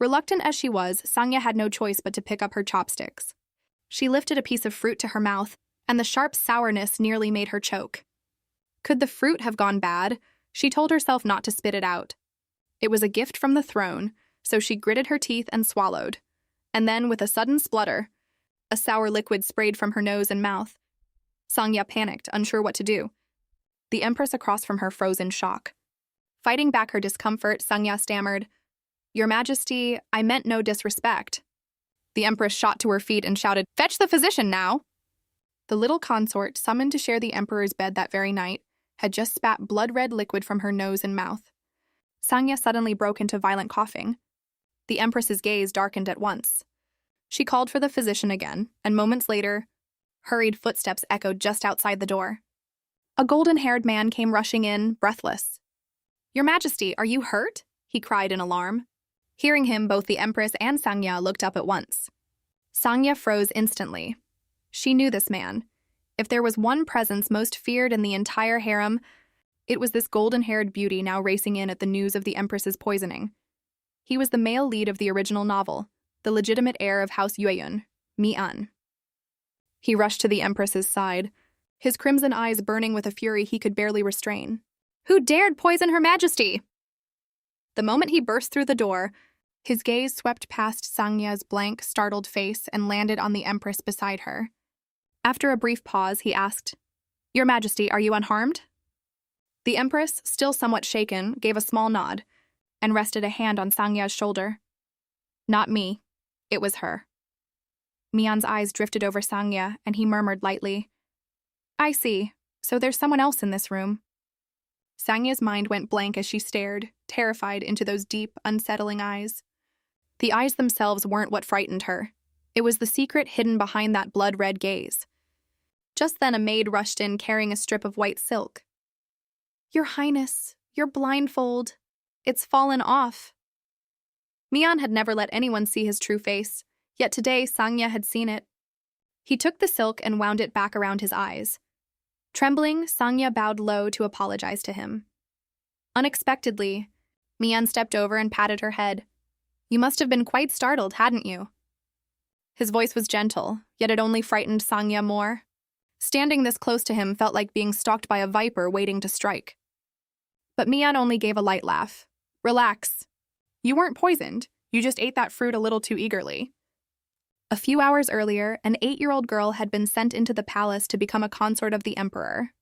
Reluctant as she was, Sangya had no choice but to pick up her chopsticks. She lifted a piece of fruit to her mouth, and the sharp sourness nearly made her choke. Could the fruit have gone bad? She told herself not to spit it out. It was a gift from the throne, so she gritted her teeth and swallowed. And then, with a sudden splutter, a sour liquid sprayed from her nose and mouth. Sangya panicked, unsure what to do. The Empress across from her froze in shock. Fighting back her discomfort, Sangya stammered, "Your Majesty, I meant no disrespect." The Empress shot to her feet and shouted, "Fetch the physician now!" The little consort, summoned to share the Emperor's bed that very night, had just spat blood-red liquid from her nose and mouth. Sangya suddenly broke into violent coughing. The Empress's gaze darkened at once. She called for the physician again, and moments later, hurried footsteps echoed just outside the door. A golden-haired man came rushing in, breathless. "Your Majesty, are you hurt?" he cried in alarm. Hearing him, both the Empress and Sangya looked up at once. Sangya froze instantly. She knew this man. If there was one presence most feared in the entire harem, it was this golden-haired beauty now racing in at the news of the Empress's poisoning. He was the male lead of the original novel, the legitimate heir of House Yueyun, Mi-an. He rushed to the Empress's side, his crimson eyes burning with a fury he could barely restrain. "Who dared poison Her Majesty?" The moment he burst through the door, his gaze swept past Sangya's blank, startled face and landed on the Empress beside her. After a brief pause, he asked, "Your Majesty, are you unharmed?" The Empress, still somewhat shaken, gave a small nod and rested a hand on Sangya's shoulder. "Not me. It was her." Mi-an's eyes drifted over Sangya, and he murmured lightly, "I see. So there's someone else in this room." Sangya's mind went blank as she stared, terrified, into those deep, unsettling eyes. The eyes themselves weren't what frightened her. It was the secret hidden behind that blood-red gaze. Just then a maid rushed in carrying a strip of white silk. "Your Highness, your blindfold. It's fallen off." Mi-an had never let anyone see his true face, yet today Sangya had seen it. He took the silk and wound it back around his eyes. Trembling, Sangya bowed low to apologize to him. Unexpectedly, Mi-an stepped over and patted her head. "You must have been quite startled, hadn't you?" His voice was gentle, yet it only frightened Sangya more. Standing this close to him felt like being stalked by a viper waiting to strike. But Mi-an only gave a light laugh. "Relax. You weren't poisoned. You just ate that fruit a little too eagerly." A few hours earlier, an 8-year-old girl had been sent into the palace to become a consort of the emperor.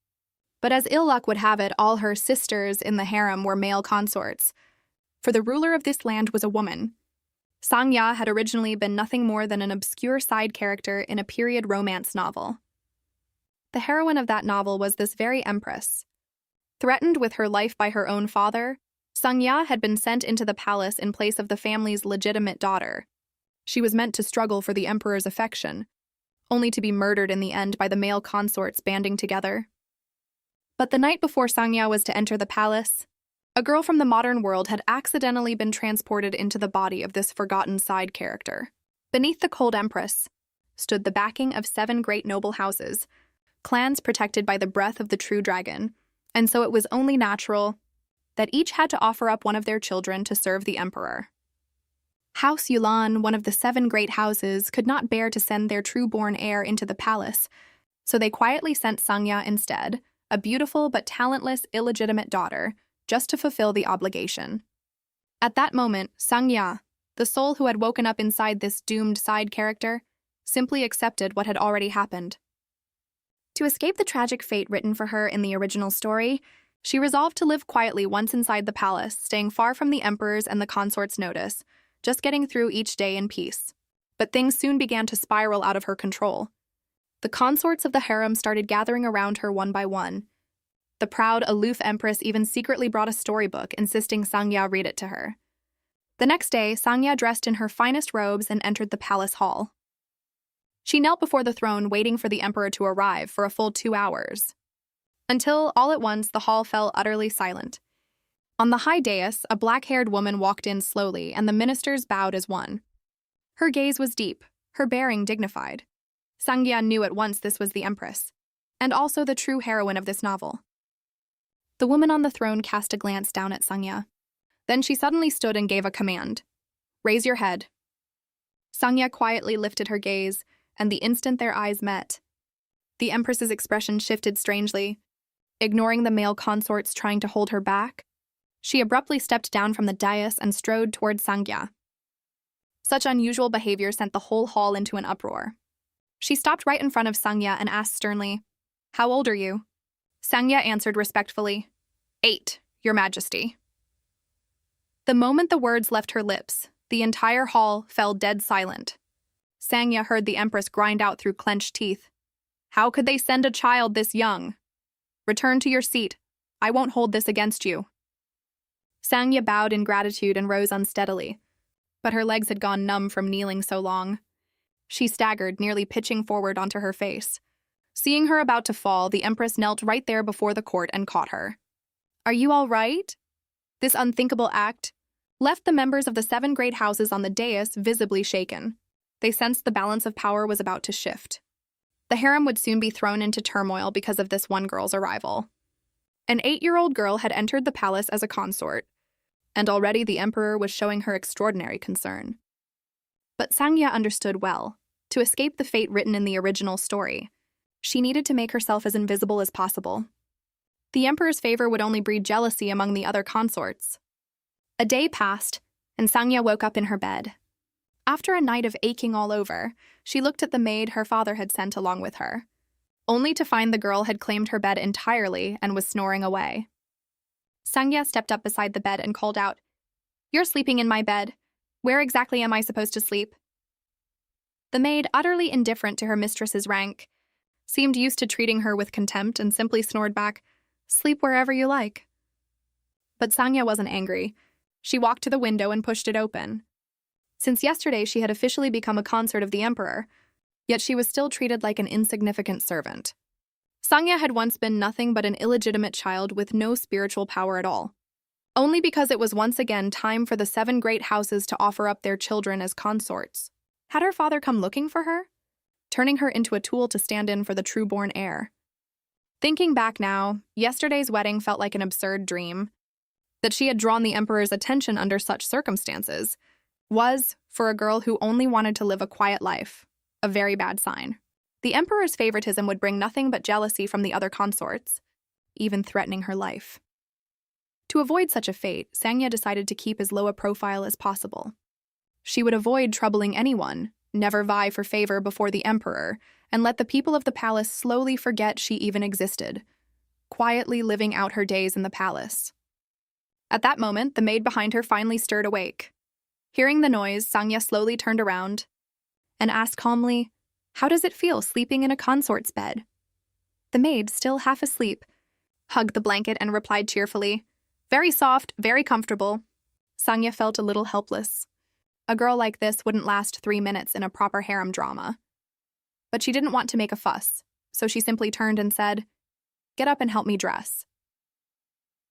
But as ill luck would have it, all her sisters in the harem were male consorts, for the ruler of this land was a woman. Sangya had originally been nothing more than an obscure side character in a period romance novel. The heroine of that novel was this very empress. Threatened with her life by her own father, Sangya had been sent into the palace in place of the family's legitimate daughter. She was meant to struggle for the emperor's affection, only to be murdered in the end by the male consorts banding together. But the night before Sangya was to enter the palace, a girl from the modern world had accidentally been transported into the body of this forgotten side character. Beneath the cold empress stood the backing of 7 great noble houses, clans protected by the breath of the true dragon, and so it was only natural that each had to offer up one of their children to serve the emperor. House Yulan, one of the 7 great houses, could not bear to send their true-born heir into the palace, so they quietly sent Sangya instead, a beautiful but talentless illegitimate daughter, just to fulfill the obligation. At that moment, Sangya, the soul who had woken up inside this doomed side character, simply accepted what had already happened. To escape the tragic fate written for her in the original story, she resolved to live quietly once inside the palace, staying far from the emperor's and the consort's notice, just getting through each day in peace. But things soon began to spiral out of her control. The consorts of the harem started gathering around her one by one. The proud, aloof empress even secretly brought a storybook, insisting Sangya read it to her. The next day, Sangya dressed in her finest robes and entered the palace hall. She knelt before the throne, waiting for the emperor to arrive for a full 2 hours. Until, all at once, the hall fell utterly silent. On the high dais, a black-haired woman walked in slowly, and the ministers bowed as one. Her gaze was deep, her bearing dignified. Sangya knew at once this was the empress, and also the true heroine of this novel. The woman on the throne cast a glance down at Sangya. Then she suddenly stood and gave a command. Raise your head. Sangya quietly lifted her gaze, and the instant their eyes met, the Empress's expression shifted strangely. Ignoring the male consorts trying to hold her back, she abruptly stepped down from the dais and strode toward Sangya. Such unusual behavior sent the whole hall into an uproar. She stopped right in front of Sangya and asked sternly, "How old are you?" Sangya answered respectfully, "8, Your Majesty." The moment the words left her lips, the entire hall fell dead silent. Sangya heard the Empress grind out through clenched teeth. "How could they send a child this young? Return to your seat. I won't hold this against you." Sangya bowed in gratitude and rose unsteadily, but her legs had gone numb from kneeling so long. She staggered, nearly pitching forward onto her face. Seeing her about to fall, the Empress knelt right there before the court and caught her. "Are you all right?" This unthinkable act left the members of the 7 great houses on the dais visibly shaken. They sensed the balance of power was about to shift. The harem would soon be thrown into turmoil because of this one girl's arrival. An 8-year-old girl had entered the palace as a consort, and already the emperor was showing her extraordinary concern. But Sangya understood well. To escape the fate written in the original story, she needed to make herself as invisible as possible. The emperor's favor would only breed jealousy among the other consorts. A day passed, and Sangya woke up in her bed. After a night of aching all over, she looked at the maid her father had sent along with her, only to find the girl had claimed her bed entirely and was snoring away. Sangya stepped up beside the bed and called out, "You're sleeping in my bed. Where exactly am I supposed to sleep?" The maid, utterly indifferent to her mistress's rank, seemed used to treating her with contempt and simply snored back, "Sleep wherever you like." But Sangya wasn't angry. She walked to the window and pushed it open. Since yesterday, she had officially become a consort of the emperor, yet she was still treated like an insignificant servant. Sangya had once been nothing but an illegitimate child with no spiritual power at all. Only because it was once again time for the 7 great houses to offer up their children as consorts. Had her father come looking for her, turning her into a tool to stand in for the true-born heir? Thinking back now, yesterday's wedding felt like an absurd dream. That she had drawn the emperor's attention under such circumstances was, for a girl who only wanted to live a quiet life, a very bad sign. The emperor's favoritism would bring nothing but jealousy from the other consorts, even threatening her life. To avoid such a fate, Sangya decided to keep as low a profile as possible. She would avoid troubling anyone, never vie for favor before the emperor, and let the people of the palace slowly forget she even existed, quietly living out her days in the palace. At that moment, the maid behind her finally stirred awake. Hearing the noise, Sangya slowly turned around and asked calmly, "How does it feel sleeping in a consort's bed?" The maid, still half asleep, hugged the blanket and replied cheerfully, "Very soft, very comfortable." Sangya felt a little helpless. A girl like this wouldn't last 3 minutes in a proper harem drama. But she didn't want to make a fuss, so she simply turned and said, "Get up and help me dress."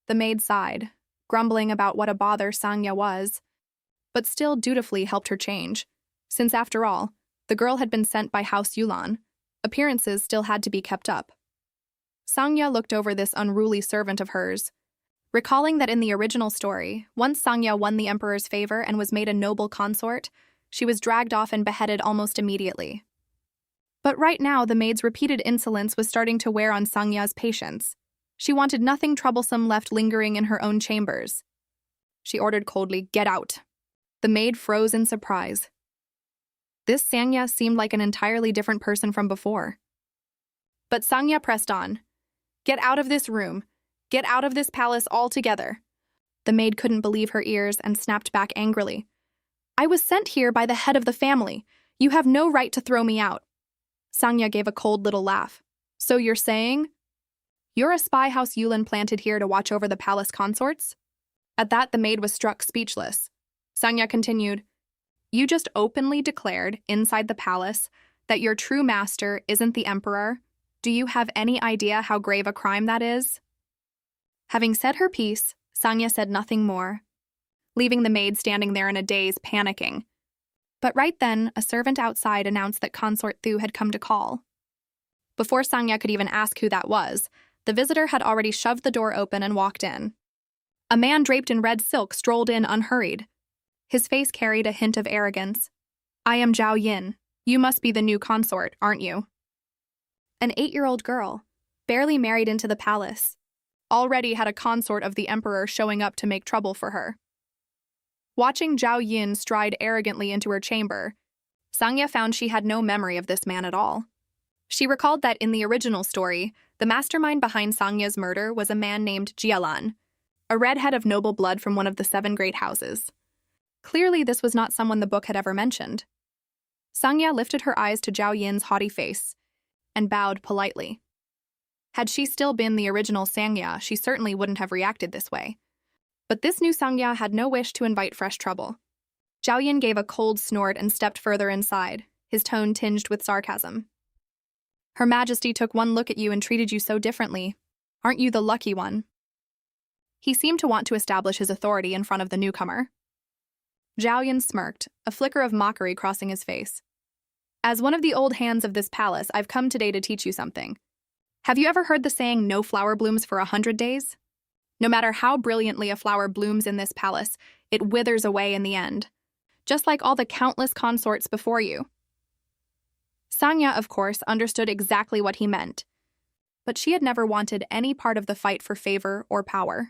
The maid sighed, grumbling about what a bother Sangya was, but still dutifully helped her change, since after all, the girl had been sent by House Yulan. Appearances still had to be kept up. Sangya looked over this unruly servant of hers, recalling that in the original story, once Sangya won the emperor's favor and was made a noble consort, she was dragged off and beheaded almost immediately. But right now, the maid's repeated insolence was starting to wear on Sangya's patience. She wanted nothing troublesome left lingering in her own chambers. She ordered coldly, "Get out." The maid froze in surprise. This Sangya seemed like an entirely different person from before. But Sangya pressed on. "Get out of this room. Get out of this palace altogether." The maid couldn't believe her ears and snapped back angrily. "I was sent here by the head of the family. You have no right to throw me out." Sangya gave a cold little laugh. "So you're saying you're a spy House Yulan planted here to watch over the palace consorts?" At that, the maid was struck speechless. Sangya continued, "You just openly declared inside the palace that your true master isn't the emperor. Do you have any idea how grave a crime that is?" Having said her piece, Sangya said nothing more, leaving the maid standing there in a daze, panicking. But right then, a servant outside announced that Consort Thu had come to call. Before Sangya could even ask who that was, the visitor had already shoved the door open and walked in. A man draped in red silk strolled in unhurried. His face carried a hint of arrogance. I am Zhao Yin. You must be the new consort, aren't you? An 8-year-old girl, barely married into the palace, already had a consort of the emperor showing up to make trouble for her. Watching Zhao Yin stride arrogantly into her chamber, Sangya found she had no memory of this man at all. She recalled that in the original story, the mastermind behind Sangya's murder was a man named Jialan, a redhead of noble blood from one of the 7 great houses. Clearly, this was not someone the book had ever mentioned. Sangya lifted her eyes to Zhao Yin's haughty face and bowed politely. Had she still been the original Sangya, she certainly wouldn't have reacted this way. But this new Sangya had no wish to invite fresh trouble. Zhao Yin gave a cold snort and stepped further inside, his tone tinged with sarcasm. Her Majesty took one look at you and treated you so differently. Aren't you the lucky one? He seemed to want to establish his authority in front of the newcomer. Zhao Yin smirked, a flicker of mockery crossing his face. As one of the old hands of this palace, I've come today to teach you something. Have you ever heard the saying, no flower blooms for 100 days? No matter how brilliantly a flower blooms in this palace, it withers away in the end, just like all the countless consorts before you. Sangya, of course, understood exactly what he meant, but she had never wanted any part of the fight for favor or power.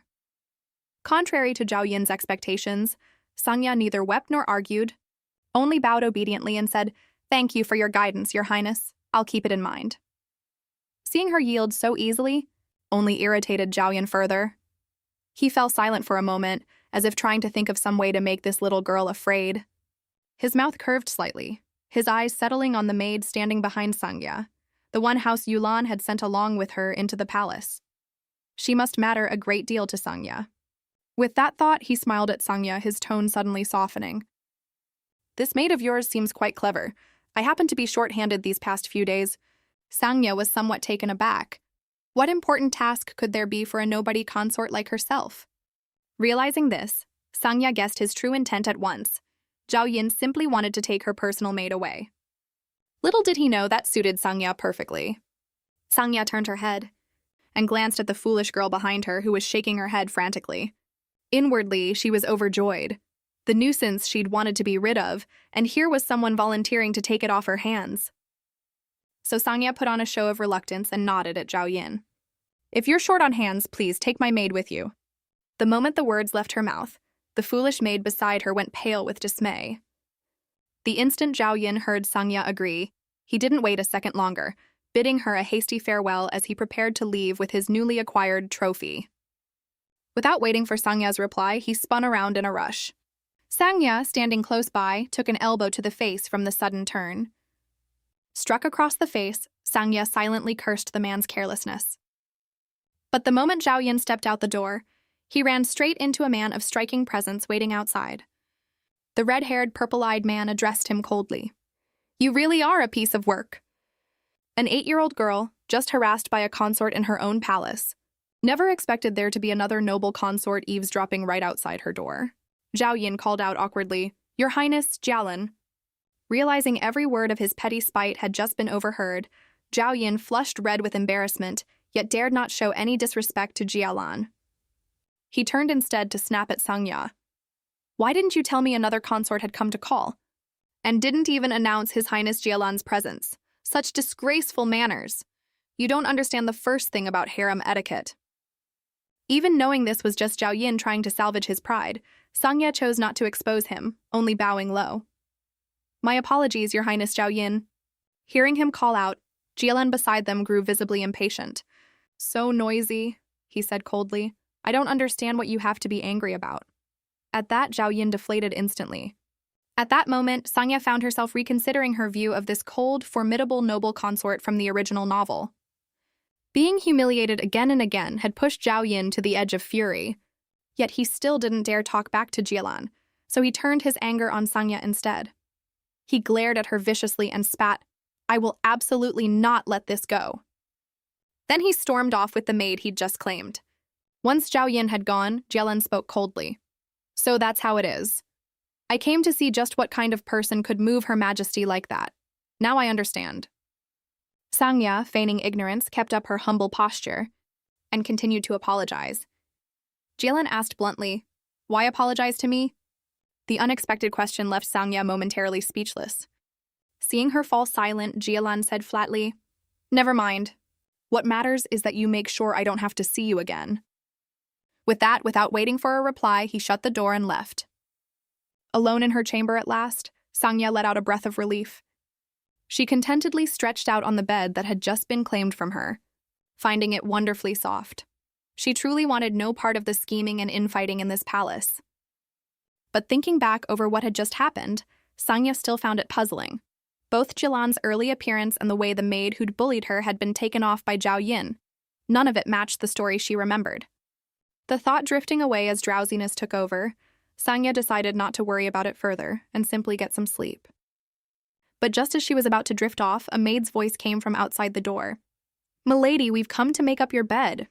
Contrary to Zhao Yin's expectations, Sangya neither wept nor argued, only bowed obediently and said, "Thank you for your guidance, Your Highness. I'll keep it in mind." Seeing her yield so easily only irritated Zhao Yin further. He fell silent for a moment, as if trying to think of some way to make this little girl afraid. His mouth curved slightly, his eyes settling on the maid standing behind Sangya, the one House Yulan had sent along with her into the palace. She must matter a great deal to Sangya. With that thought, he smiled at Sangya, his tone suddenly softening. This maid of yours seems quite clever. I happen to be short-handed these past few days. Sangya was somewhat taken aback. What important task could there be for a nobody consort like herself? Realizing this, Sangya guessed his true intent at once. Zhao Yin simply wanted to take her personal maid away. Little did he know that suited Sangya perfectly. Sangya turned her head and glanced at the foolish girl behind her who was shaking her head frantically. Inwardly, she was overjoyed. The nuisance she'd wanted to be rid of, and here was someone volunteering to take it off her hands. So Sangya put on a show of reluctance and nodded at Zhao Yin. If you're short on hands, please take my maid with you. The moment the words left her mouth, the foolish maid beside her went pale with dismay. The instant Zhao Yin heard Sangya agree, he didn't wait a second longer, bidding her a hasty farewell as he prepared to leave with his newly acquired trophy. Without waiting for Sangya's reply, he spun around in a rush. Sangya, standing close by, took an elbow to the face from the sudden turn. Struck across the face, Sangya silently cursed the man's carelessness. But the moment Zhao Yin stepped out the door, he ran straight into a man of striking presence waiting outside. The red-haired, purple-eyed man addressed him coldly. You really are a piece of work. An 8-year-old girl, just harassed by a consort in her own palace, never expected there to be another noble consort eavesdropping right outside her door. Zhao Yin called out awkwardly, Your Highness, Jialan. Realizing every word of his petty spite had just been overheard, Zhao Yin flushed red with embarrassment, yet dared not show any disrespect to Jialan. He turned instead to snap at Sangya. Why didn't you tell me another consort had come to call? And didn't even announce His Highness Jialan's presence. Such disgraceful manners. You don't understand the first thing about harem etiquette. Even knowing this was just Zhao Yin trying to salvage his pride, Sangya chose not to expose him, only bowing low. My apologies, Your Highness Zhao Yin. Hearing him call out, Jialan beside them grew visibly impatient. So noisy, he said coldly. I don't understand what you have to be angry about. At that, Zhao Yin deflated instantly. At that moment, Sangya found herself reconsidering her view of this cold, formidable noble consort from the original novel. Being humiliated again and again had pushed Zhao Yin to the edge of fury, yet he still didn't dare talk back to Jialan, so he turned his anger on Sangya instead. He glared at her viciously and spat, I will absolutely not let this go. Then he stormed off with the maid he'd just claimed. Once Zhao Yin had gone, Jialan spoke coldly. So that's how it is. I came to see just what kind of person could move Her Majesty like that. Now I understand. Sangya, feigning ignorance, kept up her humble posture and continued to apologize. Jialan asked bluntly, Why apologize to me? The unexpected question left Sangya momentarily speechless. Seeing her fall silent, Jialan said flatly, "Never mind. What matters is that you make sure I don't have to see you again." With that, without waiting for a reply, he shut the door and left. Alone in her chamber at last, Sangya let out a breath of relief. She contentedly stretched out on the bed that had just been claimed from her, finding it wonderfully soft. She truly wanted no part of the scheming and infighting in this palace. But thinking back over what had just happened, Sangya still found it puzzling. Both Jilan's early appearance and the way the maid who'd bullied her had been taken off by Zhao Yin. None of it matched the story she remembered. The thought drifting away as drowsiness took over, Sangya decided not to worry about it further and simply get some sleep. But just as she was about to drift off, a maid's voice came from outside the door. "Milady, we've come to make up your bed."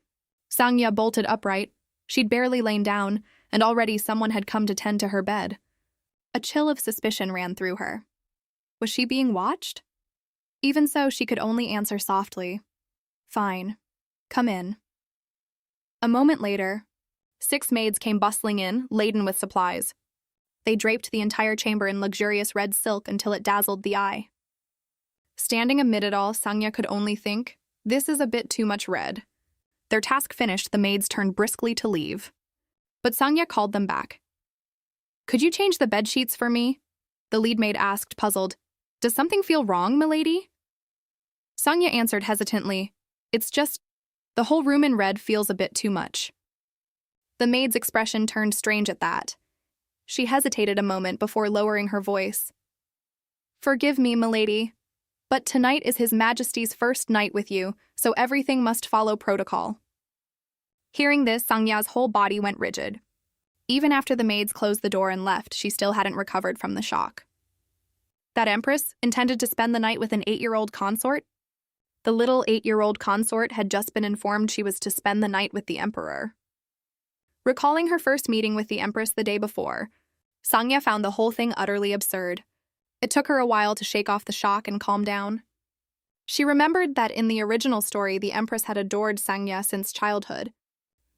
Sangya bolted upright. She'd barely lain down, and already someone had come to tend to her bed. A chill of suspicion ran through her. Was she being watched? Even so, she could only answer softly, "Fine. Come in." A moment later, 6 maids came bustling in, laden with supplies. They draped the entire chamber in luxurious red silk until it dazzled the eye. Standing amid it all, Sangya could only think, this is a bit too much red. Their task finished, the maids turned briskly to leave. But Sangya called them back. "Could you change the bed sheets for me?" The lead maid asked, puzzled. "Does something feel wrong, milady?" Sangya answered hesitantly, "It's just, the whole room in red feels a bit too much." The maid's expression turned strange at that. She hesitated a moment before lowering her voice. "Forgive me, milady, but tonight is His Majesty's first night with you, so everything must follow protocol." Hearing this, Sangya's whole body went rigid. Even after the maids closed the door and left, she still hadn't recovered from the shock. That empress intended to spend the night with an 8-year-old consort? The little 8-year-old consort had just been informed she was to spend the night with the emperor. Recalling her first meeting with the empress the day before, Sangya found the whole thing utterly absurd. It took her a while to shake off the shock and calm down. She remembered that in the original story, the empress had adored Sangya since childhood,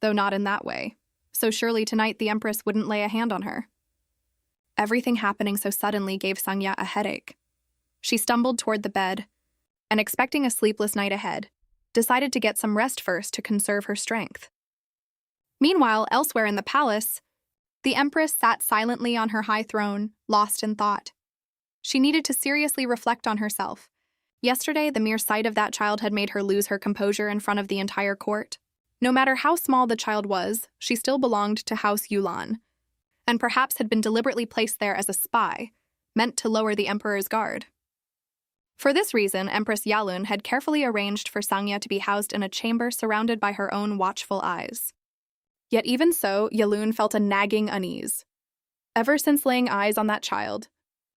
though not in that way, so surely tonight the empress wouldn't lay a hand on her. Everything happening so suddenly gave Sangya a headache. She stumbled toward the bed, and expecting a sleepless night ahead, decided to get some rest first to conserve her strength. Meanwhile, elsewhere in the palace, the empress sat silently on her high throne, lost in thought. She needed to seriously reflect on herself. Yesterday, the mere sight of that child had made her lose her composure in front of the entire court. No matter how small the child was, she still belonged to House Yulan, and perhaps had been deliberately placed there as a spy, meant to lower the emperor's guard. For this reason, Empress Yalun had carefully arranged for Sangya to be housed in a chamber surrounded by her own watchful eyes. Yet even so, Yalun felt a nagging unease. Ever since laying eyes on that child,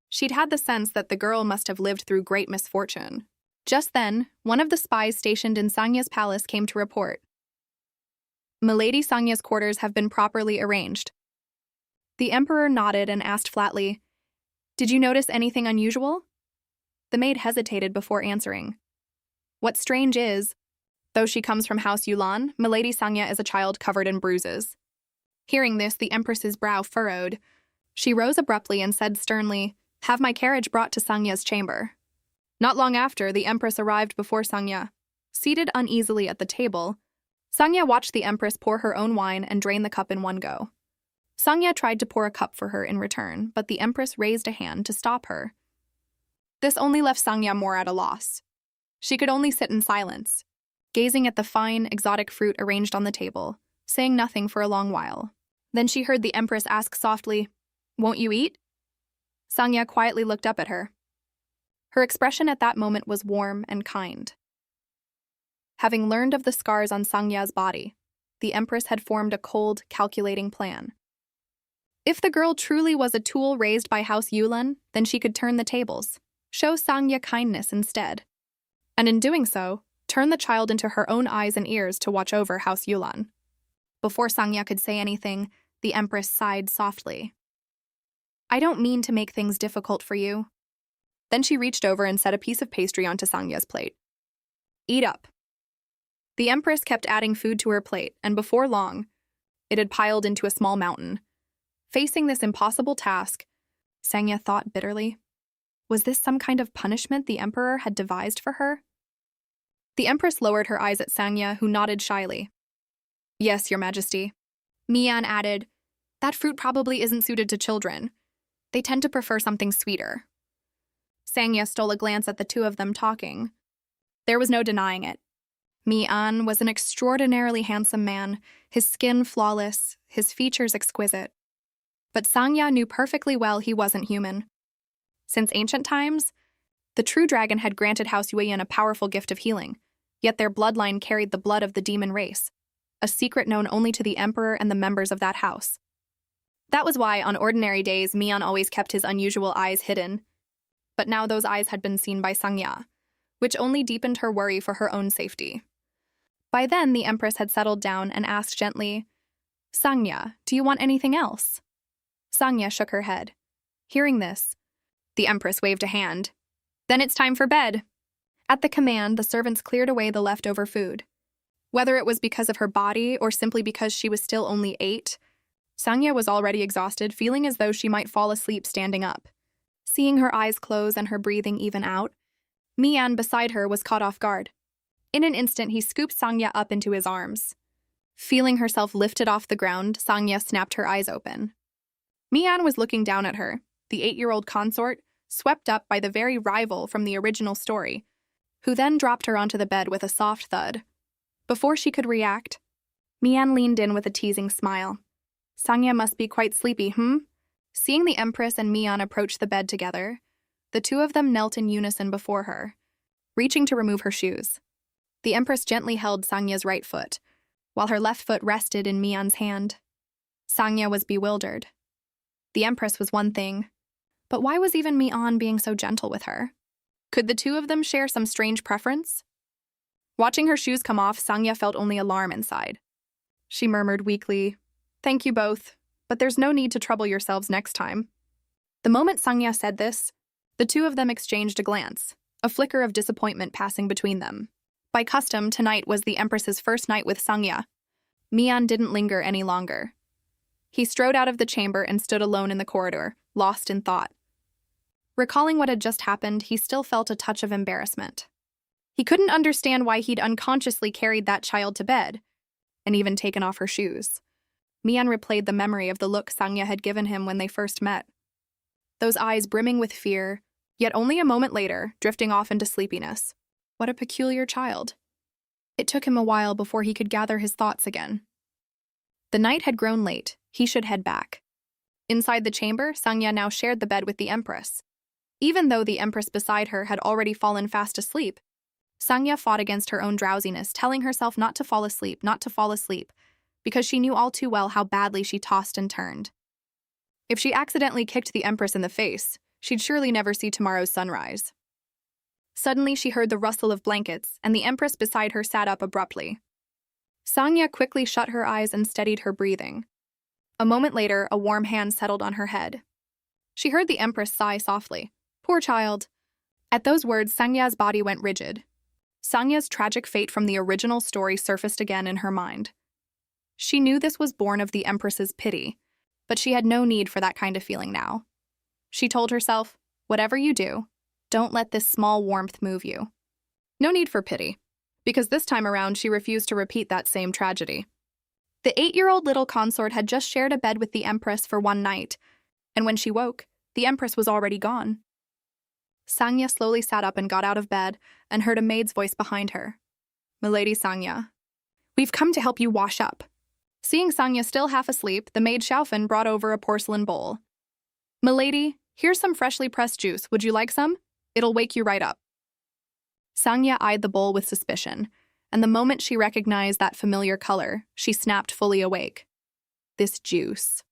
she'd had the sense that the girl must have lived through great misfortune. Just then, one of the spies stationed in Sangya's palace came to report. "Milady Sangya's quarters have been properly arranged." The emperor nodded and asked flatly, "Did you notice anything unusual?" The maid hesitated before answering. "What's strange is, though she comes from House Yulan, Milady Sangya is a child covered in bruises." Hearing this, the empress's brow furrowed. She rose abruptly and said sternly, "Have my carriage brought to Sangya's chamber." Not long after, the empress arrived before Sangya. Seated uneasily at the table, Sangya watched the empress pour her own wine and drain the cup in one go. Sangya tried to pour a cup for her in return, but the empress raised a hand to stop her. This only left Sangya more at a loss. She could only sit in silence, gazing at the fine, exotic fruit arranged on the table, saying nothing for a long while. Then she heard the empress ask softly, "Won't you eat?" Sangya quietly looked up at her. Her expression at that moment was warm and kind. Having learned of the scars on Sangya's body, the empress had formed a cold, calculating plan. If the girl truly was a tool raised by House Yulan, then she could turn the tables, show Sangya kindness instead, and in doing so, turn the child into her own eyes and ears to watch over House Yulan. Before Sangya could say anything, the empress sighed softly. "I don't mean to make things difficult for you." Then she reached over and set a piece of pastry onto Sangya's plate. "Eat up." The empress kept adding food to her plate, and before long, it had piled into a small mountain, Facing this impossible task, Sangya thought bitterly. Was this some kind of punishment the emperor had devised for her? The empress lowered her eyes at Sangya, who nodded shyly. Yes, your majesty. Mian added, that fruit probably isn't suited to children. They tend to prefer something sweeter. Sangya stole a glance at the two of them talking. There was no denying it. Mian was an extraordinarily handsome man, his skin flawless, his features exquisite. But Sangya knew perfectly well he wasn't human. Since ancient times, the true dragon had granted House Yuan a powerful gift of healing, yet their bloodline carried the blood of the demon race, a secret known only to the emperor and the members of that house. That was why, on ordinary days, Mian always kept his unusual eyes hidden. But now those eyes had been seen by Sangya, which only deepened her worry for her own safety. By then, the empress had settled down and asked gently, Sangya, do you want anything else? Sangya shook her head. Hearing this, the empress waved a hand. Then it's time for bed. At the command, the servants cleared away the leftover food. Whether it was because of her body or simply because she was still only 8, Sangya was already exhausted, feeling as though she might fall asleep standing up. Seeing her eyes close and her breathing even out, Mian beside her was caught off guard. In an instant, he scooped Sangya up into his arms. Feeling herself lifted off the ground, Sangya snapped her eyes open. Mian was looking down at her, the 8-year-old consort, swept up by the very rival from the original story, who then dropped her onto the bed with a soft thud. Before she could react, Mian leaned in with a teasing smile. Sangya must be quite sleepy, Seeing the empress and Mian approach the bed together, the two of them knelt in unison before her, reaching to remove her shoes. The empress gently held Sangya's right foot, while her left foot rested in Mian's hand. Sangya was bewildered. The empress was one thing, but why was even Mian being so gentle with her? Could the two of them share some strange preference? Watching her shoes come off, Sangya felt only alarm inside. She murmured weakly, Thank you both, but there's no need to trouble yourselves next time. The moment Sangya said this, the two of them exchanged a glance, a flicker of disappointment passing between them. By custom, tonight was the empress's first night with Sangya. Mian didn't linger any longer. He strode out of the chamber and stood alone in the corridor, lost in thought. Recalling what had just happened, he still felt a touch of embarrassment. He couldn't understand why he'd unconsciously carried that child to bed, and even taken off her shoes. Mian replayed the memory of the look Sangya had given him when they first met. Those eyes brimming with fear, yet only a moment later, drifting off into sleepiness. What a peculiar child. It took him a while before he could gather his thoughts again. The night had grown late. He should head back. Inside the chamber, Sangya now shared the bed with the empress. Even though the empress beside her had already fallen fast asleep, Sangya fought against her own drowsiness, telling herself not to fall asleep, because she knew all too well how badly she tossed and turned. If she accidentally kicked the empress in the face, she'd surely never see tomorrow's sunrise. Suddenly, she heard the rustle of blankets, and the empress beside her sat up abruptly. Sangya quickly shut her eyes and steadied her breathing. A moment later, a warm hand settled on her head. She heard the empress sigh softly. Poor child. At those words, Sangya's body went rigid. Sangya's tragic fate from the original story surfaced again in her mind. She knew this was born of the empress's pity, but she had no need for that kind of feeling now. She told herself, whatever you do, don't let this small warmth move you. No need for pity, because this time around she refused to repeat that same tragedy. The 8-year-old little consort had just shared a bed with the empress for one night, and when she woke, the empress was already gone. Sangya slowly sat up and got out of bed and heard a maid's voice behind her. Milady Sangya, we've come to help you wash up. Seeing Sangya still half asleep, the maid Xiaofan brought over a porcelain bowl. Milady, here's some freshly pressed juice. Would you like some? It'll wake you right up. Sangya eyed the bowl with suspicion, and the moment she recognized that familiar color, she snapped fully awake. This juice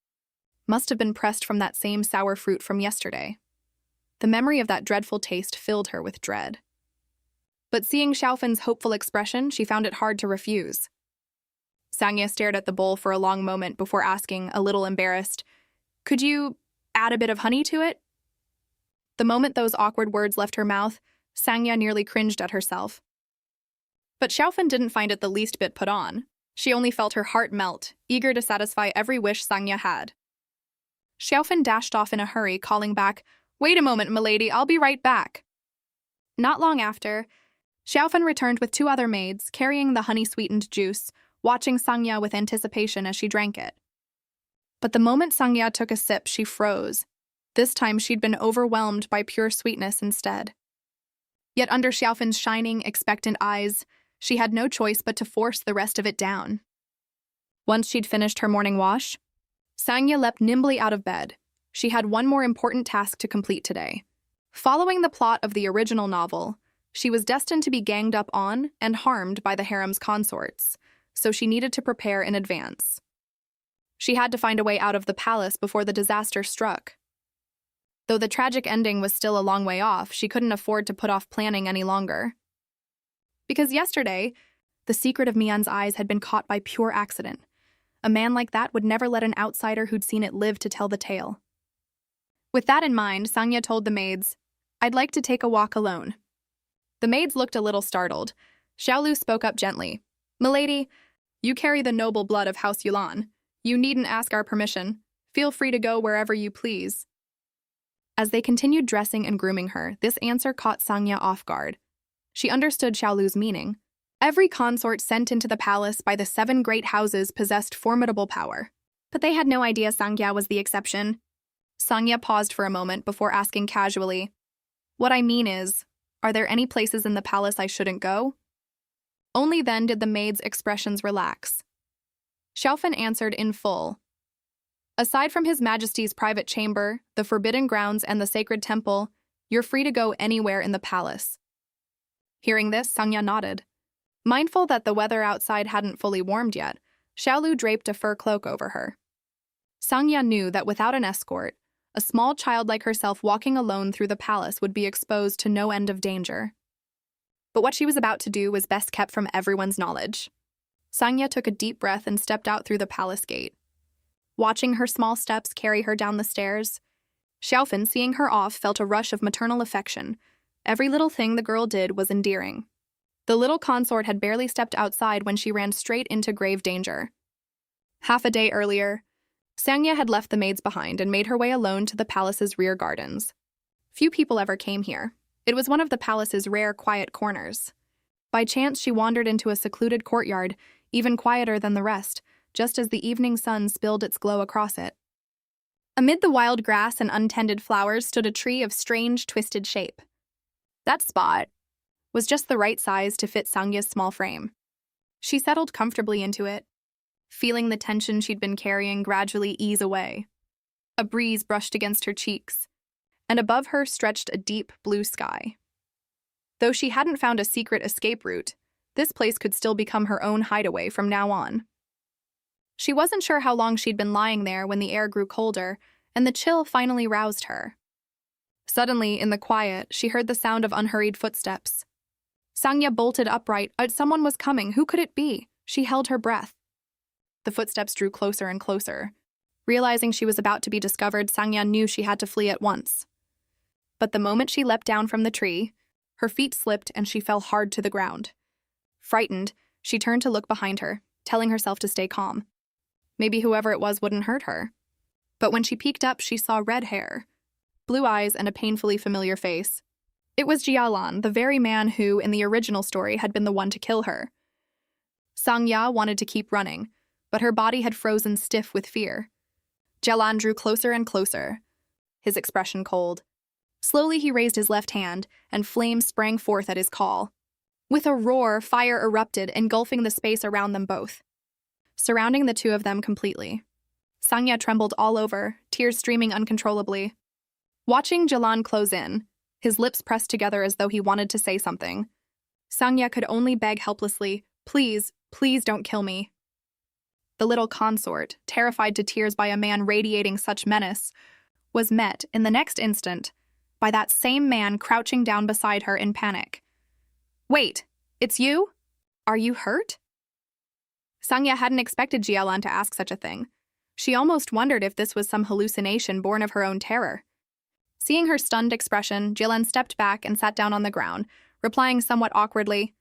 must have been pressed from that same sour fruit from yesterday. The memory of that dreadful taste filled her with dread. But seeing Xiaofan's hopeful expression, she found it hard to refuse. Sangya stared at the bowl for a long moment before asking, a little embarrassed, "Could you add a bit of honey to it?" The moment those awkward words left her mouth, Sangya nearly cringed at herself. But Xiaofan didn't find it the least bit put on. She only felt her heart melt, eager to satisfy every wish Sangya had. Xiaofan dashed off in a hurry, calling back, "Wait a moment, milady, I'll be right back." Not long after, Xiaofan returned with two other maids, carrying the honey-sweetened juice, watching Sangya with anticipation as she drank it. But the moment Sangya took a sip, she froze. This time she'd been overwhelmed by pure sweetness instead. Yet under Xiaofan's shining, expectant eyes, she had no choice but to force the rest of it down. Once she'd finished her morning wash, Sangya leapt nimbly out of bed. She had one more important task to complete today. Following the plot of the original novel, she was destined to be ganged up on and harmed by the harem's consorts, so she needed to prepare in advance. She had to find a way out of the palace before the disaster struck. Though the tragic ending was still a long way off, she couldn't afford to put off planning any longer. Because yesterday, the secret of Mian's eyes had been caught by pure accident. A man like that would never let an outsider who'd seen it live to tell the tale. With that in mind, Sangya told the maids, "I'd like to take a walk alone." The maids looked a little startled. Xiaolu spoke up gently, "Milady, you carry the noble blood of House Yulan. You needn't ask our permission. Feel free to go wherever you please." As they continued dressing and grooming her, this answer caught Sangya off guard. She understood Xiaolu's meaning. Every consort sent into the palace by the 7 great houses possessed formidable power. But they had no idea Sangya was the exception. Sangya paused for a moment before asking casually, "What I mean is, are there any places in the palace I shouldn't go?" Only then did the maid's expressions relax. Xiaofan answered in full. "Aside from His Majesty's private chamber, the forbidden grounds, and the sacred temple, you're free to go anywhere in the palace." Hearing this, Sangya nodded. Mindful that the weather outside hadn't fully warmed yet, Xiaolu draped a fur cloak over her. Sangya knew that without an escort, a small child like herself walking alone through the palace would be exposed to no end of danger. But what she was about to do was best kept from everyone's knowledge. Sangya took a deep breath and stepped out through the palace gate. Watching her small steps carry her down the stairs, Xiaofan, seeing her off, felt a rush of maternal affection. Every little thing the girl did was endearing. The little consort had barely stepped outside when she ran straight into grave danger. Half a day earlier, Sangya had left the maids behind and made her way alone to the palace's rear gardens. Few people ever came here. It was one of the palace's rare quiet corners. By chance, she wandered into a secluded courtyard, even quieter than the rest, just as the evening sun spilled its glow across it. Amid the wild grass and untended flowers stood a tree of strange, twisted shape. That spot was just the right size to fit Sangya's small frame. She settled comfortably into it, feeling the tension she'd been carrying gradually ease away. A breeze brushed against her cheeks, and above her stretched a deep blue sky. Though she hadn't found a secret escape route, this place could still become her own hideaway from now on. She wasn't sure how long she'd been lying there when the air grew colder, and the chill finally roused her. Suddenly, in the quiet, she heard the sound of unhurried footsteps. Sangya bolted upright. Someone was coming. Who could it be? She held her breath. The footsteps drew closer and closer. Realizing she was about to be discovered, Sangya knew she had to flee at once. But the moment she leapt down from the tree, her feet slipped and she fell hard to the ground. Frightened, she turned to look behind her, telling herself to stay calm. Maybe whoever it was wouldn't hurt her. But when she peeked up, she saw red hair, blue eyes, and a painfully familiar face. It was Jialan, the very man who, in the original story, had been the one to kill her. Sangya wanted to keep running, but her body had frozen stiff with fear. Jialan drew closer and closer, his expression cold. Slowly he raised his left hand, and flames sprang forth at his call. With a roar, fire erupted, engulfing the space around them both, surrounding the two of them completely. Sangya trembled all over, tears streaming uncontrollably. Watching Jialan close in, his lips pressed together as though he wanted to say something, Sangya could only beg helplessly, "Please, please don't kill me." The little consort, terrified to tears by a man radiating such menace, was met, in the next instant, by that same man crouching down beside her in panic. "Wait, it's you? Are you hurt?" Sangya hadn't expected Jialan to ask such a thing. She almost wondered if this was some hallucination born of her own terror. Seeing her stunned expression, Jialan stepped back and sat down on the ground, replying somewhat awkwardly,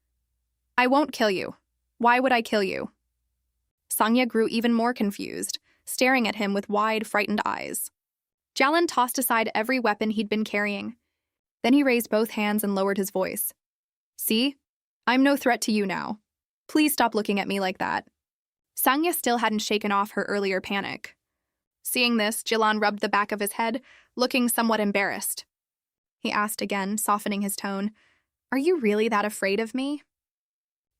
"I won't kill you. Why would I kill you?" Sangya grew even more confused, staring at him with wide, frightened eyes. Jialan tossed aside every weapon he'd been carrying. Then he raised both hands and lowered his voice. See? I'm no threat to you now. Please stop looking at me like that. Sangya still hadn't shaken off her earlier panic. Seeing this, Jialan rubbed the back of his head, looking somewhat embarrassed. He asked again, softening his tone, Are you really that afraid of me?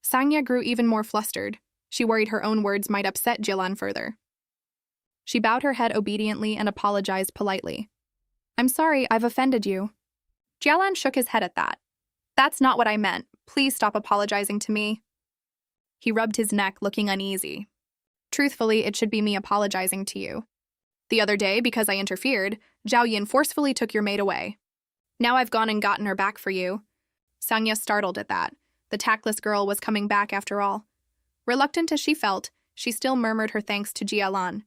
Sangya grew even more flustered. She worried her own words might upset Jialan further. She bowed her head obediently and apologized politely. I'm sorry, I've offended you. Jialan shook his head at that. That's not what I meant. Please stop apologizing to me. He rubbed his neck, looking uneasy. Truthfully, it should be me apologizing to you. The other day, because I interfered, Zhao Yin forcefully took your maid away. Now I've gone and gotten her back for you. Sangya startled at that. The tactless girl was coming back after all. Reluctant as she felt, she still murmured her thanks to Jialan.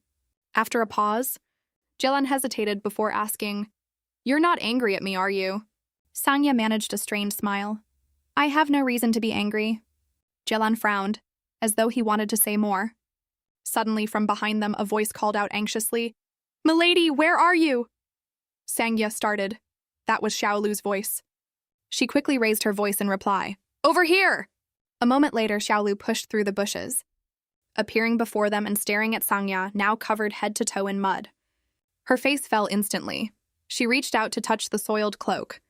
After a pause, Jialan hesitated before asking, You're not angry at me, are you? Sangya managed a strained smile. I have no reason to be angry. Jialan frowned, as though he wanted to say more. Suddenly, from behind them, a voice called out anxiously, Milady, where are you? Sangya started. That was Xiaolu's voice. She quickly raised her voice in reply. Over here! A moment later, Xiaolu pushed through the bushes, appearing before them and staring at Sangya, now covered head to toe in mud. Her face fell instantly. She reached out to touch the soiled cloak,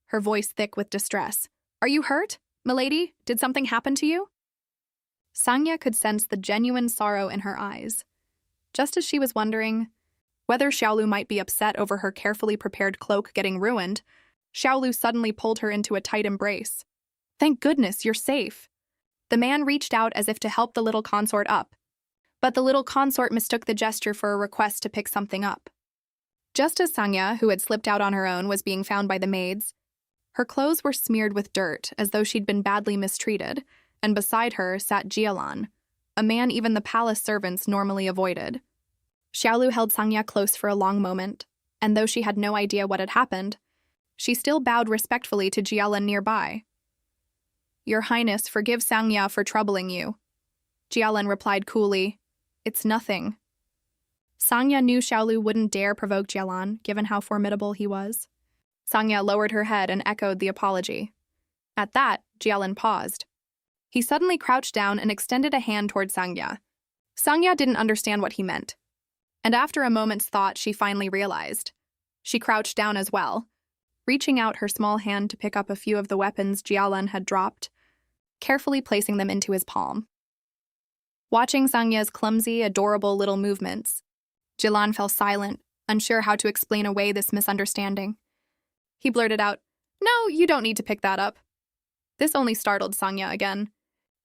her voice thick with distress. Are you hurt? Milady, did something happen to you? Sangya could sense the genuine sorrow in her eyes. Just as she was wondering whether Xiaolu might be upset over her carefully prepared cloak getting ruined, Xiaolu suddenly pulled her into a tight embrace. Thank goodness, you're safe. The man reached out as if to help the little consort up, but the little consort mistook the gesture for a request to pick something up. Just as Sangya, who had slipped out on her own, was being found by the maids, her clothes were smeared with dirt as though she'd been badly mistreated, and beside her sat Jialan, a man even the palace servants normally avoided. Xiaolu held Sangya close for a long moment, and though she had no idea what had happened, she still bowed respectfully to Jialan nearby. Your Highness, forgive Sangya for troubling you. Jialan replied coolly, It's nothing. Sangya knew Xiaolu wouldn't dare provoke Jialan, given how formidable he was. Sangya lowered her head and echoed the apology. At that, Jialan paused. He suddenly crouched down and extended a hand toward Sangya. Sangya didn't understand what he meant, and after a moment's thought, she finally realized. She crouched down as well, reaching out her small hand to pick up a few of the weapons Jialan had dropped, carefully placing them into his palm. Watching Sangya's clumsy, adorable little movements, Jialan fell silent, unsure how to explain away this misunderstanding. He blurted out, No, you don't need to pick that up. This only startled Sangya again.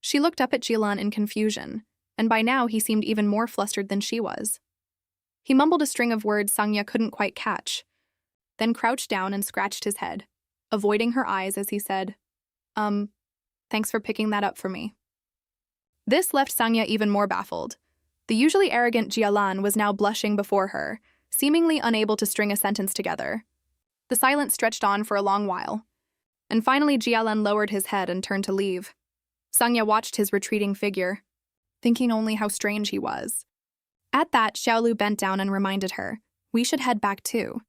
She looked up at Jialan in confusion, and by now he seemed even more flustered than she was. He mumbled a string of words Sangya couldn't quite catch, then crouched down and scratched his head, avoiding her eyes as he said, Thanks for picking that up for me. This left Sangya even more baffled. The usually arrogant Jialan was now blushing before her, seemingly unable to string a sentence together. The silence stretched on for a long while, and finally Jialan lowered his head and turned to leave. Sangya watched his retreating figure, thinking only how strange he was. At that, Xiaolu bent down and reminded her, We should head back too.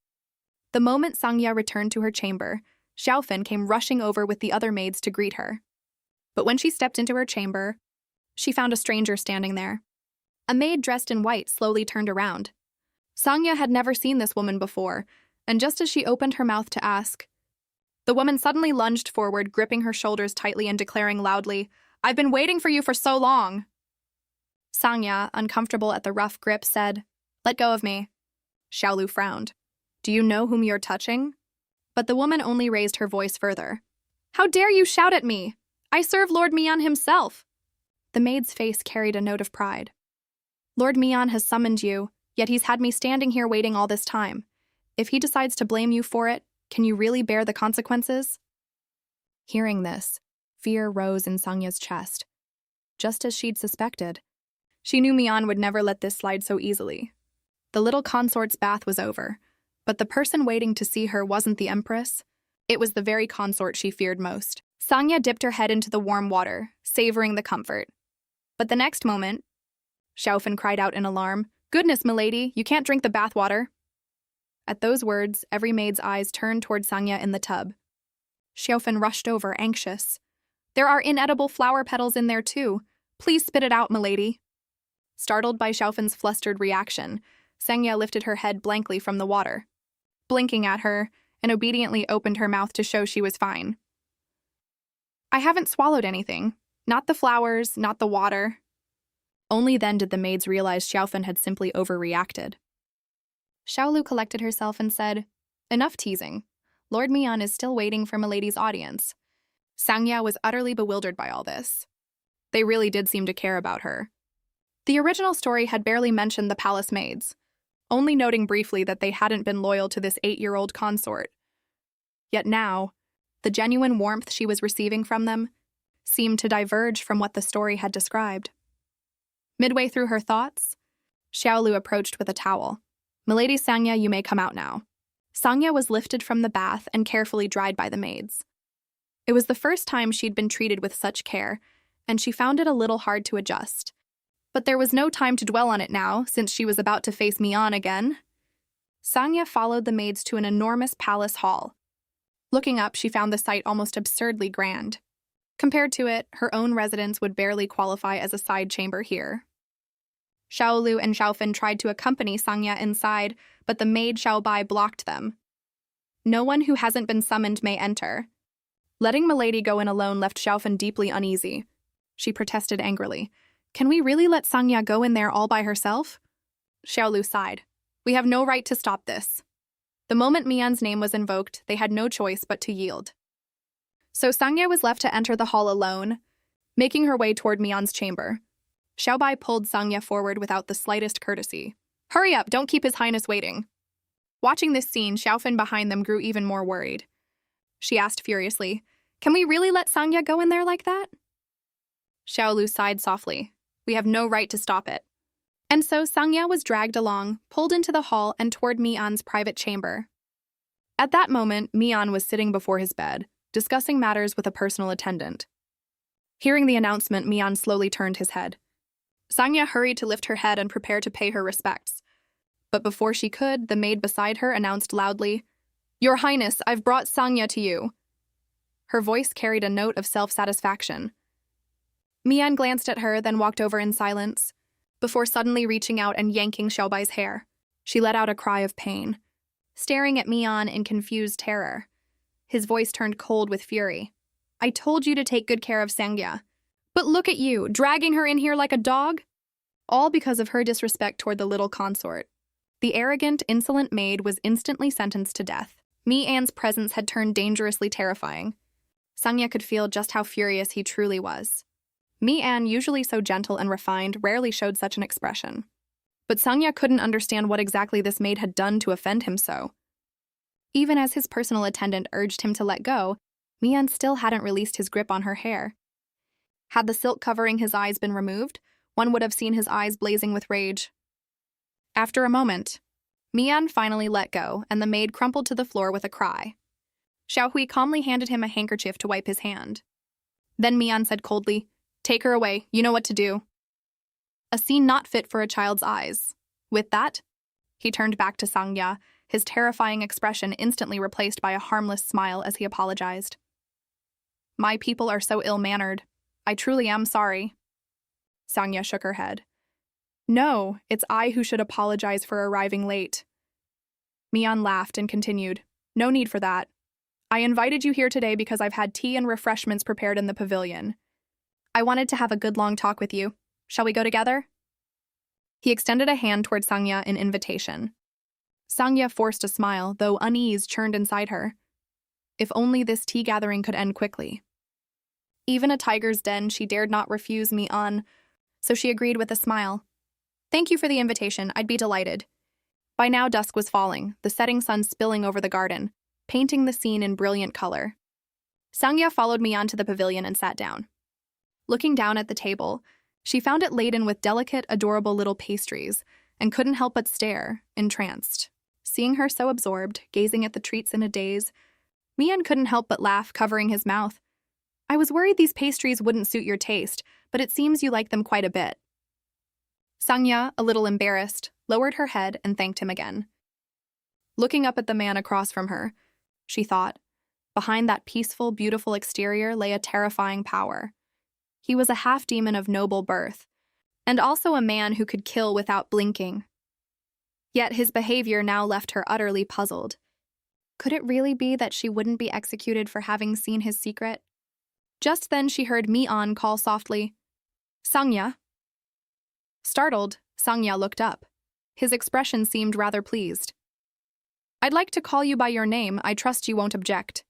The moment Sangya returned to her chamber, Xiaofan came rushing over with the other maids to greet her. But when she stepped into her chamber, she found a stranger standing there. A maid dressed in white slowly turned around. Sangya had never seen this woman before, and just as she opened her mouth to ask, the woman suddenly lunged forward, gripping her shoulders tightly and declaring loudly, I've been waiting for you for so long. Sangya, uncomfortable at the rough grip, said, Let go of me. Xiaolu frowned. Do you know whom you're touching? But the woman only raised her voice further. How dare you shout at me? I serve Lord Mian himself. The maid's face carried a note of pride. Lord Mian has summoned you, yet he's had me standing here waiting all this time. If he decides to blame you for it, can you really bear the consequences? Hearing this, fear rose in Sangya's chest. Just as she'd suspected, she knew Mian would never let this slide so easily. The little consort's bath was over, but the person waiting to see her wasn't the empress. It was the very consort she feared most. Sangya dipped her head into the warm water, savoring the comfort. But the next moment, Xiaofan cried out in alarm, Goodness, milady, you can't drink the bath water. At those words, every maid's eyes turned toward Sangya in the tub. Xiaofan rushed over, anxious. There are inedible flower petals in there too. Please spit it out, milady. Startled by Xiaofan's flustered reaction, Sangya lifted her head blankly from the water, blinking at her, and obediently opened her mouth to show she was fine. I haven't swallowed anything. Not the flowers, not the water. Only then did the maids realize Xiaofan had simply overreacted. Xiaolu collected herself and said, Enough teasing. Lord Mian is still waiting for milady's audience. Sangya was utterly bewildered by all this. They really did seem to care about her. The original story had barely mentioned the palace maids, only noting briefly that they hadn't been loyal to this 8-year-old consort. Yet now, the genuine warmth she was receiving from them seemed to diverge from what the story had described. Midway through her thoughts, Xiaolu approached with a towel. Milady Sangya, you may come out now. Sangya was lifted from the bath and carefully dried by the maids. It was the first time she'd been treated with such care, and she found it a little hard to adjust. But there was no time to dwell on it now, since she was about to face Mian again. Sangya followed the maids to an enormous palace hall. Looking up, she found the sight almost absurdly grand. Compared to it, her own residence would barely qualify as a side chamber here. Xiaolu and Xiaofan tried to accompany Sangya inside, but the maid Xiaobai blocked them. No one who hasn't been summoned may enter. Letting milady go in alone left Xiaofan deeply uneasy. She protested angrily. Can we really let Sangya go in there all by herself? Xiaolu sighed. We have no right to stop this. The moment Mian's name was invoked, they had no choice but to yield. So Sangya was left to enter the hall alone, making her way toward Mian's chamber. Xiaobai pulled Sangya forward without the slightest courtesy. Hurry up, don't keep His Highness waiting. Watching this scene, Xiaofan behind them grew even more worried. She asked furiously, Can we really let Sangya go in there like that? Xiaolu sighed softly. We have no right to stop it. And so Sangya was dragged along, pulled into the hall and toward Mian's private chamber. At that moment, Mian was sitting before his bed, discussing matters with a personal attendant. Hearing the announcement, Mian slowly turned his head. Sangya hurried to lift her head and prepare to pay her respects. But before she could, the maid beside her announced loudly, Your Highness, I've brought Sangya to you. Her voice carried a note of self-satisfaction. Mian glanced at her, then walked over in silence, before suddenly reaching out and yanking Xiaobai's hair. She let out a cry of pain, staring at Mian in confused terror. His voice turned cold with fury. I told you to take good care of Sangya. But look at you, dragging her in here like a dog? All because of her disrespect toward the little consort. The arrogant, insolent maid was instantly sentenced to death. Mian's presence had turned dangerously terrifying. Sangya could feel just how furious he truly was. Mian, usually so gentle and refined, rarely showed such an expression. But Sangya couldn't understand what exactly this maid had done to offend him so. Even as his personal attendant urged him to let go, Mian still hadn't released his grip on her hair. Had the silk covering his eyes been removed, one would have seen his eyes blazing with rage. After a moment, Mian finally let go, and the maid crumpled to the floor with a cry. Xiaohui calmly handed him a handkerchief to wipe his hand. Then Mian said coldly, Take her away, you know what to do. A scene not fit for a child's eyes. With that, he turned back to Sangya, his terrifying expression instantly replaced by a harmless smile as he apologized. My people are so ill-mannered. I truly am sorry. Sangya shook her head. No, it's I who should apologize for arriving late. Mian laughed and continued, No need for that. I invited you here today because I've had tea and refreshments prepared in the pavilion. I wanted to have a good long talk with you. Shall we go together? He extended a hand toward Sangya in invitation. Sangya forced a smile, though unease churned inside her. If only this tea gathering could end quickly. Even a tiger's den, she dared not refuse Mian, so she agreed with a smile. Thank you for the invitation, I'd be delighted. By now dusk was falling, the setting sun spilling over the garden, painting the scene in brilliant color. Sangya followed Mian to the pavilion and sat down. Looking down at the table, she found it laden with delicate, adorable little pastries, and couldn't help but stare, entranced. Seeing her so absorbed, gazing at the treats in a daze, Mian couldn't help but laugh, covering his mouth. I was worried these pastries wouldn't suit your taste, but it seems you like them quite a bit. Sangya, a little embarrassed, lowered her head and thanked him again. Looking up at the man across from her, she thought, behind that peaceful, beautiful exterior lay a terrifying power. He was a half-demon of noble birth, and also a man who could kill without blinking. Yet his behavior now left her utterly puzzled. Could it really be that she wouldn't be executed for having seen his secret? Just then she heard Mi-an call softly, "Sangya." Startled, Sangya looked up. His expression seemed rather pleased. "I'd like to call you by your name. I trust you won't object."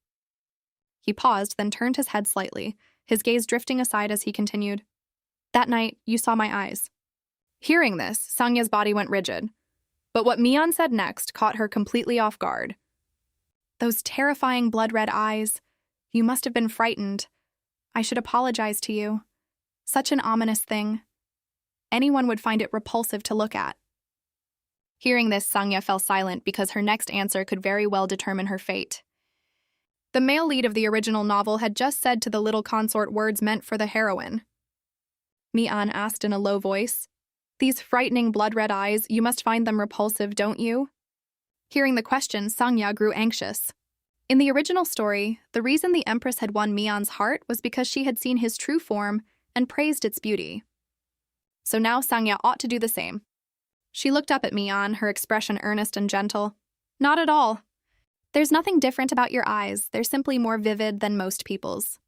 He paused, then turned his head slightly, his gaze drifting aside as he continued. "That night, you saw my eyes." Hearing this, Sangya's body went rigid. But what Mi-an said next caught her completely off guard. "Those terrifying blood-red eyes. You must have been frightened. I should apologize to you. Such an ominous thing. Anyone would find it repulsive to look at." Hearing this, Sangya fell silent because her next answer could very well determine her fate. The male lead of the original novel had just said to the little consort words meant for the heroine. Mi-an asked in a low voice, "These frightening blood-red eyes, you must find them repulsive, don't you?" Hearing the question, Sangya grew anxious. In the original story, the reason the Empress had won Mi-an's heart was because she had seen his true form and praised its beauty. So now Sangya ought to do the same. She looked up at Mi-an, her expression earnest and gentle. "Not at all. There's nothing different about your eyes. They're simply more vivid than most people's.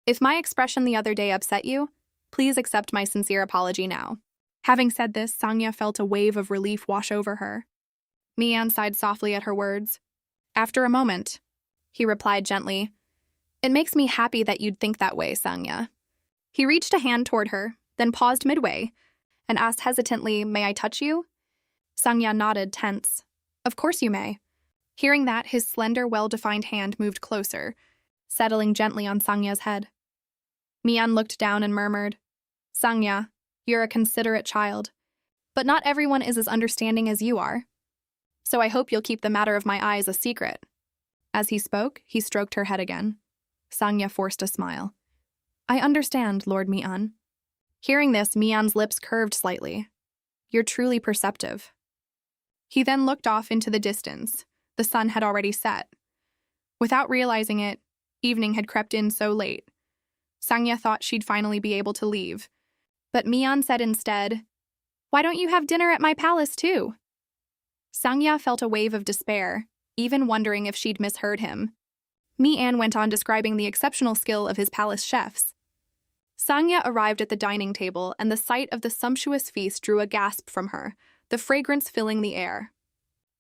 If my expression the other day upset you, please accept my sincere apology now." Having said this, Sangya felt a wave of relief wash over her. Mi-an sighed softly at her words. "After a moment," he replied gently, "It makes me happy that you'd think that way, Sangya." He reached a hand toward her, then paused midway, and asked hesitantly, "May I touch you?" Sangya nodded, tense. "Of course you may." Hearing that, his slender, well-defined hand moved closer, settling gently on Sangya's head. Mi-an looked down and murmured, "Sangya, you're a considerate child, but not everyone is as understanding as you are. So I hope you'll keep the matter of my eyes a secret." As he spoke, he stroked her head again. Sangya forced a smile. "I understand, Lord Mi-an." Hearing this, Mi-an's lips curved slightly. "You're truly perceptive." He then looked off into the distance. The sun had already set. Without realizing it, evening had crept in so late. Sangya thought she'd finally be able to leave. But Mi-an said instead, "Why don't you have dinner at my palace too?" Sangya felt a wave of despair, even wondering if she'd misheard him. Mi-an went on describing the exceptional skill of his palace chefs. Sangya arrived at the dining table, and the sight of the sumptuous feast drew a gasp from her, the fragrance filling the air.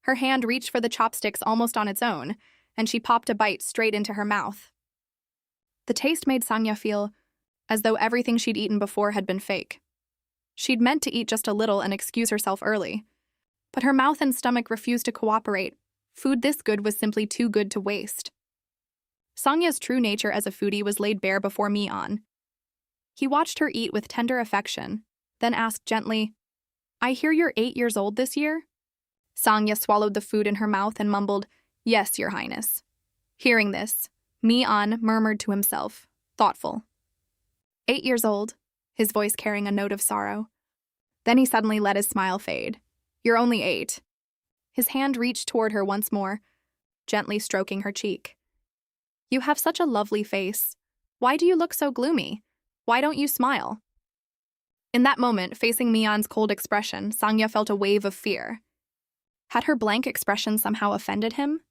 Her hand reached for the chopsticks almost on its own, and she popped a bite straight into her mouth. The taste made Sangya feel as though everything she'd eaten before had been fake. She'd meant to eat just a little and excuse herself early, but her mouth and stomach refused to cooperate. Food this good was simply too good to waste. Sangya's true nature as a foodie was laid bare before Mi-an. He watched her eat with tender affection, then asked gently, "I hear you're 8 years old this year?" Sangya swallowed the food in her mouth and mumbled, "Yes, Your Highness." Hearing this, Mi-an murmured to himself, thoughtful. 8 years old, his voice carrying a note of sorrow. Then he suddenly let his smile fade. "You're only 8. His hand reached toward her once more, gently stroking her cheek. "You have such a lovely face. Why do you look so gloomy? Why don't you smile?" In that moment, facing Mi-an's cold expression, Sangya felt a wave of fear. Had her blank expression somehow offended him?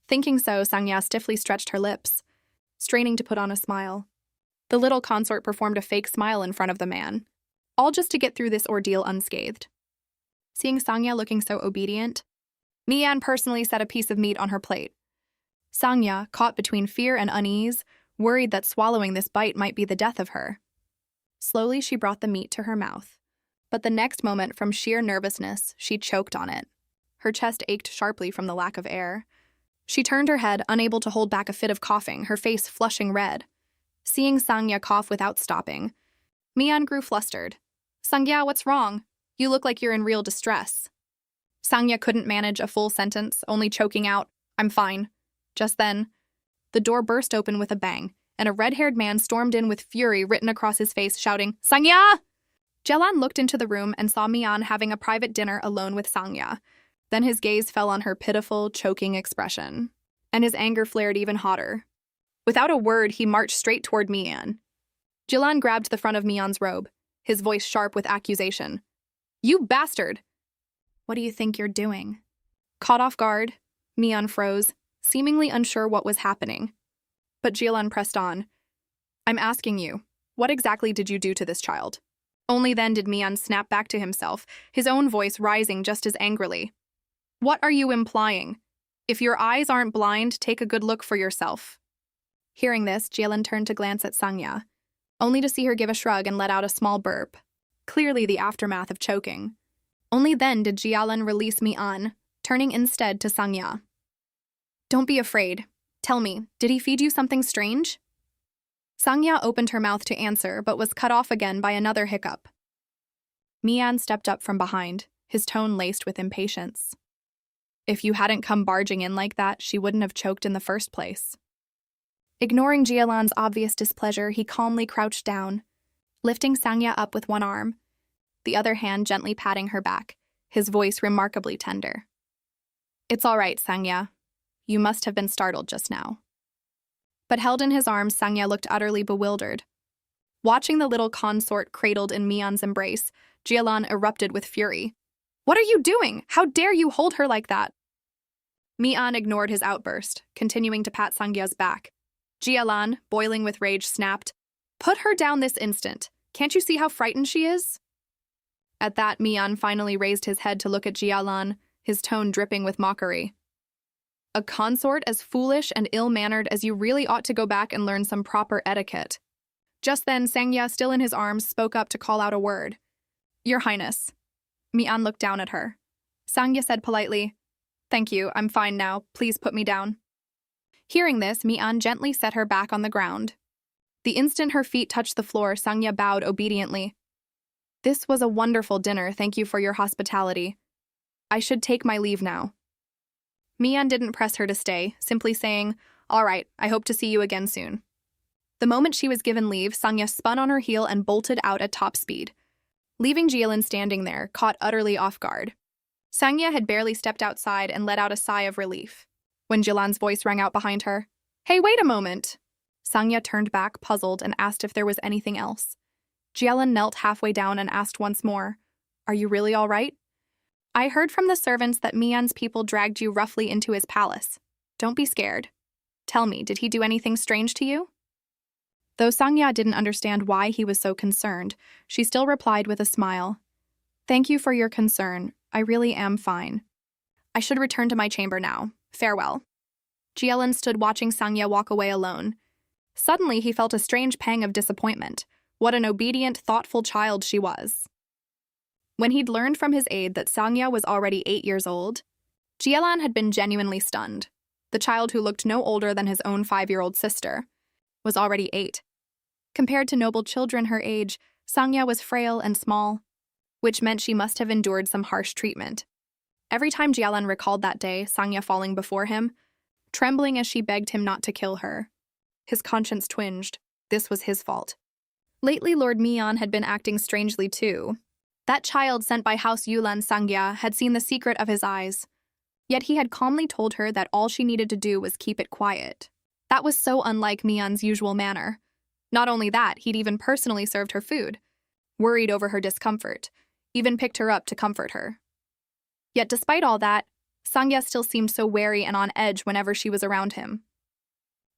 Thinking so, Sangya stiffly stretched her lips, straining to put on a smile. The little consort performed a fake smile in front of the man, all just to get through this ordeal unscathed. Seeing Sangya looking so obedient, Mi-an personally set a piece of meat on her plate. Sangya, caught between fear and unease, worried that swallowing this bite might be the death of her. Slowly, she brought the meat to her mouth, but the next moment, from sheer nervousness, she choked on it. Her chest ached sharply from the lack of air. She turned her head, unable to hold back a fit of coughing, her face flushing red. Seeing Sangya cough without stopping, Mi-an grew flustered. "Sangya, what's wrong? You look like you're in real distress." Sangya couldn't manage a full sentence, only choking out, "I'm fine." Just then, the door burst open with a bang, and a red-haired man stormed in with fury written across his face, shouting, "Sangya!" Jelan looked into the room and saw Mi-an having a private dinner alone with Sangya. Then his gaze fell on her pitiful, choking expression, and his anger flared even hotter. Without a word, he marched straight toward Mian. Jilan grabbed the front of Mian's robe, his voice sharp with accusation. "You bastard! What do you think you're doing?" Caught off guard, Mian froze, seemingly unsure what was happening. But Jilan pressed on. "I'm asking you, what exactly did you do to this child?" Only then did Mian snap back to himself, his own voice rising just as angrily. "What are you implying? If your eyes aren't blind, take a good look for yourself." Hearing this, Jilan turned to glance at Sangya, only to see her give a shrug and let out a small burp, clearly the aftermath of choking. Only then did Jialan release Mian, turning instead to Sangya. "Don't be afraid. Tell me, did he feed you something strange?" Sangya opened her mouth to answer, but was cut off again by another hiccup. Mian stepped up from behind, his tone laced with impatience. "If you hadn't come barging in like that, she wouldn't have choked in the first place." Ignoring Jialan's obvious displeasure, he calmly crouched down, lifting Sangya up with one arm, the other hand gently patting her back, his voice remarkably tender. "It's all right, Sangya. You must have been startled just now." But held in his arms, Sangya looked utterly bewildered. Watching the little consort cradled in Mian's embrace, Jialan erupted with fury. "What are you doing? How dare you hold her like that?" Mian ignored his outburst, continuing to pat Sangya's back. Jialan, boiling with rage, snapped, "Put her down this instant. Can't you see how frightened she is?" At that, Mian finally raised his head to look at Jialan, his tone dripping with mockery. "A consort as foolish and ill-mannered as you really ought to go back and learn some proper etiquette." Just then, Sangya, still in his arms, spoke up to call out a word. "Your Highness." Mian looked down at her. Sangya said politely, "Thank you, I'm fine now. Please put me down." Hearing this, Mian gently set her back on the ground. The instant her feet touched the floor, Sangya bowed obediently. "This was a wonderful dinner, thank you for your hospitality. I should take my leave now." Mian didn't press her to stay, simply saying, "All right, I hope to see you again soon." The moment she was given leave, Sangya spun on her heel and bolted out at top speed, leaving Jialan standing there, caught utterly off guard. Sangya had barely stepped outside and let out a sigh of relief when Jialan's voice rang out behind her. "Hey, wait a moment!" Sangya turned back, puzzled, and asked if there was anything else. Jialan knelt halfway down and asked once more, "Are you really all right? I heard from the servants that Mian's people dragged you roughly into his palace. Don't be scared. Tell me, did he do anything strange to you?" Though Sangya didn't understand why he was so concerned, she still replied with a smile. "Thank you for your concern. I really am fine. I should return to my chamber now. Farewell." Jialan stood watching Sangya walk away alone. Suddenly, he felt a strange pang of disappointment. What an obedient, thoughtful child she was. When he'd learned from his aide that Sangya was already 8 years old, Jialan had been genuinely stunned. The child, who looked no older than his own 5-year-old sister, was already 8. Compared to noble children her age, Sangya was frail and small, which meant she must have endured some harsh treatment. Every time Jialan recalled that day, Sangya falling before him, trembling as she begged him not to kill her, his conscience twinged. This was his fault. Lately, Lord Mian had been acting strangely too. That child sent by House Yulan Sangya had seen the secret of his eyes. Yet he had calmly told her that all she needed to do was keep it quiet. That was so unlike Mian's usual manner. Not only that, he'd even personally served her food, worried over her discomfort, even picked her up to comfort her. Yet despite all that, Sangya still seemed so wary and on edge whenever she was around him.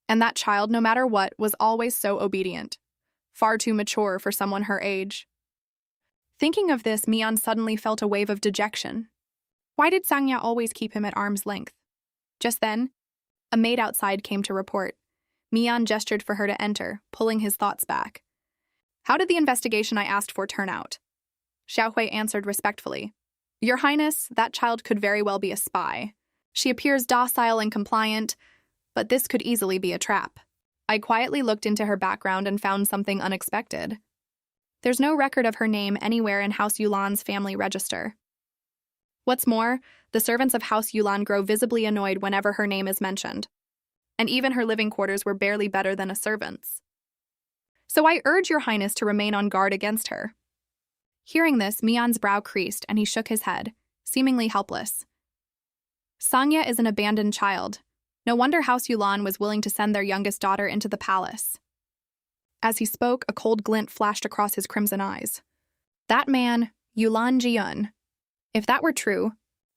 And that child, no matter what, was always so obedient, far too mature for someone her age. Thinking of this, Mian suddenly felt a wave of dejection. Why did Sangya always keep him at arm's length? Just then, a maid outside came to report. Mian gestured for her to enter, pulling his thoughts back. "How did the investigation I asked for turn out?" Xiaohui answered respectfully. "Your Highness, that child could very well be a spy. She appears docile and compliant, but this could easily be a trap. I quietly looked into her background and found something unexpected. There's no record of her name anywhere in House Yulan's family register. What's more, the servants of House Yulan grow visibly annoyed whenever her name is mentioned. And even her living quarters were barely better than a servant's. So I urge your Highness to remain on guard against her." Hearing this, Mian's brow creased and he shook his head, seemingly helpless. Sangya is an abandoned child. No wonder House Yulan was willing to send their youngest daughter into the palace. As he spoke, a cold glint flashed across his crimson eyes. That man, Yulan Jiyun. If that were true,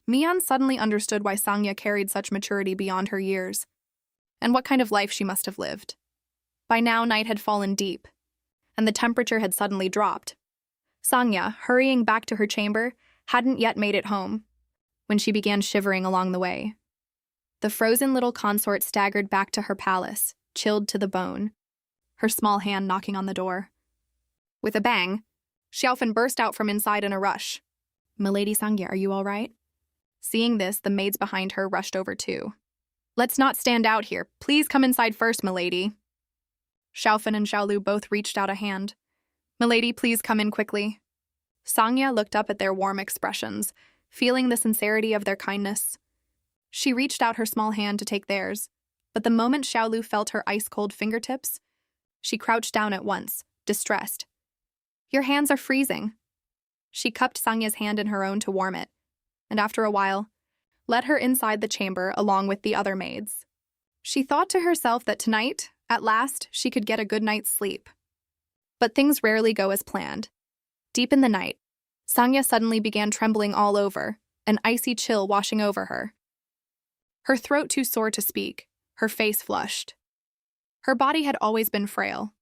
Mian suddenly understood why Sangya carried such maturity beyond her years, and what kind of life she must have lived. By now, night had fallen deep, and the temperature had suddenly dropped. Sangya, hurrying back to her chamber, hadn't yet made it home, when she began shivering along the way. The frozen little consort staggered back to her palace, chilled to the bone, her small hand knocking on the door. With a bang, Xiaofan burst out from inside in a rush. "Milady Sangya, are you all right?" Seeing this, the maids behind her rushed over too. "Let's not stand out here. Please come inside first, milady." Xiaofan and Xiaolu both reached out a hand. "Milady, please come in quickly." Sangya looked up at their warm expressions, feeling the sincerity of their kindness. She reached out her small hand to take theirs, but the moment Xiaolu felt her ice-cold fingertips, she crouched down at once, distressed. "Your hands are freezing." She cupped Sangya's hand in her own to warm it, and after a while, led her inside the chamber along with the other maids. She thought to herself that tonight, at last, she could get a good night's sleep. But things rarely go as planned. Deep in the night, Sangya suddenly began trembling all over, an icy chill washing over her. Her throat too sore to speak, her face flushed. Her body had always been frail,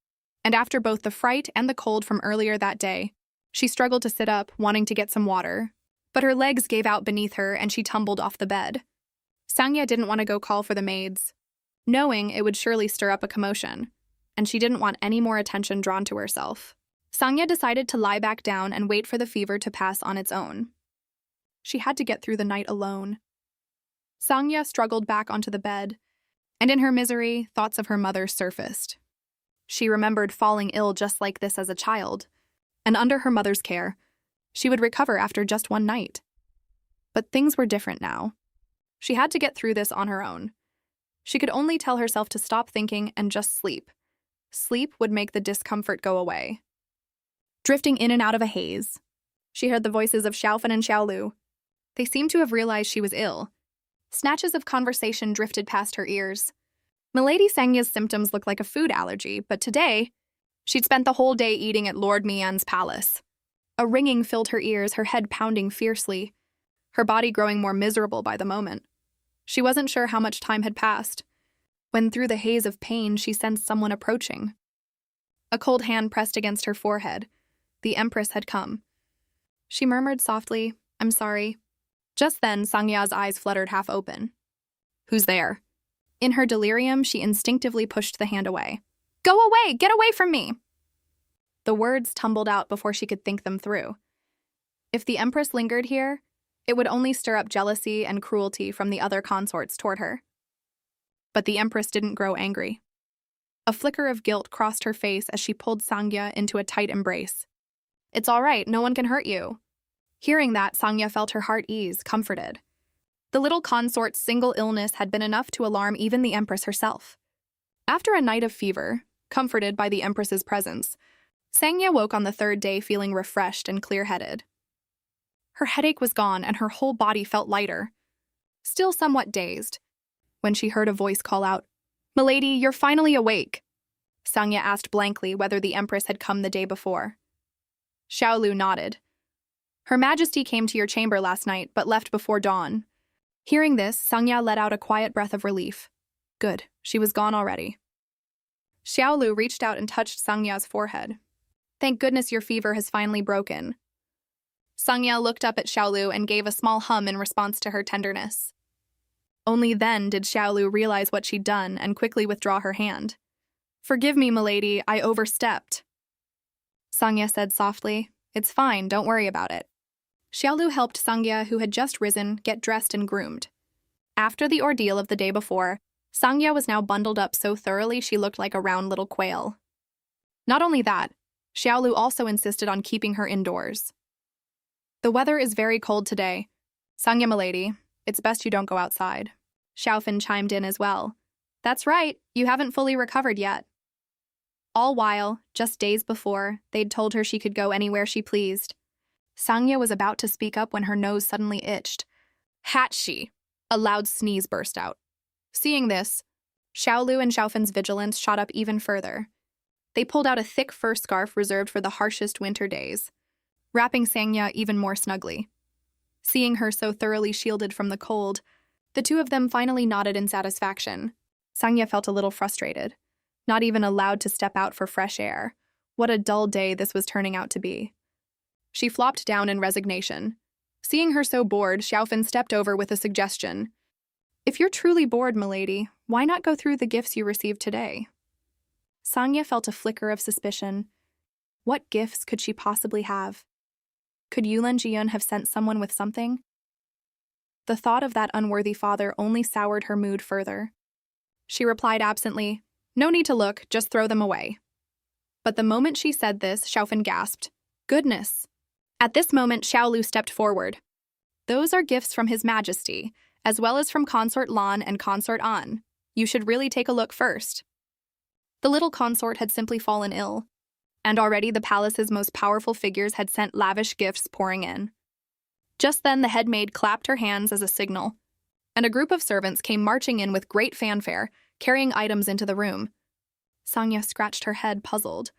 and after both the fright and the cold from earlier that day, she struggled to sit up, wanting to get some water, but her legs gave out beneath her and she tumbled off the bed. Sangya didn't want to go call for the maids, knowing it would surely stir up a commotion, and she didn't want any more attention drawn to herself. Sangya decided to lie back down and wait for the fever to pass on its own. She had to get through the night alone. Sangya struggled back onto the bed, and in her misery, thoughts of her mother surfaced. She remembered falling ill just like this as a child, and under her mother's care, she would recover after just one night. But things were different now. She had to get through this on her own. She could only tell herself to stop thinking and just sleep. Sleep would make the discomfort go away. Drifting in and out of a haze, she heard the voices of Xiaofan and Xiaolu. They seemed to have realized she was ill. Snatches of conversation drifted past her ears. Milady Sangya's symptoms looked like a food allergy, but today, she'd spent the whole day eating at Lord Mian's palace. A ringing filled her ears, her head pounding fiercely, her body growing more miserable by the moment. She wasn't sure how much time had passed, when through the haze of pain she sensed someone approaching. A cold hand pressed against her forehead. The Empress had come. She murmured softly, "I'm sorry." Just then, Sangya's eyes fluttered half open. "Who's there?" In her delirium, she instinctively pushed the hand away. "Go away! Get away from me!" The words tumbled out before she could think them through. If the Empress lingered here, it would only stir up jealousy and cruelty from the other consorts toward her. But the Empress didn't grow angry. A flicker of guilt crossed her face as she pulled Sangya into a tight embrace. "It's all right, no one can hurt you." Hearing that, Sangya felt her heart ease, comforted. The little consort's single illness had been enough to alarm even the Empress herself. After a night of fever, comforted by the Empress's presence, Sangya woke on the third day feeling refreshed and clear-headed. Her headache was gone and her whole body felt lighter, still somewhat dazed, when she heard a voice call out, "Milady, you're finally awake." Sangya asked blankly whether the Empress had come the day before. Xiaolu nodded. "Her Majesty came to your chamber last night, but left before dawn." Hearing this, Sangya let out a quiet breath of relief. Good, she was gone already. Xiaolu reached out and touched Sangya's forehead. "Thank goodness your fever has finally broken." Sangya looked up at Xiaolu and gave a small hum in response to her tenderness. Only then did Xiaolu realize what she'd done and quickly withdraw her hand. "Forgive me, milady, I overstepped." Sangya said softly, "It's fine, don't worry about it." Xiaolu helped Sangya, who had just risen, get dressed and groomed. After the ordeal of the day before, Sangya was now bundled up so thoroughly she looked like a round little quail. Not only that, Xiaolu also insisted on keeping her indoors. "The weather is very cold today. Sangya milady, it's best you don't go outside." Xiaofan chimed in as well. "That's right, you haven't fully recovered yet." All while, just days before, they'd told her she could go anywhere she pleased. Sangya was about to speak up when her nose suddenly itched. "Hatshi!" A loud sneeze burst out. Seeing this, Xiaolu and Xiaofen's vigilance shot up even further. They pulled out a thick fur scarf reserved for the harshest winter days, wrapping Sangya even more snugly. Seeing her so thoroughly shielded from the cold, the two of them finally nodded in satisfaction. Sangya felt a little frustrated, not even allowed to step out for fresh air. What a dull day this was turning out to be. She flopped down in resignation. Seeing her so bored, Xiaofen stepped over with a suggestion. "If you're truly bored, milady, why not go through the gifts you received today?" Sangya felt a flicker of suspicion. What gifts could she possibly have? Could Yulan Jiyun have sent someone with something? The thought of that unworthy father only soured her mood further. She replied absently, "No need to look, just throw them away." But the moment she said this, Xiaofen gasped, "Goodness!" At this moment, Xiaolu stepped forward. "Those are gifts from His Majesty, as well as from Consort Lan and Consort An. You should really take a look first." The little consort had simply fallen ill, and already the palace's most powerful figures had sent lavish gifts pouring in. Just then, the head maid clapped her hands as a signal, and a group of servants came marching in with great fanfare, carrying items into the room. Sangya scratched her head, puzzled.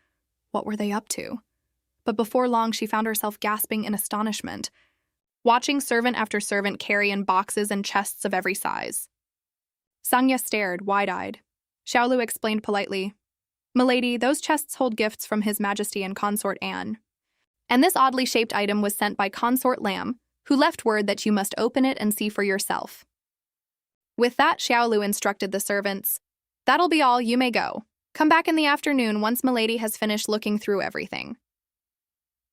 What were they up to? But before long, she found herself gasping in astonishment, watching servant after servant carry in boxes and chests of every size. Sangya stared, wide-eyed. Xiaolu explained politely, "Milady, those chests hold gifts from His Majesty and Consort Anne. And this oddly shaped item was sent by Consort Lam, who left word that you must open it and see for yourself." With that, Xiaolu instructed the servants, "That'll be all, you may go. Come back in the afternoon once Milady has finished looking through everything."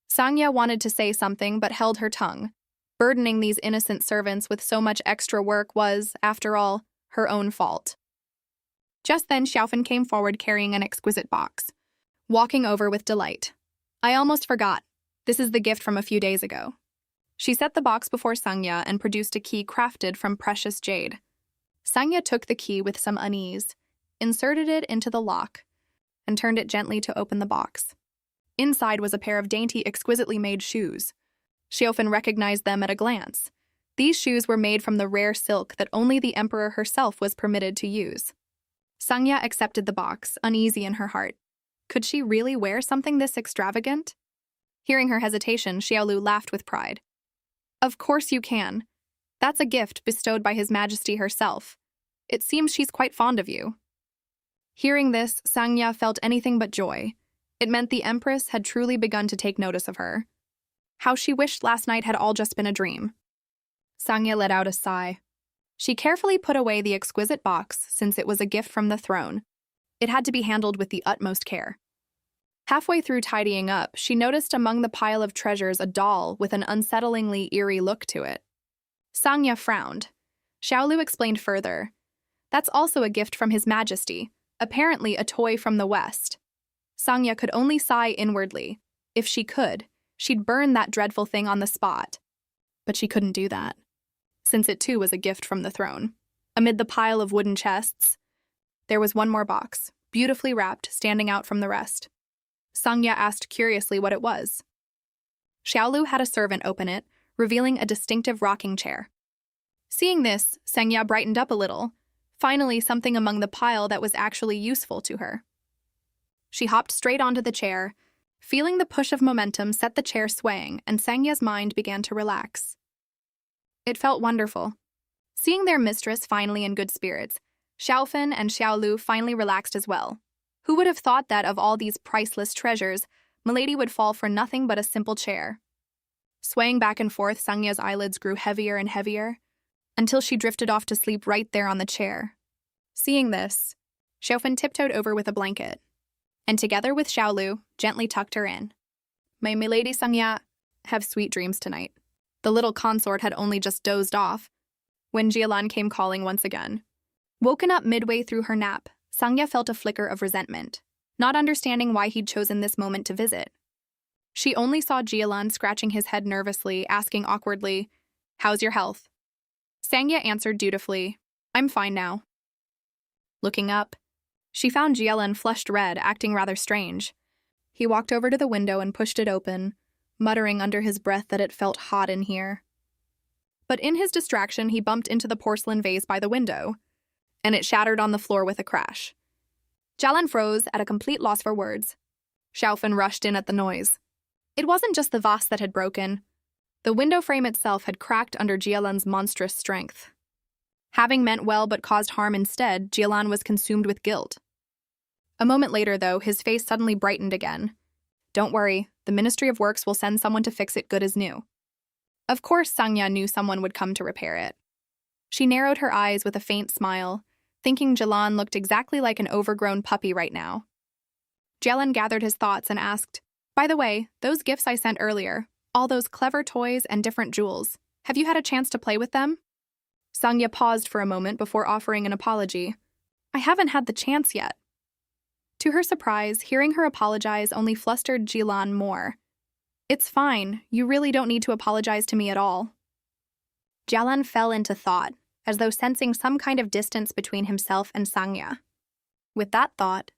Sangya wanted to say something but held her tongue. Burdening these innocent servants with so much extra work was, after all, her own fault. Just then, Xiaofen came forward carrying an exquisite box, walking over with delight. "I almost forgot. This is the gift from a few days ago." She set the box before Sangya and produced a key crafted from precious jade. Sangya took the key with some unease, inserted it into the lock, and turned it gently to open the box. Inside was a pair of dainty, exquisitely made shoes. Xiaofen recognized them at a glance. These shoes were made from the rare silk that only the emperor herself was permitted to use. Sangya accepted the box, uneasy in her heart. Could she really wear something this extravagant? Hearing her hesitation, Xiaolu laughed with pride. "Of course you can. That's a gift bestowed by His Majesty herself. It seems she's quite fond of you." Hearing this, Sangya felt anything but joy. It meant the Empress had truly begun to take notice of her. How she wished last night had all just been a dream. Sangya let out a sigh. She carefully put away the exquisite box since it was a gift from the throne. It had to be handled with the utmost care. Halfway through tidying up, she noticed among the pile of treasures a doll with an unsettlingly eerie look to it. Sangya frowned. Xiaolu explained further. "That's also a gift from His Majesty, apparently a toy from the West." Sangya could only sigh inwardly. If she could, she'd burn that dreadful thing on the spot. But she couldn't do that, since it too was a gift from the throne. Amid the pile of wooden chests, there was one more box, beautifully wrapped, standing out from the rest. Sangya asked curiously what it was. Xiaolu had a servant open it, revealing a distinctive rocking chair. Seeing this, Sangya brightened up a little, finally something among the pile that was actually useful to her. She hopped straight onto the chair. Feeling the push of momentum set the chair swaying, and Sangya's mind began to relax. It felt wonderful. Seeing their mistress finally in good spirits, Xiaofen and Xiaolu finally relaxed as well. Who would have thought that of all these priceless treasures, Milady would fall for nothing but a simple chair? Swaying back and forth, Sangya's eyelids grew heavier and heavier, until she drifted off to sleep right there on the chair. Seeing this, Xiaofen tiptoed over with a blanket, and together with Xiaolu, gently tucked her in. "May Milady Sangya have sweet dreams tonight." The little consort had only just dozed off when Jialan came calling once again. Woken up midway through her nap, Sangya felt a flicker of resentment, not understanding why he'd chosen this moment to visit. She only saw Jialan scratching his head nervously, asking awkwardly, "How's your health?" Sangya answered dutifully, "I'm fine now." Looking up, she found Jialan flushed red, acting rather strange. He walked over to the window and pushed it open, muttering under his breath that it felt hot in here. But in his distraction, he bumped into the porcelain vase by the window, and it shattered on the floor with a crash. Jialan froze at a complete loss for words. Xiaofan rushed in at the noise. It wasn't just the vase that had broken. The window frame itself had cracked under Jialan's monstrous strength. Having meant well but caused harm instead, Jialan was consumed with guilt. A moment later, though, his face suddenly brightened again. Don't worry, the Ministry of Works will send someone to fix it good as new. Of course, Sangya knew someone would come to repair it. She narrowed her eyes with a faint smile, thinking Jialan looked exactly like an overgrown puppy right now. Jialan gathered his thoughts and asked, "By the way, those gifts I sent earlier, all those clever toys and different jewels, have you had a chance to play with them?" Sangya paused for a moment before offering an apology. "I haven't had the chance yet." To her surprise, hearing her apologize only flustered Jialan more. "It's fine, you really don't need to apologize to me at all." Jialan fell into thought, as though sensing some kind of distance between himself and Sangya. With that thought,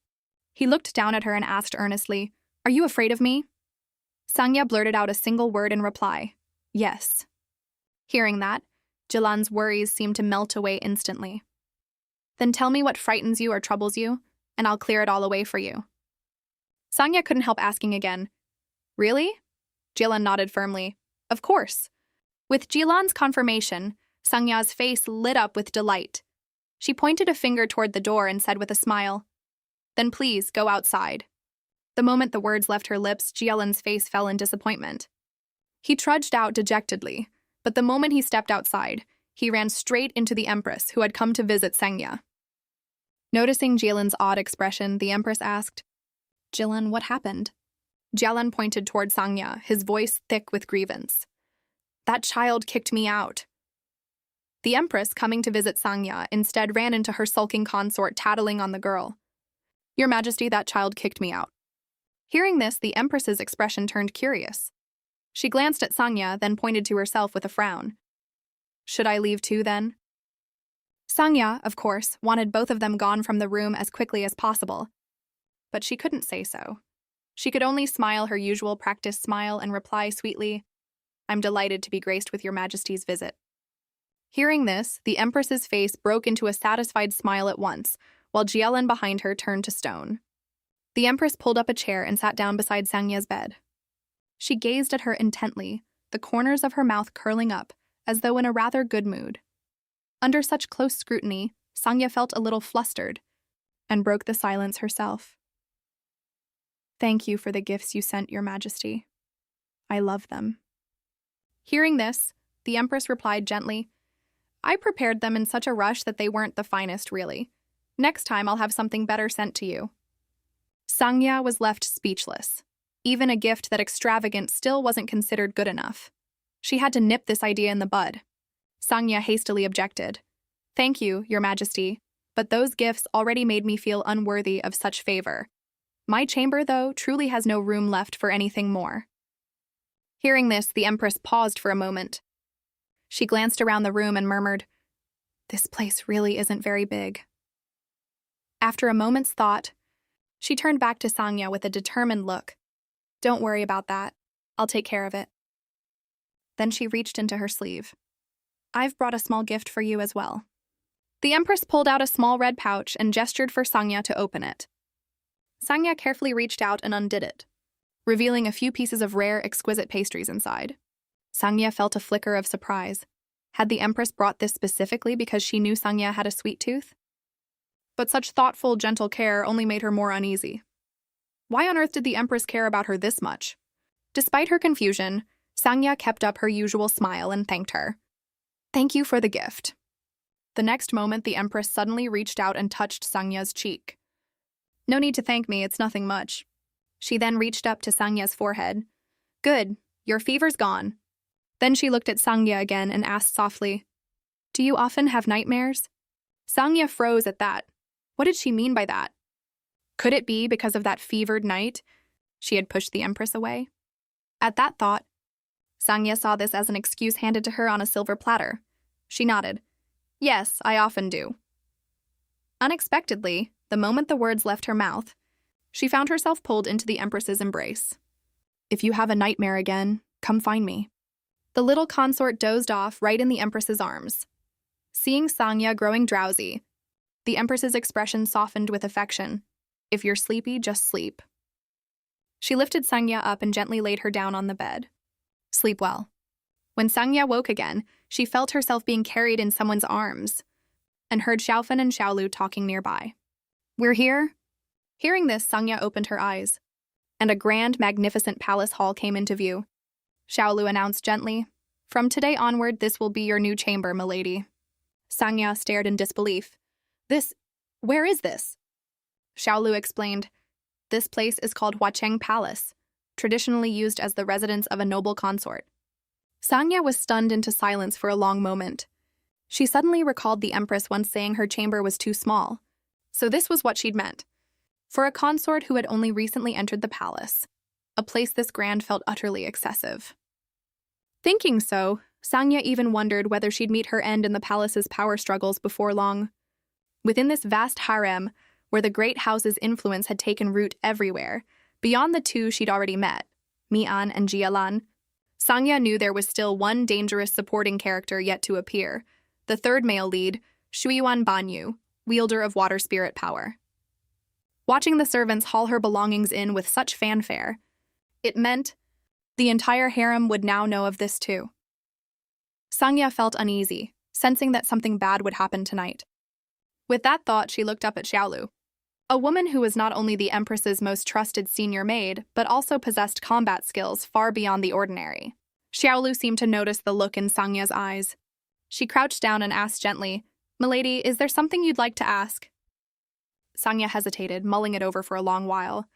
he looked down at her and asked earnestly, "Are you afraid of me?" Sangya blurted out a single word in reply, "Yes." Hearing that, Jialan's worries seemed to melt away instantly. "Then tell me what frightens you or troubles you, and I'll clear it all away for you." Sangya couldn't help asking again, "Really?" Jialan nodded firmly, "Of course." With Jialan's confirmation, Sangya's face lit up with delight. She pointed a finger toward the door and said with a smile, "Then please, go outside." The moment the words left her lips, Jialan's face fell in disappointment. He trudged out dejectedly, but the moment he stepped outside, he ran straight into the Empress, who had come to visit Sangya. Noticing Jialan's odd expression, the Empress asked, "Jialan, what happened?" Jialan pointed toward Sangya, his voice thick with grievance. "That child kicked me out." The Empress, coming to visit Sangya, instead ran into her sulking consort, tattling on the girl. "Your Majesty, that child kicked me out." Hearing this, the Empress's expression turned curious. She glanced at Sangya, then pointed to herself with a frown. "Should I leave too, then?" Sangya, of course, wanted both of them gone from the room as quickly as possible. But she couldn't say so. She could only smile her usual practiced smile and reply sweetly, "I'm delighted to be graced with your Majesty's visit." Hearing this, the Empress's face broke into a satisfied smile at once, while Jialan behind her turned to stone. The Empress pulled up a chair and sat down beside Sangya's bed. She gazed at her intently, the corners of her mouth curling up, as though in a rather good mood. Under such close scrutiny, Sangya felt a little flustered, and broke the silence herself. "Thank you for the gifts you sent, Your Majesty. I love them." Hearing this, the Empress replied gently, "I prepared them in such a rush that they weren't the finest, really. Next time I'll have something better sent to you." Sangya was left speechless. Even a gift that extravagant still wasn't considered good enough. She had to nip this idea in the bud. Sangya hastily objected. "Thank you, Your Majesty, but those gifts already made me feel unworthy of such favor. My chamber, though, truly has no room left for anything more." Hearing this, the Empress paused for a moment. She glanced around the room and murmured, "This place really isn't very big." After a moment's thought, she turned back to Sangya with a determined look. "Don't worry about that. I'll take care of it." Then she reached into her sleeve. "I've brought a small gift for you as well." The Empress pulled out a small red pouch and gestured for Sangya to open it. Sangya carefully reached out and undid it, revealing a few pieces of rare, exquisite pastries inside. Sangya felt a flicker of surprise. Had the Empress brought this specifically because she knew Sangya had a sweet tooth? But such thoughtful, gentle care only made her more uneasy. Why on earth did the Empress care about her this much? Despite her confusion, Sangya kept up her usual smile and thanked her. "Thank you for the gift." The next moment, the Empress suddenly reached out and touched Sangya's cheek. "No need to thank me, it's nothing much." She then reached up to Sangya's forehead. "Good, your fever's gone." Then she looked at Sangya again and asked softly, "Do you often have nightmares?" Sangya froze at that. What did she mean by that? Could it be because of that fevered night she had pushed the Empress away? At that thought, Sangya saw this as an excuse handed to her on a silver platter. She nodded. "Yes, I often do." Unexpectedly, the moment the words left her mouth, she found herself pulled into the Empress's embrace. "If you have a nightmare again, come find me." The little consort dozed off right in the Empress's arms. Seeing Sangya growing drowsy, the Empress's expression softened with affection. If you're sleepy, just sleep. She lifted Sangya up and gently laid her down on the bed. Sleep well. When Sangya woke again, she felt herself being carried in someone's arms and heard Xiaofan and Xiaolu talking nearby. We're here? Hearing this, Sangya opened her eyes, and a grand, magnificent palace hall came into view. Xiaolu announced gently, From today onward, this will be your new chamber, milady. Sangya stared in disbelief. Where is this? Xiaolu explained, This place is called Huacheng Palace, traditionally used as the residence of a noble consort. Sangya was stunned into silence for a long moment. She suddenly recalled the Empress once saying her chamber was too small. So this was what she'd meant. For a consort who had only recently entered the palace, a place this grand felt utterly excessive. Thinking so, Sangya even wondered whether she'd meet her end in the palace's power struggles before long. Within this vast harem, where the great house's influence had taken root everywhere, beyond the two she'd already met, Mian and Jialan, Sangya knew there was still one dangerous supporting character yet to appear, the third male lead, Shuiyuan Banyu, wielder of water spirit power. Watching the servants haul her belongings in with such fanfare, it meant the entire harem would now know of this too. Sangya felt uneasy, sensing that something bad would happen tonight. With that thought, she looked up at Xiaolu, a woman who was not only the Empress's most trusted senior maid, but also possessed combat skills far beyond the ordinary. Xiaolu seemed to notice the look in Sangya's eyes. She crouched down and asked gently, Milady, is there something you'd like to ask? Sangya hesitated, mulling it over for a long while,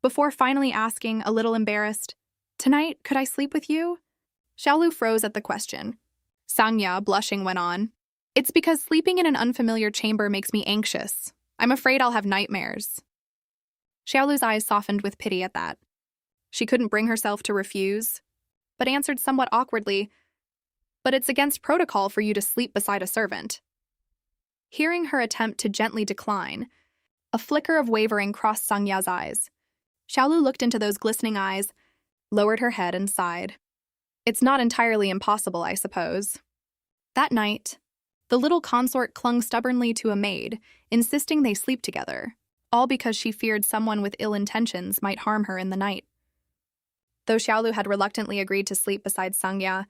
before finally asking, a little embarrassed, Tonight, could I sleep with you? Xiaolu froze at the question. Sangya, blushing, went on, It's because sleeping in an unfamiliar chamber makes me anxious. I'm afraid I'll have nightmares. Xiaolu's eyes softened with pity at that. She couldn't bring herself to refuse, but answered somewhat awkwardly, But it's against protocol for you to sleep beside a servant. Hearing her attempt to gently decline, a flicker of wavering crossed Sangya's eyes. Xiaolu looked into those glistening eyes, lowered her head, and sighed. It's not entirely impossible, I suppose. That night, the little consort clung stubbornly to a maid, insisting they sleep together, all because she feared someone with ill intentions might harm her in the night. Though Xiaolu had reluctantly agreed to sleep beside Sangya,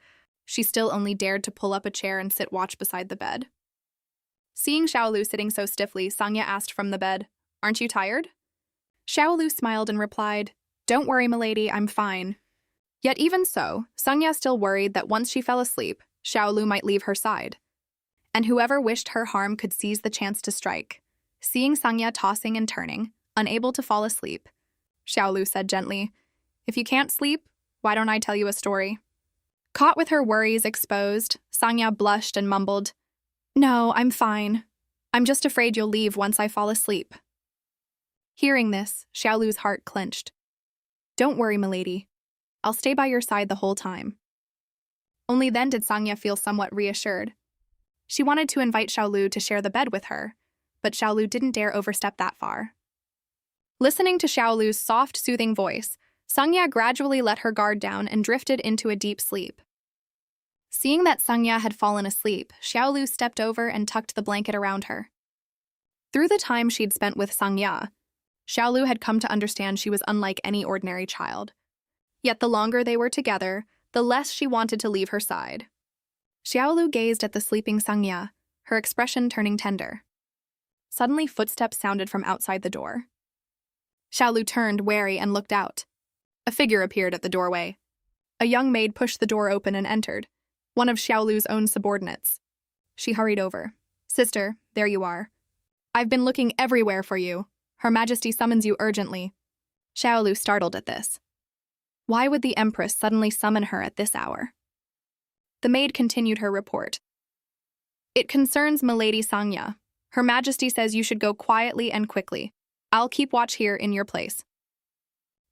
she still only dared to pull up a chair and sit watch beside the bed. Seeing Xiaolu sitting so stiffly, Sangya asked from the bed, Aren't you tired? Xiaolu smiled and replied, Don't worry, milady, I'm fine. Yet even so, Sangya still worried that once she fell asleep, Xiaolu might leave her side. And whoever wished her harm could seize the chance to strike. Seeing Sangya tossing and turning, unable to fall asleep, Xiaolu said gently, If you can't sleep, why don't I tell you a story? Caught with her worries exposed, Sangya blushed and mumbled, No, I'm fine. I'm just afraid you'll leave once I fall asleep. Hearing this, Xiaolu's heart clenched. Don't worry, milady. I'll stay by your side the whole time. Only then did Sangya feel somewhat reassured. She wanted to invite Xiaolu to share the bed with her, but Xiaolu didn't dare overstep that far. Listening to Xiaolu's soft, soothing voice, Sangya gradually let her guard down and drifted into a deep sleep. Seeing that Sangya had fallen asleep, Xiaolu stepped over and tucked the blanket around her. Through the time she'd spent with Sangya, Xiaolu had come to understand she was unlike any ordinary child. Yet the longer they were together, the less she wanted to leave her side. Xiaolu gazed at the sleeping Sangya, her expression turning tender. Suddenly, footsteps sounded from outside the door. Xiaolu turned, wary, and looked out. A figure appeared at the doorway. A young maid pushed the door open and entered, one of Xiaolu's own subordinates. She hurried over. Sister, there you are. I've been looking everywhere for you. Her Majesty summons you urgently. Xiaolu startled at this. Why would the Empress suddenly summon her at this hour? The maid continued her report. It concerns Milady Sangya. Her Majesty says you should go quietly and quickly. I'll keep watch here in your place.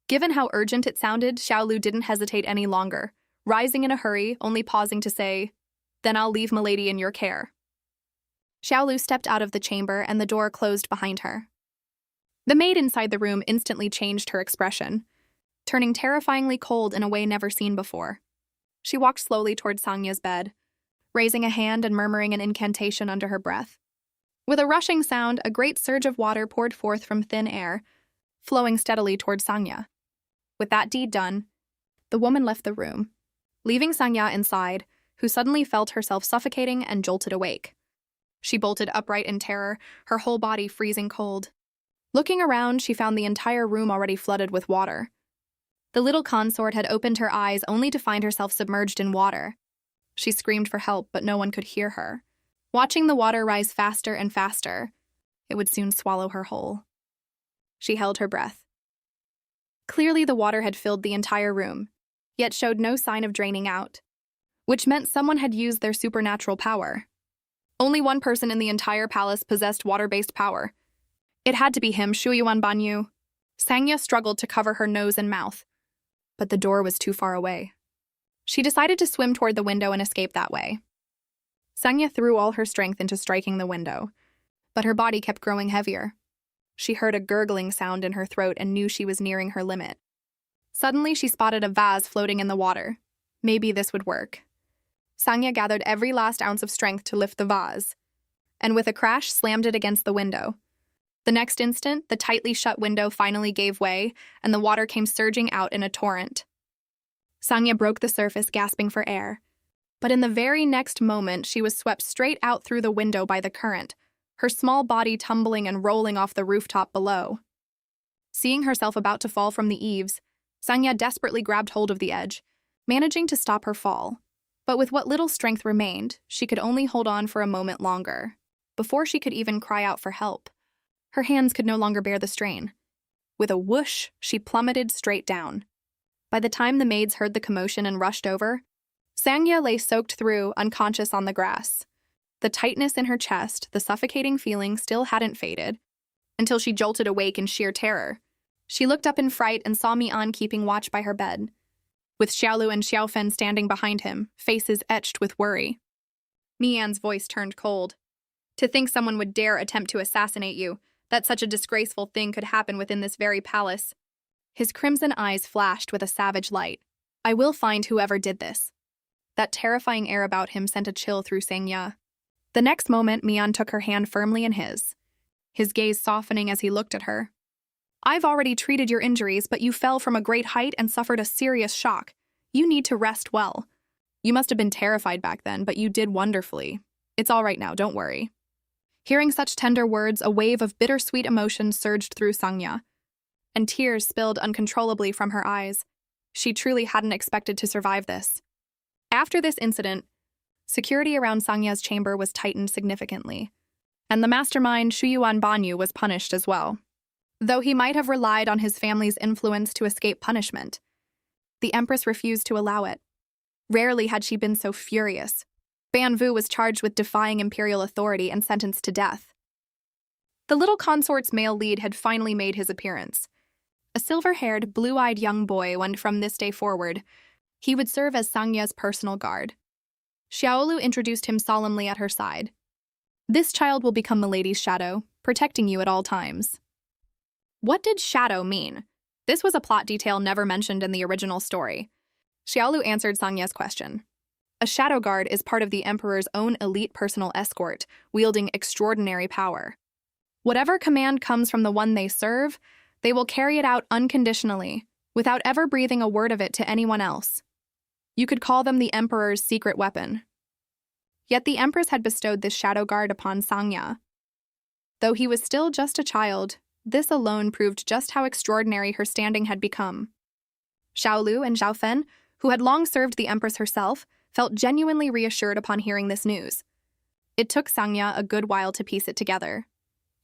Given how urgent it sounded, Xiaolu didn't hesitate any longer, rising in a hurry, only pausing to say, Then I'll leave Milady in your care. Xiaolu stepped out of the chamber and the door closed behind her. The maid inside the room instantly changed her expression, turning terrifyingly cold in a way never seen before. She walked slowly toward Sangya's bed, raising a hand and murmuring an incantation under her breath. With a rushing sound, a great surge of water poured forth from thin air, flowing steadily toward Sangya. With that deed done, the woman left the room, leaving Sangya inside, who suddenly felt herself suffocating and jolted awake. She bolted upright in terror, her whole body freezing cold. Looking around, she found the entire room already flooded with water. The little consort had opened her eyes only to find herself submerged in water. She screamed for help, but no one could hear her. Watching the water rise faster and faster, it would soon swallow her whole. She held her breath. Clearly, the water had filled the entire room, yet showed no sign of draining out, which meant someone had used their supernatural power. Only one person in the entire palace possessed water-based power. It had to be him, Shuyuan Banyu. Sangya struggled to cover her nose and mouth, but the door was too far away. She decided to swim toward the window and escape that way. Sangya threw all her strength into striking the window, but her body kept growing heavier. She heard a gurgling sound in her throat and knew she was nearing her limit. Suddenly, she spotted a vase floating in the water. Maybe this would work. Sangya gathered every last ounce of strength to lift the vase, and with a crash slammed it against the window. The next instant, the tightly shut window finally gave way, and the water came surging out in a torrent. Sangya broke the surface, gasping for air. But in the very next moment, she was swept straight out through the window by the current, her small body tumbling and rolling off the rooftop below. Seeing herself about to fall from the eaves, Sangya desperately grabbed hold of the edge, managing to stop her fall. But with what little strength remained, she could only hold on for a moment longer, before she could even cry out for help. Her hands could no longer bear the strain. With a whoosh, she plummeted straight down. By the time the maids heard the commotion and rushed over, Sangya lay soaked through, unconscious on the grass. The tightness in her chest, the suffocating feeling still hadn't faded, until she jolted awake in sheer terror. She looked up in fright and saw Mian keeping watch by her bed, with Xiaolu and Xiaofen standing behind him, faces etched with worry. Mian's voice turned cold. To think someone would dare attempt to assassinate you, that such a disgraceful thing could happen within this very palace. His crimson eyes flashed with a savage light. I will find whoever did this. That terrifying air about him sent a chill through Sangya. The next moment, Mian took her hand firmly in his gaze softening as he looked at her. I've already treated your injuries, but you fell from a great height and suffered a serious shock. You need to rest well. You must have been terrified back then, but you did wonderfully. It's all right now, don't worry. Hearing such tender words, a wave of bittersweet emotion surged through Sangya, and tears spilled uncontrollably from her eyes. She truly hadn't expected to survive this. After this incident, security around Sangya's chamber was tightened significantly, and the mastermind Shuyuan Banyu was punished as well. Though he might have relied on his family's influence to escape punishment, the Empress refused to allow it. Rarely had she been so furious. Ban Vu was charged with defying imperial authority and sentenced to death. The little consort's male lead had finally made his appearance. A silver-haired, blue-eyed young boy, and from this day forward, he would serve as Sangya's personal guard. Xiaolu introduced him solemnly at her side. This child will become Milady's shadow, protecting you at all times. What did shadow mean? This was a plot detail never mentioned in the original story. Xiaolu answered Sangya's question. A shadow guard is part of the Emperor's own elite personal escort, wielding extraordinary power. Whatever command comes from the one they serve, they will carry it out unconditionally, without ever breathing a word of it to anyone else. You could call them the Emperor's secret weapon. Yet the Empress had bestowed this shadow guard upon Sangya. Though he was still just a child, this alone proved just how extraordinary her standing had become. Xiaolu and Xiaofen, who had long served the Empress herself, felt genuinely reassured upon hearing this news. It took Sangya a good while to piece it together.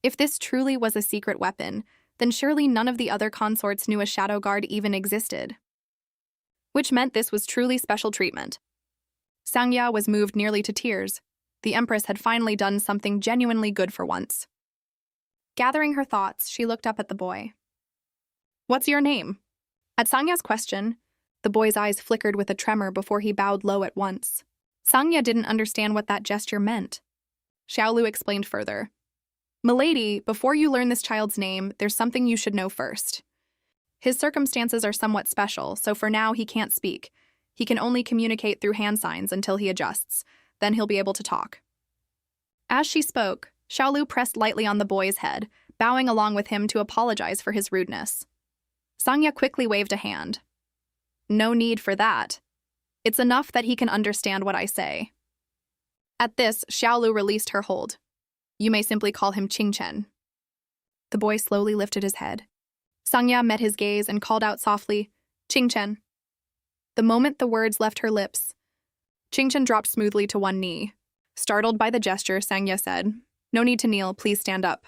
If this truly was a secret weapon, then surely none of the other consorts knew a shadow guard even existed. Which meant this was truly special treatment. Sangya was moved nearly to tears. The Empress had finally done something genuinely good for once. Gathering her thoughts, she looked up at the boy. What's your name? At Sangya's question, the boy's eyes flickered with a tremor before he bowed low at once. Sangya didn't understand what that gesture meant. Xiaolu explained further. Milady, before you learn this child's name, there's something you should know first. His circumstances are somewhat special, so for now he can't speak. He can only communicate through hand signs until he adjusts. Then he'll be able to talk. As she spoke, Xiaolu pressed lightly on the boy's head, bowing along with him to apologize for his rudeness. Sangya quickly waved a hand. No need for that. It's enough that he can understand what I say. At this, Xiaolu released her hold. You may simply call him Qingchen. The boy slowly lifted his head. Sangya met his gaze and called out softly, Qingchen. The moment the words left her lips, Qingchen dropped smoothly to one knee. Startled by the gesture, Sangya said, No need to kneel, please stand up.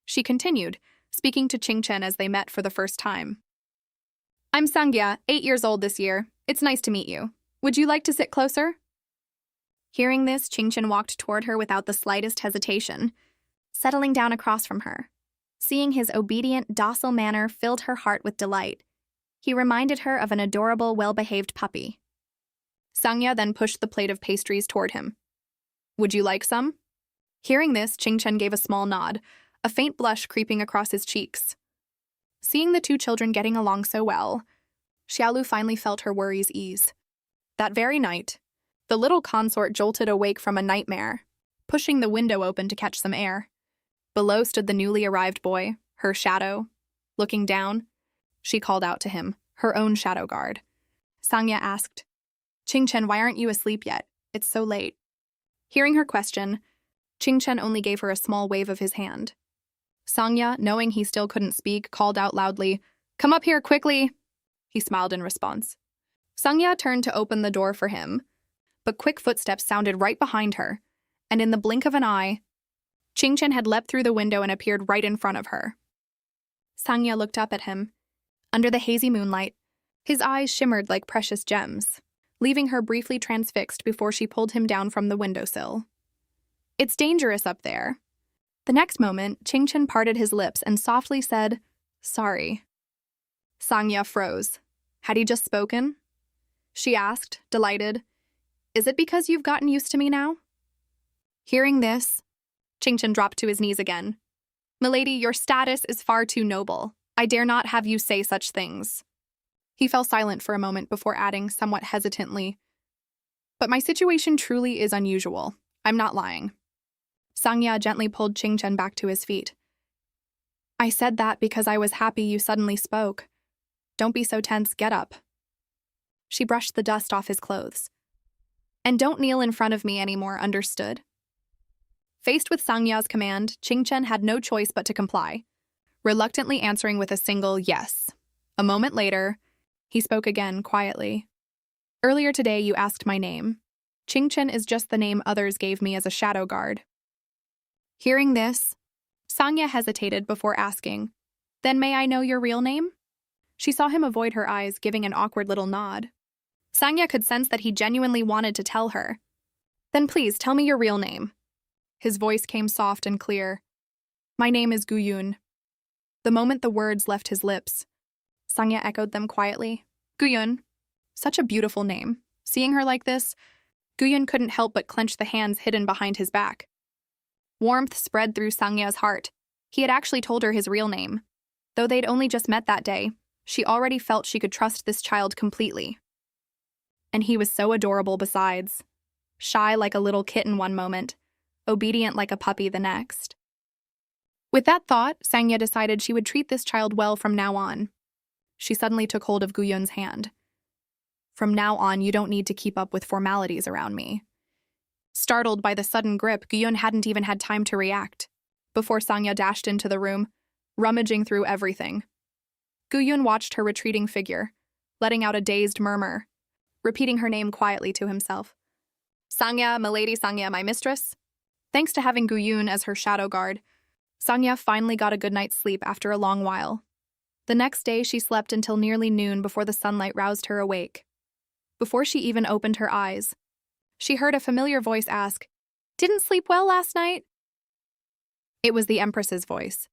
She continued, speaking to Qingchen as they met for the first time. I'm Sangya, 8 years old this year. It's nice to meet you. Would you like to sit closer? Hearing this, Qingchen walked toward her without the slightest hesitation, settling down across from her. Seeing his obedient, docile manner filled her heart with delight. He reminded her of an adorable, well-behaved puppy. Sangya then pushed the plate of pastries toward him. Would you like some? Hearing this, Qingchen gave a small nod, a faint blush creeping across his cheeks. Seeing the two children getting along so well, Xiaolu finally felt her worries ease. That very night, the little consort jolted awake from a nightmare, pushing the window open to catch some air. Below stood the newly arrived boy, her shadow. Looking down, she called out to him, her own shadow guard. Sangya asked, Qingchen, why aren't you asleep yet? It's so late. Hearing her question, Qingchen only gave her a small wave of his hand. Sangya, knowing he still couldn't speak, called out loudly, Come up here quickly! He smiled in response. Sangya turned to open the door for him, but quick footsteps sounded right behind her, and in the blink of an eye, Qingchen had leapt through the window and appeared right in front of her. Sangya looked up at him. Under the hazy moonlight, his eyes shimmered like precious gems, leaving her briefly transfixed before she pulled him down from the windowsill. It's dangerous up there. The next moment, Qingchen parted his lips and softly said, Sorry. Sangya froze. Had he just spoken? She asked, delighted. Is it because you've gotten used to me now? Hearing this, Qingchen dropped to his knees again. Milady, your status is far too noble. I dare not have you say such things. He fell silent for a moment before adding, somewhat hesitantly, But my situation truly is unusual. I'm not lying. Sangya gently pulled Qingchen back to his feet. I said that because I was happy you suddenly spoke. Don't be so tense, get up. She brushed the dust off his clothes. And don't kneel in front of me anymore, understood? Faced with Sangya's command, Qingchen had no choice but to comply, reluctantly answering with a single yes. A moment later, he spoke again, quietly. Earlier today you asked my name. Qingchen is just the name others gave me as a shadow guard. Hearing this, Sangya hesitated before asking, Then may I know your real name? She saw him avoid her eyes, giving an awkward little nod. Sangya could sense that he genuinely wanted to tell her. Then please tell me your real name. His voice came soft and clear. My name is Guyun. The moment the words left his lips, Sangya echoed them quietly. Guyun. Such a beautiful name. Seeing her like this, Guyun couldn't help but clench the hands hidden behind his back. Warmth spread through Sangya's heart. He had actually told her his real name. Though they'd only just met that day, she already felt she could trust this child completely. And he was so adorable besides. Shy like a little kitten one moment, obedient like a puppy the next. With that thought, Sangya decided she would treat this child well from now on. She suddenly took hold of Guyun's hand. From now on, you don't need to keep up with formalities around me. Startled by the sudden grip, Guyun hadn't even had time to react, before Sangya dashed into the room, rummaging through everything. Guyun watched her retreating figure, letting out a dazed murmur, repeating her name quietly to himself. Sangya, milady Sangya, my mistress. Thanks to having Guyun as her shadow guard, Sangya finally got a good night's sleep after a long while. The next day, she slept until nearly noon before the sunlight roused her awake. Before she even opened her eyes, she heard a familiar voice ask, Didn't sleep well last night? It was the Empress's voice.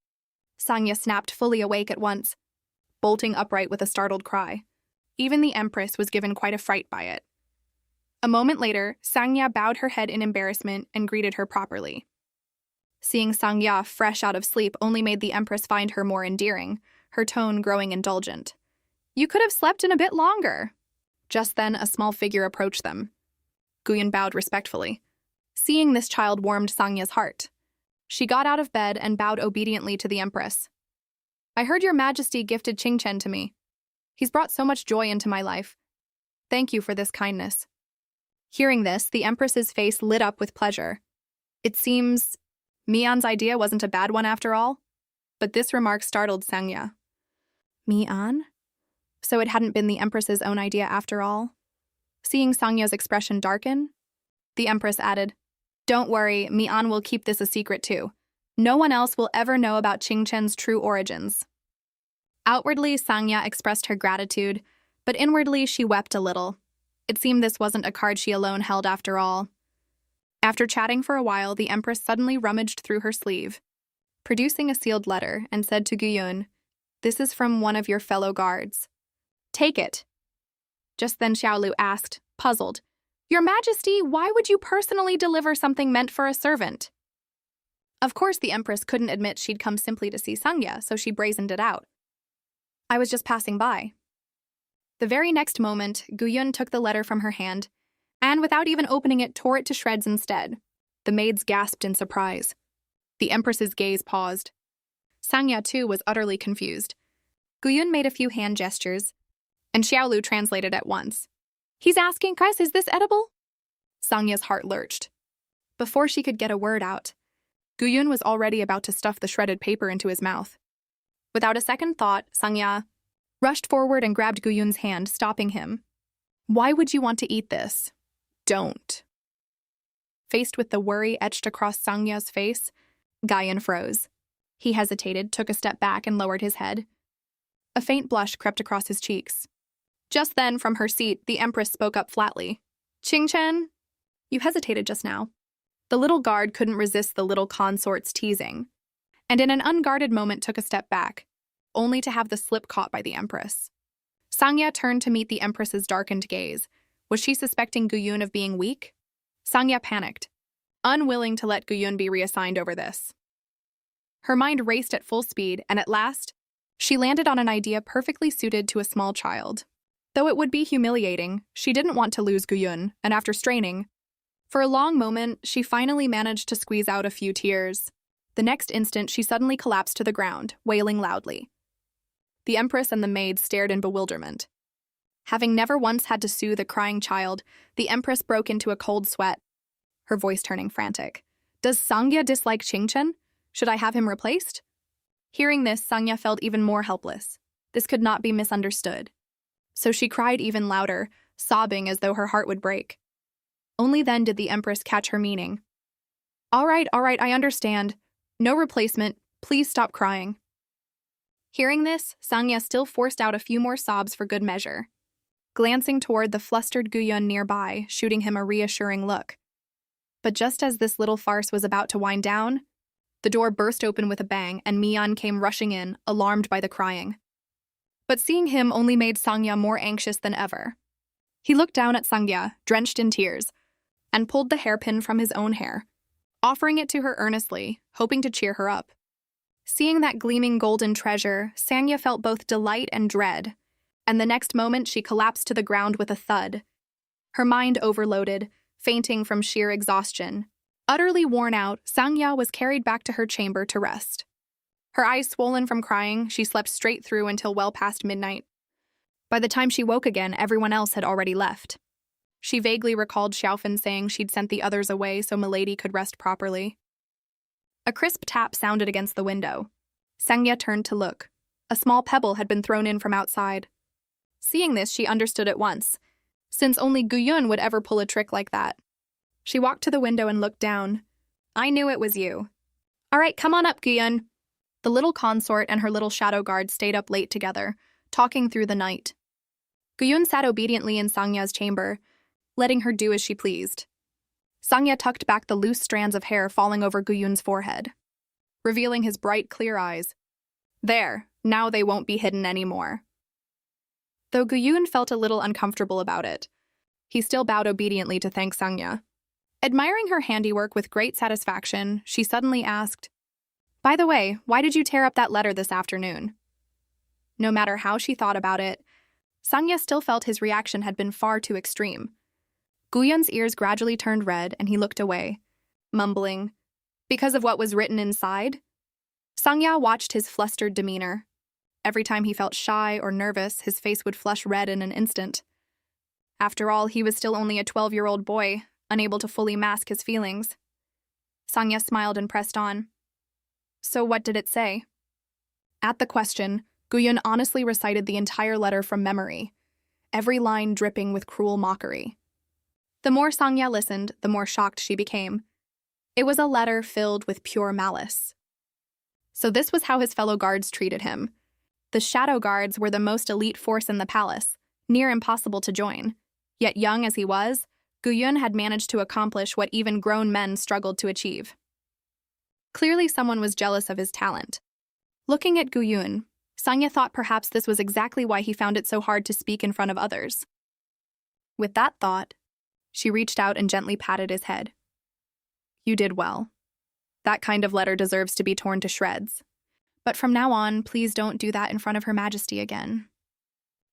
Sangya snapped fully awake at once, bolting upright with a startled cry. Even the Empress was given quite a fright by it. A moment later, Sangya bowed her head in embarrassment and greeted her properly. Seeing Sangya fresh out of sleep only made the Empress find her more endearing, her tone growing indulgent. You could have slept in a bit longer. Just then, a small figure approached them. Guyun bowed respectfully. Seeing this child warmed Sangya's heart. She got out of bed and bowed obediently to the Empress. I heard your Majesty gifted Qingchen to me. He's brought so much joy into my life. Thank you for this kindness. Hearing this, the Empress's face lit up with pleasure. It seems Mian's idea wasn't a bad one after all. But this remark startled Sangya. Mian? So it hadn't been the Empress's own idea after all? Seeing Sangya's expression darken, the Empress added, Don't worry, Mian will keep this a secret too. No one else will ever know about Qingchen's true origins. Outwardly, Sangya expressed her gratitude, but inwardly she wept a little. It seemed this wasn't a card she alone held after all. After chatting for a while, the Empress suddenly rummaged through her sleeve, producing a sealed letter, and said to Guyun, This is from one of your fellow guards. Take it. Just then Xiaolu asked, puzzled, Your Majesty, why would you personally deliver something meant for a servant? Of course, the Empress couldn't admit she'd come simply to see Sangya, so she brazened it out. I was just passing by. The very next moment, Guyun took the letter from her hand, and without even opening it, tore it to shreds instead. The maids gasped in surprise. The Empress's gaze paused. Sangya, too, was utterly confused. Guyun made a few hand gestures, and Xiaolu translated at once. He's asking, Chris, is this edible? Sangya's heart lurched. Before she could get a word out, Guyun was already about to stuff the shredded paper into his mouth. Without a second thought, Sangya rushed forward and grabbed Guyun's hand, stopping him. Why would you want to eat this? Don't. Faced with the worry etched across Sangya's face, Guyun froze. He hesitated, took a step back, and lowered his head. A faint blush crept across his cheeks. Just then, from her seat, the Empress spoke up flatly. Qingchen, you hesitated just now. The little guard couldn't resist the little consort's teasing, and in an unguarded moment took a step back, only to have the slip caught by the Empress. Sangya turned to meet the Empress's darkened gaze. Was she suspecting Guyun of being weak? Sangya panicked, unwilling to let Guyun be reassigned over this. Her mind raced at full speed, and at last, she landed on an idea perfectly suited to a small child. Though it would be humiliating, she didn't want to lose Guyun, and after straining, for a long moment, she finally managed to squeeze out a few tears. The next instant, she suddenly collapsed to the ground, wailing loudly. The Empress and the maids stared in bewilderment. Having never once had to soothe a crying child, the Empress broke into a cold sweat, her voice turning frantic. Does Sangya dislike Qingchen? Should I have him replaced? Hearing this, Sangya felt even more helpless. This could not be misunderstood. So she cried even louder, sobbing as though her heart would break. Only then did the Empress catch her meaning. All right, I understand. No replacement. Please stop crying. Hearing this, Sangya still forced out a few more sobs for good measure, glancing toward the flustered Guyun nearby, shooting him a reassuring look. But just as this little farce was about to wind down, the door burst open with a bang, and Mian came rushing in, alarmed by the crying. But seeing him only made Sangya more anxious than ever. He looked down at Sangya, drenched in tears, and pulled the hairpin from his own hair, offering it to her earnestly, hoping to cheer her up. Seeing that gleaming golden treasure, Sangya felt both delight and dread, and the next moment she collapsed to the ground with a thud. Her mind overloaded, fainting from sheer exhaustion. Utterly worn out, Sangya was carried back to her chamber to rest. Her eyes swollen from crying, she slept straight through until well past midnight. By the time she woke again, everyone else had already left. She vaguely recalled Xiaofan saying she'd sent the others away so Milady could rest properly. A crisp tap sounded against the window. Sangya turned to look. A small pebble had been thrown in from outside. Seeing this, she understood at once, since only Guyun would ever pull a trick like that. She walked to the window and looked down. I knew it was you. All right, come on up, Guyun. The little consort and her little shadow guard stayed up late together, talking through the night. Guyun sat obediently in Sangya's chamber, letting her do as she pleased. Sangya tucked back the loose strands of hair falling over Guyun's forehead, revealing his bright, clear eyes. There, now they won't be hidden anymore. Though Guyun felt a little uncomfortable about it, he still bowed obediently to thank Sangya. Admiring her handiwork with great satisfaction, she suddenly asked, By the way, why did you tear up that letter this afternoon? No matter how she thought about it, Sangya still felt his reaction had been far too extreme. Guyun's ears gradually turned red and he looked away, mumbling, "Because of what was written inside?" Sangya watched his flustered demeanor. Every time he felt shy or nervous, his face would flush red in an instant. After all, he was still only a 12-year-old boy, unable to fully mask his feelings. Sangya smiled and pressed on. "So what did it say?" At the question, Guyun honestly recited the entire letter from memory, every line dripping with cruel mockery. The more Sangya listened, the more shocked she became. It was a letter filled with pure malice. So this was how his fellow guards treated him. The Shadow Guards were the most elite force in the palace, near impossible to join. Yet young as he was, Guyun had managed to accomplish what even grown men struggled to achieve. Clearly someone was jealous of his talent. Looking at Guyun, Sangya thought perhaps this was exactly why he found it so hard to speak in front of others. With that thought, she reached out and gently patted his head. "You did well. That kind of letter deserves to be torn to shreds. But from now on, please don't do that in front of Her Majesty again."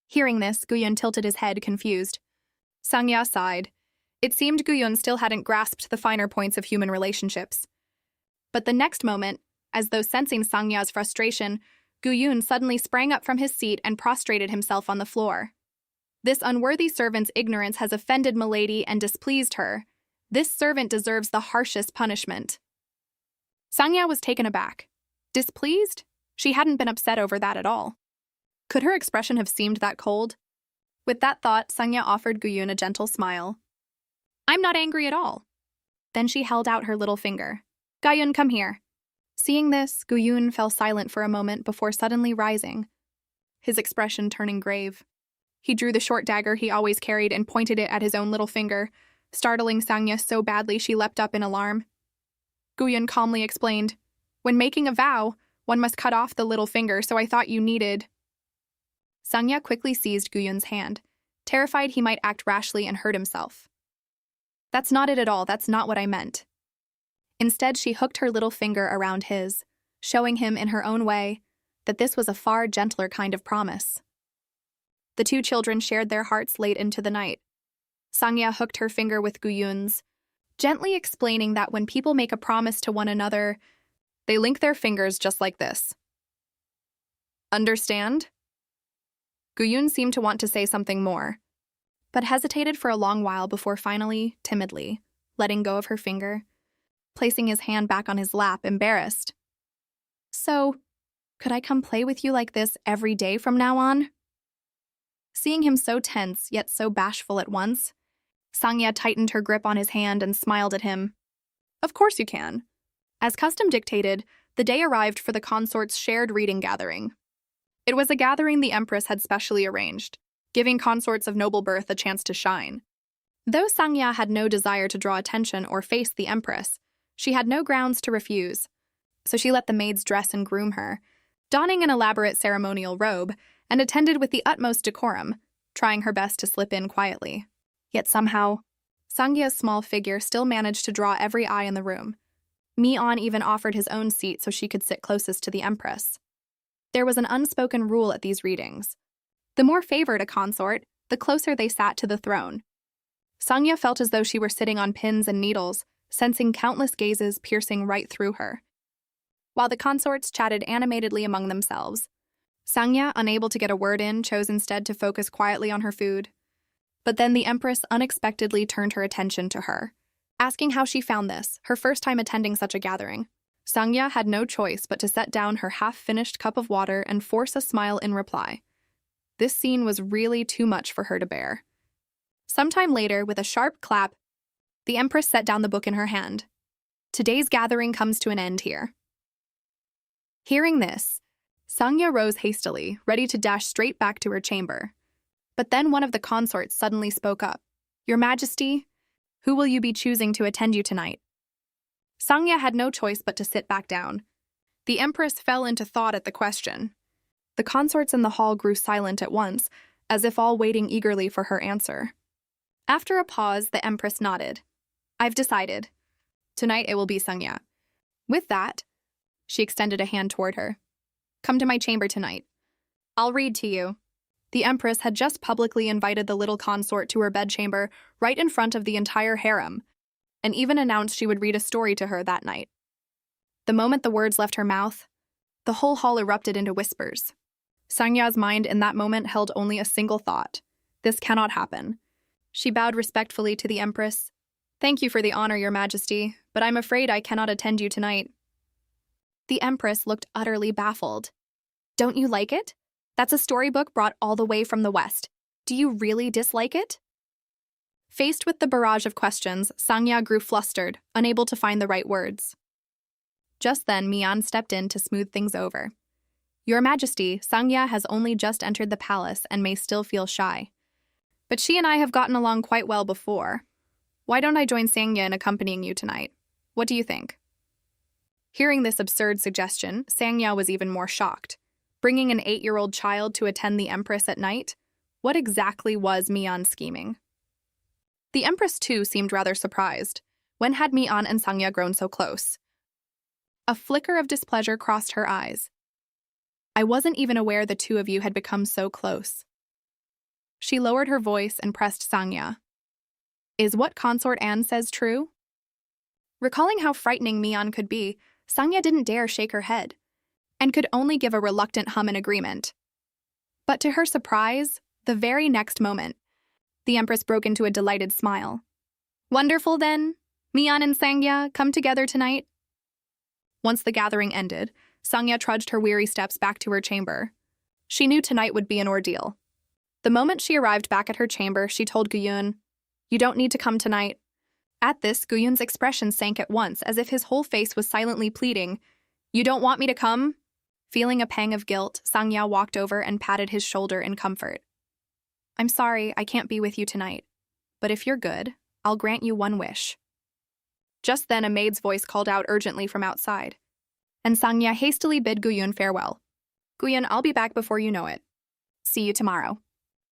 Hearing this, Guyun tilted his head, confused. Sangya sighed. It seemed Guyun still hadn't grasped the finer points of human relationships. But the next moment, as though sensing Sangya's frustration, Guyun suddenly sprang up from his seat and prostrated himself on the floor. "This unworthy servant's ignorance has offended Milady and displeased her. This servant deserves the harshest punishment." Sangya was taken aback. Displeased? She hadn't been upset over that at all. Could her expression have seemed that cold? With that thought, Sangya offered Guyun a gentle smile. "I'm not angry at all." Then she held out her little finger. "Guyun, come here." Seeing this, Guyun fell silent for a moment before suddenly rising, his expression turning grave. He drew the short dagger he always carried and pointed it at his own little finger, startling Sangya so badly she leapt up in alarm. Guyun calmly explained, "When making a vow, one must cut off the little finger, so I thought you needed." Sangya quickly seized Guyun's hand, terrified he might act rashly and hurt himself. "That's not it at all, that's not what I meant." Instead, she hooked her little finger around his, showing him in her own way that this was a far gentler kind of promise. The two children shared their hearts late into the night. Sangya hooked her finger with Guyun's, gently explaining that when people make a promise to one another, they link their fingers just like this. "Understand?" Guyun seemed to want to say something more, but hesitated for a long while before finally, timidly, letting go of her finger, placing his hand back on his lap, embarrassed. "So, could I come play with you like this every day from now on?" Seeing him so tense yet so bashful at once, Sangya tightened her grip on his hand and smiled at him. "Of course you can." As custom dictated, the day arrived for the consort's shared reading gathering. It was a gathering the Empress had specially arranged, giving consorts of noble birth a chance to shine. Though Sangya had no desire to draw attention or face the Empress, she had no grounds to refuse, so she let the maids dress and groom her, donning an elaborate ceremonial robe, and attended with the utmost decorum, trying her best to slip in quietly. Yet somehow, Sangya's small figure still managed to draw every eye in the room. Mi-on even offered his own seat so she could sit closest to the Empress. There was an unspoken rule at these readings. The more favored a consort, the closer they sat to the throne. Sangya felt as though she were sitting on pins and needles, sensing countless gazes piercing right through her. While the consorts chatted animatedly among themselves, Sangya, unable to get a word in, chose instead to focus quietly on her food. But then the Empress unexpectedly turned her attention to her, asking how she found this, her first time attending such a gathering. Sangya had no choice but to set down her half-finished cup of water and force a smile in reply. This scene was really too much for her to bear. Sometime later, with a sharp clap, the Empress set down the book in her hand. "Today's gathering comes to an end here." Hearing this, Sangya rose hastily, ready to dash straight back to her chamber. But then one of the consorts suddenly spoke up. "Your Majesty, who will you be choosing to attend you tonight?" Sangya had no choice but to sit back down. The Empress fell into thought at the question. The consorts in the hall grew silent at once, as if all waiting eagerly for her answer. After a pause, the Empress nodded. "I've decided. Tonight it will be Sangya." With that, she extended a hand toward her. "Come to my chamber tonight. I'll read to you." The Empress had just publicly invited the little consort to her bedchamber right in front of the entire harem, and even announced she would read a story to her that night. The moment the words left her mouth, the whole hall erupted into whispers. Sangya's mind in that moment held only a single thought. This cannot happen. She bowed respectfully to the Empress. "Thank you for the honor, Your Majesty, but I'm afraid I cannot attend you tonight." The Empress looked utterly baffled. "Don't you like it? That's a storybook brought all the way from the West. Do you really dislike it?" Faced with the barrage of questions, Sangya grew flustered, unable to find the right words. Just then, Mian stepped in to smooth things over. "Your Majesty, Sangya has only just entered the palace and may still feel shy. But she and I have gotten along quite well before. Why don't I join Sangya in accompanying you tonight? What do you think?" Hearing this absurd suggestion, Sangya was even more shocked. Bringing an 8-year-old child to attend the Empress at night? What exactly was Mian scheming? The Empress, too, seemed rather surprised. When had Mian and Sangya grown so close? A flicker of displeasure crossed her eyes. "I wasn't even aware the two of you had become so close." She lowered her voice and pressed Sangya. "Is what Consort Anne says true?" Recalling how frightening Mian could be, Sangya didn't dare shake her head, and could only give a reluctant hum in agreement. But to her surprise, the very next moment, the Empress broke into a delighted smile. "Wonderful, then. Mian and Sangya, come together tonight." Once the gathering ended, Sangya trudged her weary steps back to her chamber. She knew tonight would be an ordeal. The moment she arrived back at her chamber, she told Guyun, "You don't need to come tonight." At this, Guyun's expression sank at once, as if his whole face was silently pleading, "You don't want me to come?" Feeling a pang of guilt, Sangya walked over and patted his shoulder in comfort. "I'm sorry, I can't be with you tonight. But if you're good, I'll grant you one wish." Just then, a maid's voice called out urgently from outside, and Sangya hastily bid Guyun farewell. "Guyun, I'll be back before you know it. See you tomorrow."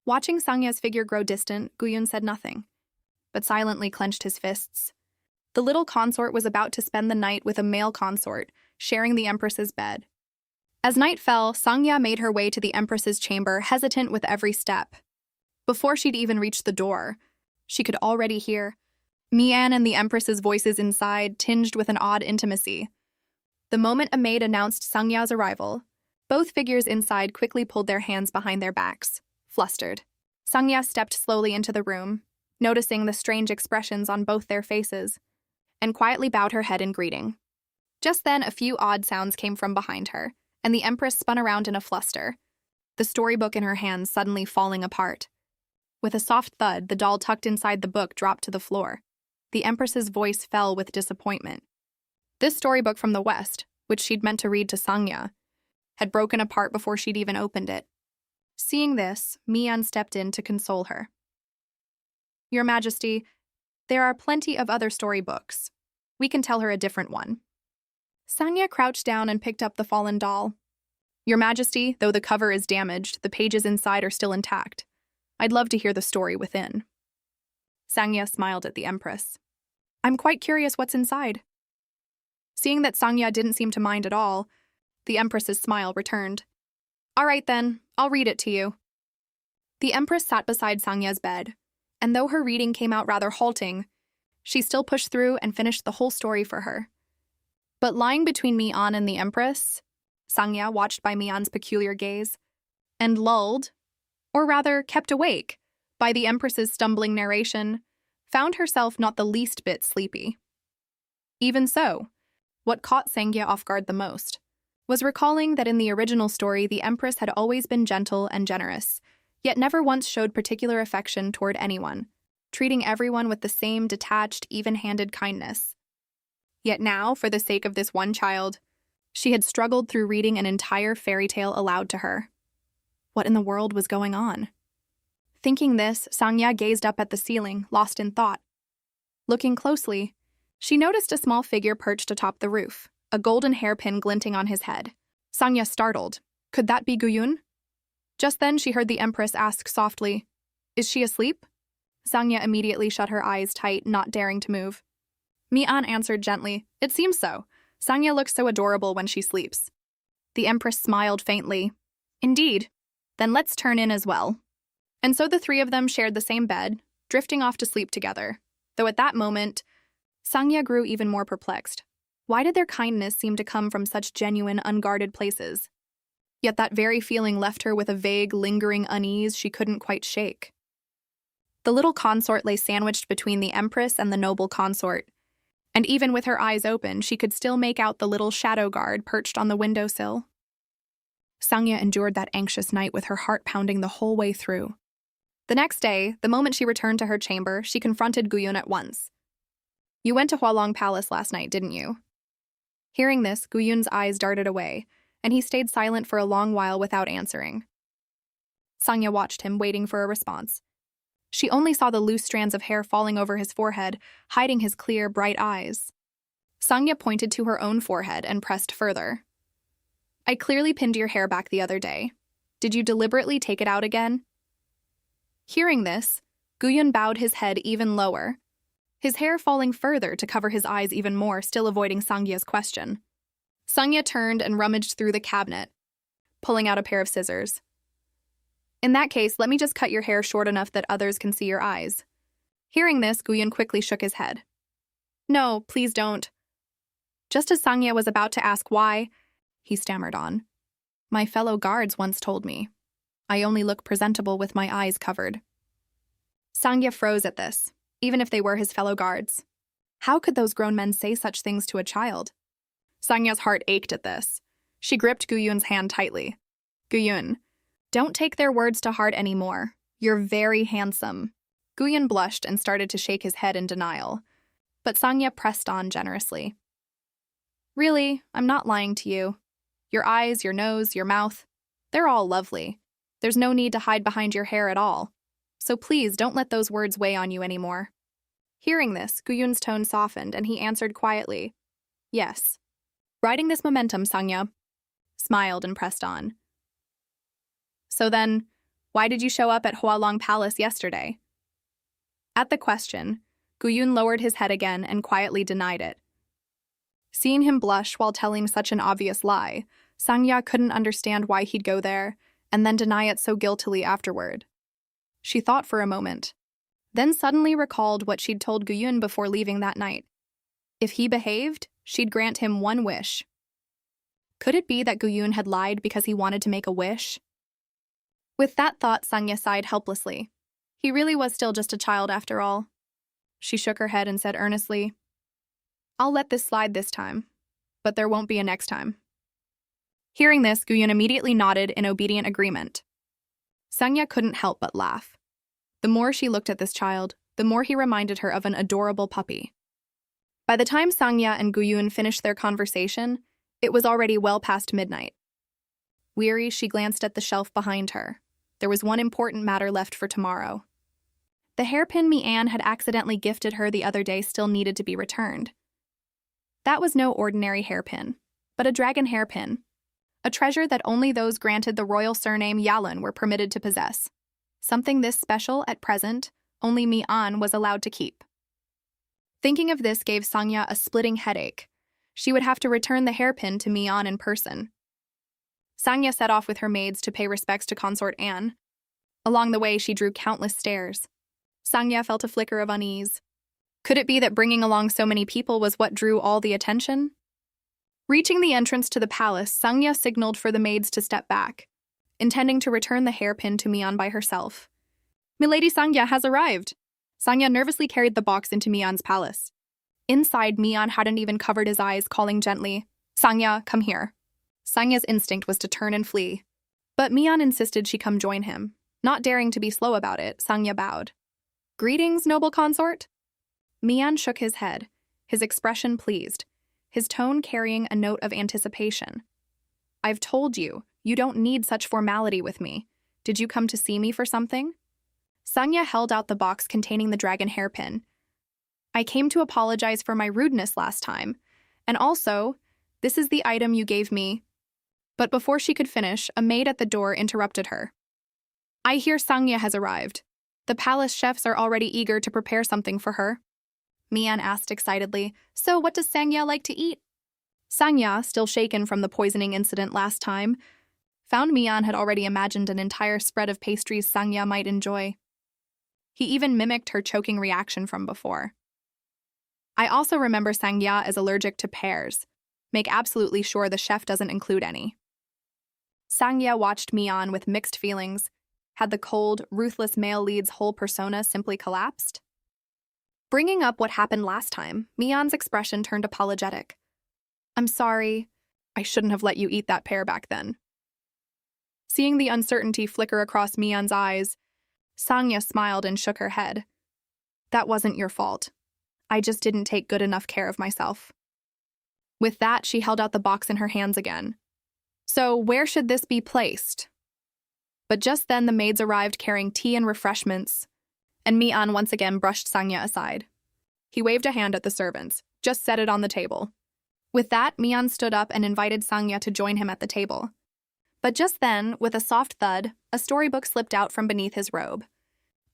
Watching Sangya's figure grow distant, Guyun said nothing, but silently clenched his fists. The little consort was about to spend the night with a male consort, sharing the Empress's bed. As night fell, Sangya made her way to the Empress's chamber, hesitant with every step. Before she'd even reached the door, she could already hear Mian and the Empress's voices inside, tinged with an odd intimacy. The moment a maid announced Sangya's arrival, both figures inside quickly pulled their hands behind their backs, flustered. Sangya stepped slowly into the room, noticing the strange expressions on both their faces, and quietly bowed her head in greeting. Just then, a few odd sounds came from behind her, and the Empress spun around in a fluster, the storybook in her hands suddenly falling apart. With a soft thud, the doll tucked inside the book dropped to the floor. The Empress's voice fell with disappointment. This storybook from the West, which she'd meant to read to Sangya, had broken apart before she'd even opened it. Seeing this, Mian stepped in to console her. "Your Majesty, there are plenty of other storybooks. We can tell her a different one." Sangya crouched down and picked up the fallen doll. "Your Majesty, though the cover is damaged, the pages inside are still intact. I'd love to hear the story within." Sangya smiled at the Empress. "I'm quite curious what's inside." Seeing that Sangya didn't seem to mind at all, the Empress's smile returned. "All right then, I'll read it to you." The Empress sat beside Sangya's bed, and though her reading came out rather halting, she still pushed through and finished the whole story for her. But lying between Mian and the Empress, Sangya, watched by Mian's peculiar gaze, and lulled, or rather kept awake, by the Empress's stumbling narration, found herself not the least bit sleepy. Even so, what caught Sangya off guard the most was recalling that in the original story the Empress had always been gentle and generous, yet never once showed particular affection toward anyone, treating everyone with the same detached, even-handed kindness. Yet now, for the sake of this one child, she had struggled through reading an entire fairy tale aloud to her. What in the world was going on? Thinking this, Sangya gazed up at the ceiling, lost in thought. Looking closely, she noticed a small figure perched atop the roof, a golden hairpin glinting on his head. Sangya startled. Could that be Guyun? Just then she heard the Empress ask softly, "Is she asleep?" Sangya immediately shut her eyes tight, not daring to move. Mian answered gently, "It seems so. Sangya looks so adorable when she sleeps." The Empress smiled faintly. "Indeed. Then let's turn in as well. And so the three of them shared the same bed, drifting off to sleep together. Though at that moment, Sangya grew even more perplexed. Why did their kindness seem to come from such genuine, unguarded places? Yet that very feeling left her with a vague, lingering unease she couldn't quite shake. The little consort lay sandwiched between the empress and the noble consort, and even with her eyes open, she could still make out the little shadow guard perched on the windowsill. Sangya endured that anxious night with her heart pounding the whole way through. The next day, the moment she returned to her chamber, she confronted Guyun at once. "You went to Hualong Palace last night, didn't you?" Hearing this, Guyun's eyes darted away, and he stayed silent for a long while without answering. Sangya watched him, waiting for a response. She only saw the loose strands of hair falling over his forehead, hiding his clear, bright eyes. Sangya pointed to her own forehead and pressed further. "I clearly pinned your hair back the other day. Did you deliberately take it out again?" Hearing this, Guyun bowed his head even lower, his hair falling further to cover his eyes even more, still avoiding Sangya's question. Sangya turned and rummaged through the cabinet, pulling out a pair of scissors. "In that case, let me just cut your hair short enough that others can see your eyes." Hearing this, Guyun quickly shook his head. "No, please don't." Just as Sangya was about to ask why, he stammered on. "My fellow guards once told me. I only look presentable with my eyes covered." Sangya froze at this, even if they were his fellow guards. How could those grown men say such things to a child? Sangya's heart ached at this. She gripped Guyun's hand tightly. "Guyun, don't take their words to heart anymore. You're very handsome." Guyun blushed and started to shake his head in denial, but Sangya pressed on generously. "Really, I'm not lying to you. Your eyes, your nose, your mouth, they're all lovely. There's no need to hide behind your hair at all. So please don't let those words weigh on you anymore." Hearing this, Guyun's tone softened and he answered quietly, "Yes." Riding this momentum, Sangya smiled and pressed on. "So then, why did you show up at Hualong Palace yesterday?" At the question, Guyun lowered his head again and quietly denied it. Seeing him blush while telling such an obvious lie, Sangya couldn't understand why he'd go there and then deny it so guiltily afterward. She thought for a moment, then suddenly recalled what she'd told Guyun before leaving that night. If he behaved, she'd grant him one wish. Could it be that Guyun had lied because he wanted to make a wish? With that thought, Sangya sighed helplessly. He really was still just a child after all. She shook her head and said earnestly, "I'll let this slide this time, but there won't be a next time." Hearing this, Guyun immediately nodded in obedient agreement. Sangya couldn't help but laugh. The more she looked at this child, the more he reminded her of an adorable puppy. By the time Sangya and Guyun finished their conversation, it was already well past midnight. Weary, she glanced at the shelf behind her. There was one important matter left for tomorrow. The hairpin Mi-an had accidentally gifted her the other day still needed to be returned. That was no ordinary hairpin, but a dragon hairpin, a treasure that only those granted the royal surname Yalan were permitted to possess. Something this special, at present, only Mi-an was allowed to keep. Thinking of this gave Sangya a splitting headache. She would have to return the hairpin to Mi-an in person. Sangya set off with her maids to pay respects to Consort Anne. Along the way, she drew countless stares. Sangya felt a flicker of unease. Could it be that bringing along so many people was what drew all the attention? Reaching the entrance to the palace, Sangya signaled for the maids to step back, intending to return the hairpin to Mi-an by herself. "Milady Sangya has arrived." Sangya nervously carried the box into Mi-an's palace. Inside, Mi-an hadn't even covered his eyes, calling gently, "Sangya, come here." Sangya's instinct was to turn and flee, but Mi-an insisted she come join him. Not daring to be slow about it, Sangya bowed. "Greetings, noble consort." Mi-an shook his head, his expression pleased, his tone carrying a note of anticipation. "I've told you, you don't need such formality with me. Did you come to see me for something?" Sangya held out the box containing the dragon hairpin. "I came to apologize for my rudeness last time, and also, this is the item you gave me." But before she could finish, a maid at the door interrupted her. "I hear Sangya has arrived. The palace chefs are already eager to prepare something for her." Mi-an asked excitedly, "So what does Sangya like to eat?" Sangya, still shaken from the poisoning incident last time, found Mian had already imagined an entire spread of pastries Sangya might enjoy. He even mimicked her choking reaction from before. I also remember Sangya is allergic to pears. Make absolutely sure the chef doesn't include any. Sangya watched Mian with mixed feelings. Had the cold, ruthless male lead's whole persona simply collapsed? Bringing up what happened last time, Mian's expression turned apologetic. I'm sorry. I shouldn't have let you eat that pear back then. Seeing the uncertainty flicker across Mian's eyes, Sangya smiled and shook her head. That wasn't your fault. I just didn't take good enough care of myself. With that, she held out the box in her hands again. So, where should this be placed? But just then the maids arrived carrying tea and refreshments, and Mian once again brushed Sangya aside. He waved a hand at the servants. Just set it on the table. With that, Mian stood up and invited Sangya to join him at the table. But just then, with a soft thud, a storybook slipped out from beneath his robe.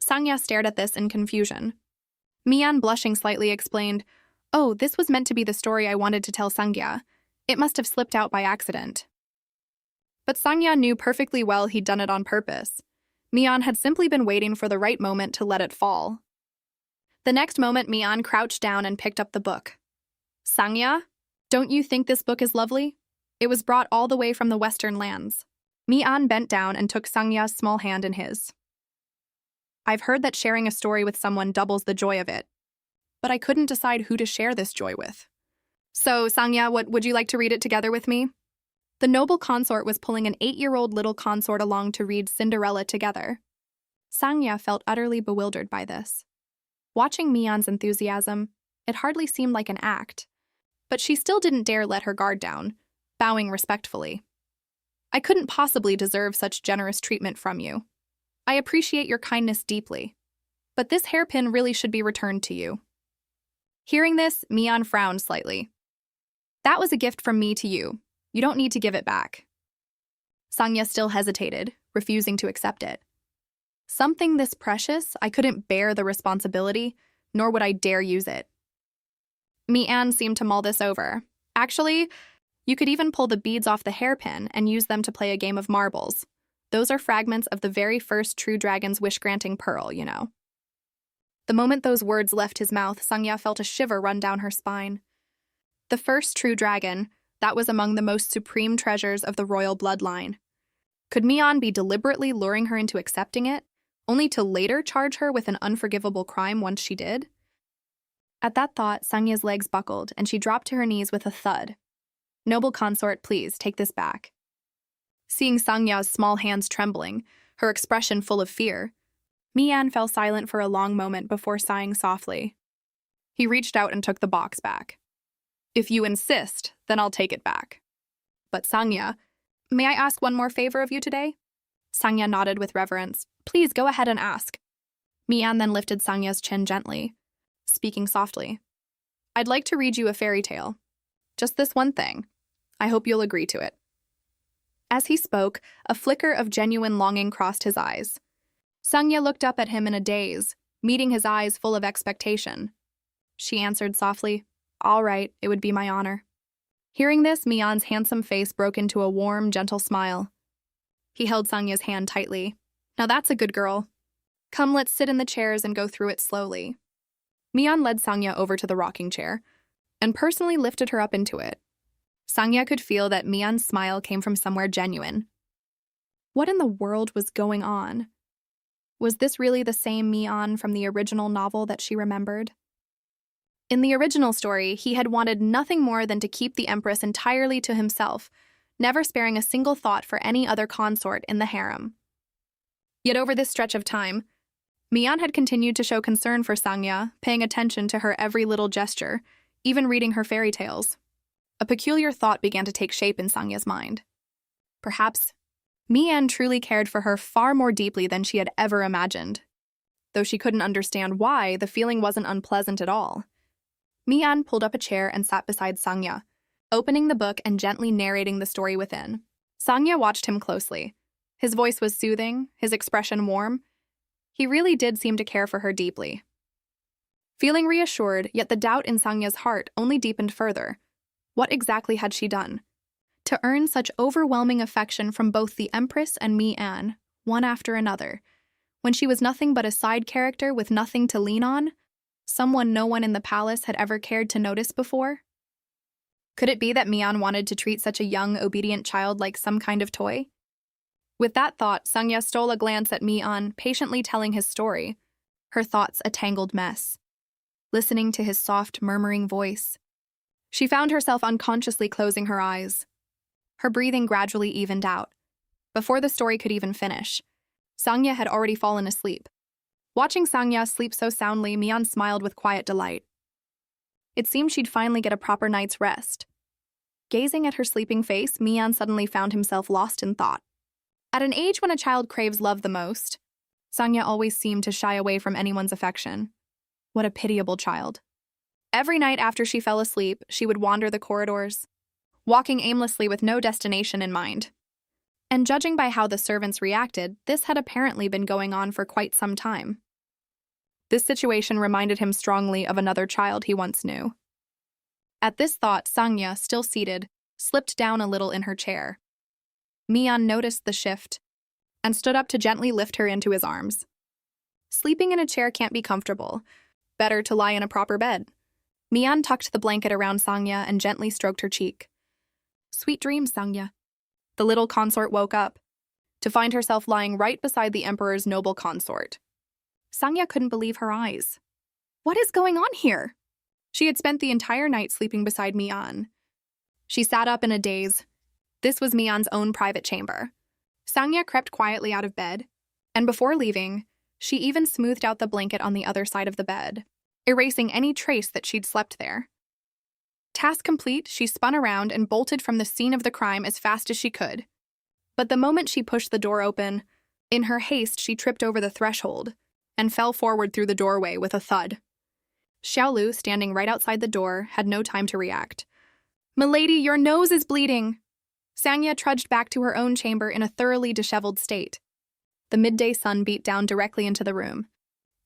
Sangya stared at this in confusion. Mian, blushing slightly, explained, Oh, this was meant to be the story I wanted to tell Sangya. It must have slipped out by accident. But Sangya knew perfectly well he'd done it on purpose. Mian had simply been waiting for the right moment to let it fall. The next moment, Mian crouched down and picked up the book. Sangya, don't you think this book is lovely? It was brought all the way from the western lands. Mian bent down and took Sangya's small hand in his. I've heard that sharing a story with someone doubles the joy of it, but I couldn't decide who to share this joy with. So, Sangya, would you like to read it together with me? The noble consort was pulling an 8-year-old little consort along to read Cinderella together. Sangya felt utterly bewildered by this. Watching Mian's enthusiasm, it hardly seemed like an act, but she still didn't dare let her guard down, bowing respectfully. I couldn't possibly deserve such generous treatment from you. I appreciate your kindness deeply, but this hairpin really should be returned to you. Hearing this, Mian frowned slightly. That was a gift from me to you. You don't need to give it back. Sangya still hesitated, refusing to accept it. Something this precious, I couldn't bear the responsibility, nor would I dare use it. Mian seemed to mull this over. Actually, you could even pull the beads off the hairpin and use them to play a game of marbles. Those are fragments of the very first true dragon's wish-granting pearl, you know. The moment those words left his mouth, Sangya felt a shiver run down her spine. The first true dragon, that was among the most supreme treasures of the royal bloodline. Could Mian be deliberately luring her into accepting it, only to later charge her with an unforgivable crime once she did? At that thought, Sangya's legs buckled, and she dropped to her knees with a thud. Noble consort, please, take this back. Seeing Sangya's small hands trembling, her expression full of fear, Mian fell silent for a long moment before sighing softly. He reached out and took the box back. If you insist, then I'll take it back. But Sangya, may I ask one more favor of you today? Sangya nodded with reverence. Please go ahead and ask. Mian then lifted Sangya's chin gently, speaking softly. I'd like to read you a fairy tale. Just this one thing. I hope you'll agree to it. As he spoke, a flicker of genuine longing crossed his eyes. Sangya looked up at him in a daze, meeting his eyes full of expectation. She answered softly, All right, it would be my honor. Hearing this, Mian's handsome face broke into a warm, gentle smile. He held Sangya's hand tightly. Now that's a good girl. Come, let's sit in the chairs and go through it slowly. Mian led Sangya over to the rocking chair and personally lifted her up into it. Sangya could feel that Mian's smile came from somewhere genuine. What in the world was going on? Was this really the same Mian from the original novel that she remembered? In the original story, he had wanted nothing more than to keep the Empress entirely to himself, never sparing a single thought for any other consort in the harem. Yet over this stretch of time, Mian had continued to show concern for Sangya, paying attention to her every little gesture, even reading her fairy tales. A peculiar thought began to take shape in Sangya's mind. Perhaps Mian truly cared for her far more deeply than she had ever imagined. Though she couldn't understand why, the feeling wasn't unpleasant at all. Mian pulled up a chair and sat beside Sangya, opening the book and gently narrating the story within. Sangya watched him closely. His voice was soothing, his expression warm. He really did seem to care for her deeply. Feeling reassured, yet the doubt in Sangya's heart only deepened further. What exactly had she done? to earn such overwhelming affection from both the Empress and Mi-an, one after another, when she was nothing but a side character with nothing to lean on, someone no one in the palace had ever cared to notice before? Could it be that Mi-an wanted to treat such a young, obedient child like some kind of toy? With that thought, Sangya stole a glance at Mi-an, patiently telling his story, her thoughts a tangled mess. Listening to his soft, murmuring voice, she found herself unconsciously closing her eyes. Her breathing gradually evened out. Before the story could even finish, Sangya had already fallen asleep. Watching Sangya sleep so soundly, Mi-an smiled with quiet delight. It seemed she'd finally get a proper night's rest. Gazing at her sleeping face, Mi-an suddenly found himself lost in thought. At an age when a child craves love the most, Sangya always seemed to shy away from anyone's affection. What a pitiable child. Every night after she fell asleep, she would wander the corridors, walking aimlessly with no destination in mind. And judging by how the servants reacted, this had apparently been going on for quite some time. This situation reminded him strongly of another child he once knew. At this thought, Sangya, still seated, slipped down a little in her chair. Mi-an noticed the shift and stood up to gently lift her into his arms. Sleeping in a chair can't be comfortable. Better to lie in a proper bed. Mi-an tucked the blanket around Sangya and gently stroked her cheek. Sweet dreams, Sangya. The little consort woke up, to find herself lying right beside the emperor's noble consort. Sangya couldn't believe her eyes. What is going on here? She had spent the entire night sleeping beside Mi-an. She sat up in a daze. This was Mi-an's own private chamber. Sangya crept quietly out of bed, and before leaving, she even smoothed out the blanket on the other side of the bed, erasing any trace that she'd slept there. Task complete, she spun around and bolted from the scene of the crime as fast as she could. But the moment she pushed the door open, in her haste she tripped over the threshold and fell forward through the doorway with a thud. Xiaolu, standing right outside the door, had no time to react. "Milady, your nose is bleeding!" Sangya trudged back to her own chamber in a thoroughly disheveled state. The midday sun beat down directly into the room,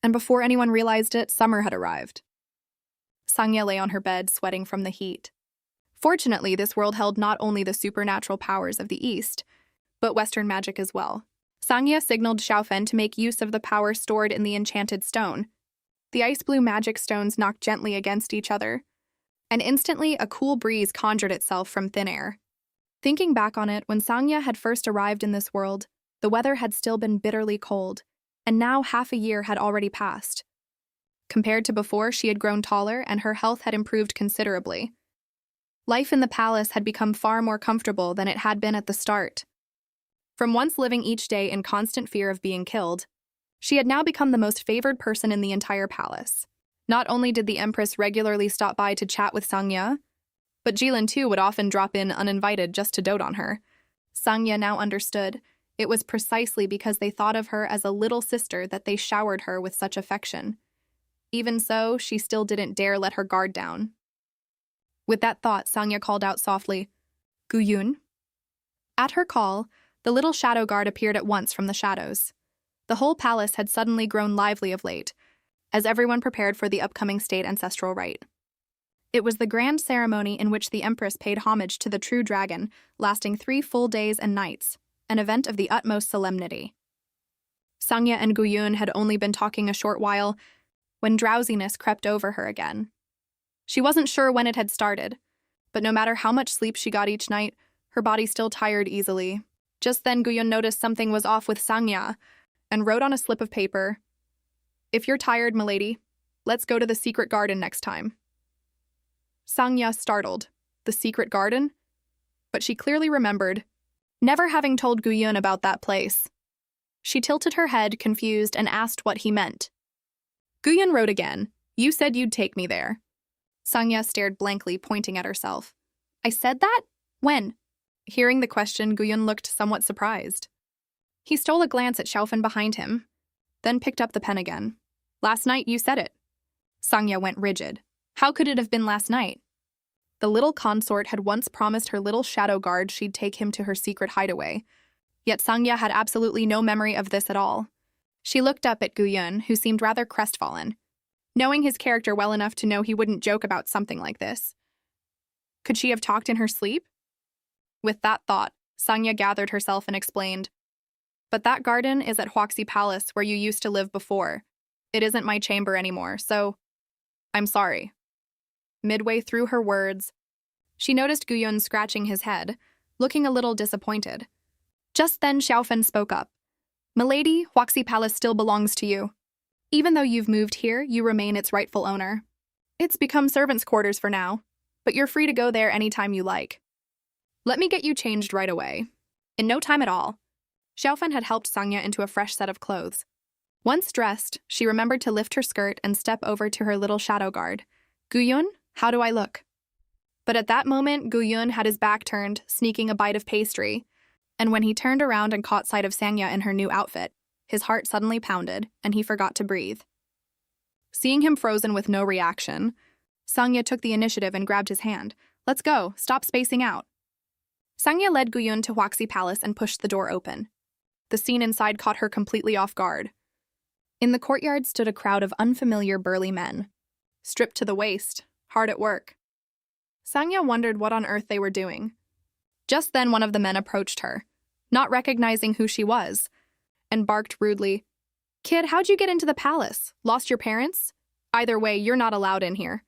and before anyone realized it, summer had arrived. Sangya lay on her bed, sweating from the heat. Fortunately, this world held not only the supernatural powers of the East, but Western magic as well. Sangya signaled Xiaofen to make use of the power stored in the enchanted stone. The ice-blue magic stones knocked gently against each other, and instantly a cool breeze conjured itself from thin air. Thinking back on it, when Sangya had first arrived in this world, the weather had still been bitterly cold, and now half a year had already passed. Compared to before, she had grown taller and her health had improved considerably. Life in the palace had become far more comfortable than it had been at the start. From once living each day in constant fear of being killed, she had now become the most favored person in the entire palace. Not only did the Empress regularly stop by to chat with Sangya, but Jilin too would often drop in uninvited just to dote on her. Sangya now understood. It was precisely because they thought of her as a little sister that they showered her with such affection. Even so, she still didn't dare let her guard down. With that thought, Sangya called out softly, "Guyun?" At her call, the little shadow guard appeared at once from the shadows. The whole palace had suddenly grown lively of late, as everyone prepared for the upcoming state ancestral rite. It was the grand ceremony in which the Empress paid homage to the true dragon, lasting 3 full days and nights, an event of the utmost solemnity. Sangya and Guyun had only been talking a short while when drowsiness crept over her again. She wasn't sure when it had started, but no matter how much sleep she got each night, her body still tired easily. Just then Guyun noticed something was off with Sangya and wrote on a slip of paper, "If you're tired, milady, let's go to the secret garden next time." Sangya startled. The secret garden? But she clearly remembered, never having told Guyun about that place. She tilted her head, confused, and asked what he meant. Guyun wrote again, "You said you'd take me there." Sangya stared blankly, pointing at herself. "I said that? When?" Hearing the question, Guyun looked somewhat surprised. He stole a glance at Xiaofen behind him, then picked up the pen again. "Last night you said it." Sangya went rigid. How could it have been last night? The little consort had once promised her little shadow guard she'd take him to her secret hideaway, yet Sangya had absolutely no memory of this at all. She looked up at Guyun, who seemed rather crestfallen, knowing his character well enough to know he wouldn't joke about something like this. Could she have talked in her sleep? With that thought, Sangya gathered herself and explained, "But that garden is at Huaxi Palace where you used to live before. It isn't my chamber anymore, so I'm sorry." Midway through her words, she noticed Guyun scratching his head, looking a little disappointed. Just then Xiaofen spoke up. "Milady, Huaxi Palace still belongs to you. Even though you've moved here, you remain its rightful owner. It's become servants' quarters for now, but you're free to go there anytime you like. Let me get you changed right away." In no time at all, Xiaofen had helped Sangya into a fresh set of clothes. Once dressed, she remembered to lift her skirt and step over to her little shadow guard. "Guyun, how do I look?" But at that moment, Guyun had his back turned, sneaking a bite of pastry, and when he turned around and caught sight of Sangya in her new outfit, his heart suddenly pounded, and he forgot to breathe. Seeing him frozen with no reaction, Sangya took the initiative and grabbed his hand. "Let's go, stop spacing out." Sangya led Guyun to Huaxi Palace and pushed the door open. The scene inside caught her completely off guard. In the courtyard stood a crowd of unfamiliar burly men, stripped to the waist, hard at work. Sangya wondered what on earth they were doing. Just then one of the men approached her, not recognizing who she was, and barked rudely, "Kid, how'd you get into the palace? Lost your parents? Either way, you're not allowed in here."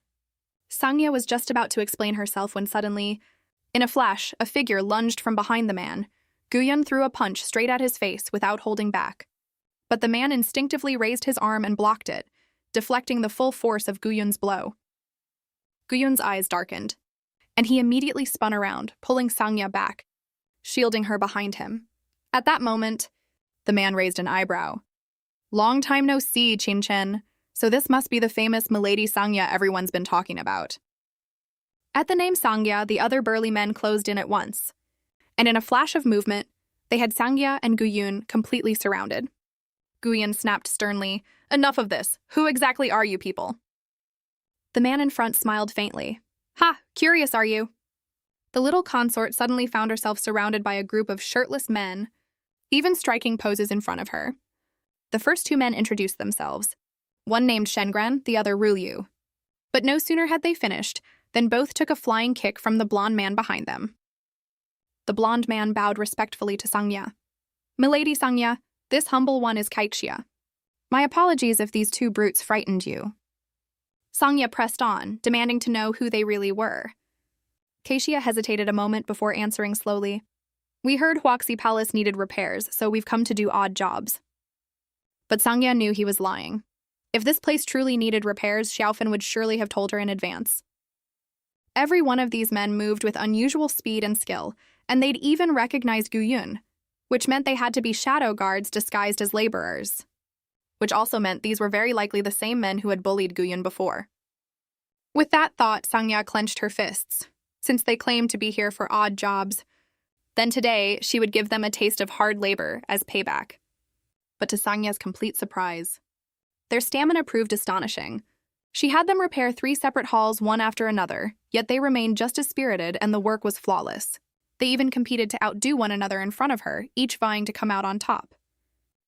Sangya was just about to explain herself when suddenly, in a flash, a figure lunged from behind the man. Guyun threw a punch straight at his face without holding back. But the man instinctively raised his arm and blocked it, deflecting the full force of Guyun's blow. Guyun's eyes darkened, and he immediately spun around, pulling Sangya back, shielding her behind him. At that moment, the man raised an eyebrow. "Long time no see, Qin Chen. So this must be the famous Milady Sangya everyone's been talking about." At the name Sangya, the other burly men closed in at once, and in a flash of movement, they had Sangya and Guyun completely surrounded. Guyun snapped sternly, "Enough of this. Who exactly are you people?" The man in front smiled faintly. "Ha, curious are you?" The little consort suddenly found herself surrounded by a group of shirtless men, even striking poses in front of her. The first two men introduced themselves, one named Shengren, the other Rulyu. But no sooner had they finished than both took a flying kick from the blonde man behind them. The blonde man bowed respectfully to Sangya. "Milady Sangya, this humble one is Kaixia. My apologies if these two brutes frightened you." Sangya pressed on, demanding to know who they really were. Kaixia hesitated a moment before answering slowly, "We heard Huaxi Palace needed repairs, so we've come to do odd jobs." But Sangya knew he was lying. If this place truly needed repairs, Xiaofen would surely have told her in advance. Every one of these men moved with unusual speed and skill, and they'd even recognized Guyun, which meant they had to be shadow guards disguised as laborers. Which also meant these were very likely the same men who had bullied Guyun before. With that thought, Sangya clenched her fists. Since they claimed to be here for odd jobs, then today she would give them a taste of hard labor as payback. But to Sangya's complete surprise, their stamina proved astonishing. She had them repair 3 separate halls one after another, yet they remained just as spirited and the work was flawless. They even competed to outdo one another in front of her, each vying to come out on top.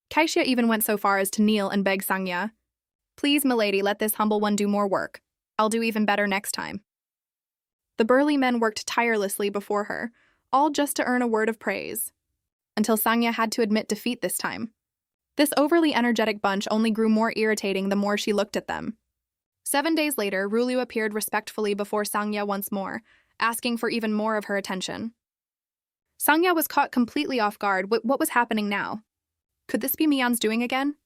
Kaixia even went so far as to kneel and beg Sangya, "Please, milady, let this humble one do more work. I'll do even better next time." The burly men worked tirelessly before her, all just to earn a word of praise, until Sangya had to admit defeat this time. This overly energetic bunch only grew more irritating the more she looked at them. 7 days later, Rulyu appeared respectfully before Sangya once more, asking for even more of her attention. Sangya was caught completely off guard. What was happening now? Could this be Mian's doing again?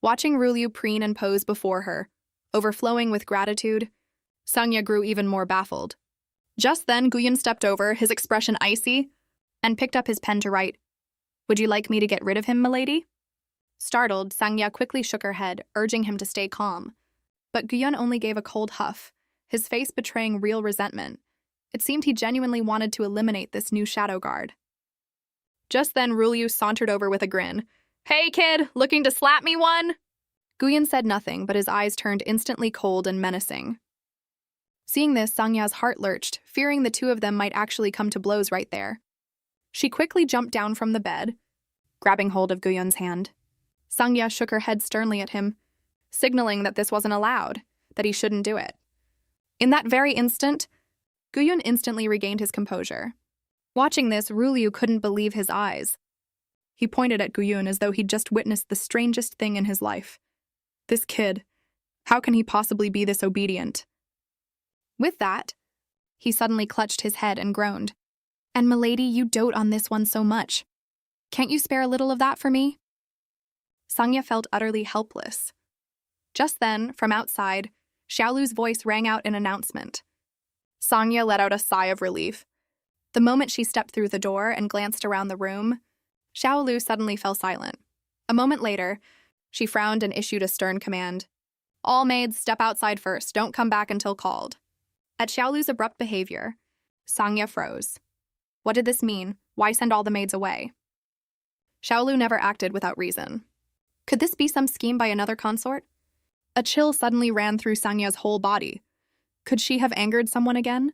Watching Rulyu preen and pose before her, overflowing with gratitude, Sangya grew even more baffled. Just then, Guyun stepped over, his expression icy, and picked up his pen to write, "Would you like me to get rid of him, milady?" Startled, Sangya quickly shook her head, urging him to stay calm. But Guyun only gave a cold huff, his face betraying real resentment. It seemed he genuinely wanted to eliminate this new shadow guard. Just then, Rulyu sauntered over with a grin. "Hey, kid, looking to slap me one?" Guyun said nothing, but his eyes turned instantly cold and menacing. Seeing this, Sangya's heart lurched, fearing the two of them might actually come to blows right there. She quickly jumped down from the bed, grabbing hold of Guyun's hand. Sangya shook her head sternly at him, signaling that this wasn't allowed, that he shouldn't do it. In that very instant, Guyun instantly regained his composure. Watching this, Rulyu couldn't believe his eyes. He pointed at Guyun as though he'd just witnessed the strangest thing in his life. This kid, how can he possibly be this obedient? With that, he suddenly clutched his head and groaned. And milady, you dote on this one so much. Can't you spare a little of that for me? Sangya felt utterly helpless. Just then, from outside, Xiaolu's voice rang out in announcement. Sangya let out a sigh of relief. The moment she stepped through the door and glanced around the room, Xiaolu suddenly fell silent. A moment later, she frowned and issued a stern command. All maids, step outside first. Don't come back until called. At Xiaolu's abrupt behavior, Sangya froze. What did this mean? Why send all the maids away? Xiaolu never acted without reason. Could this be some scheme by another consort? A chill suddenly ran through Sangya's whole body. Could she have angered someone again?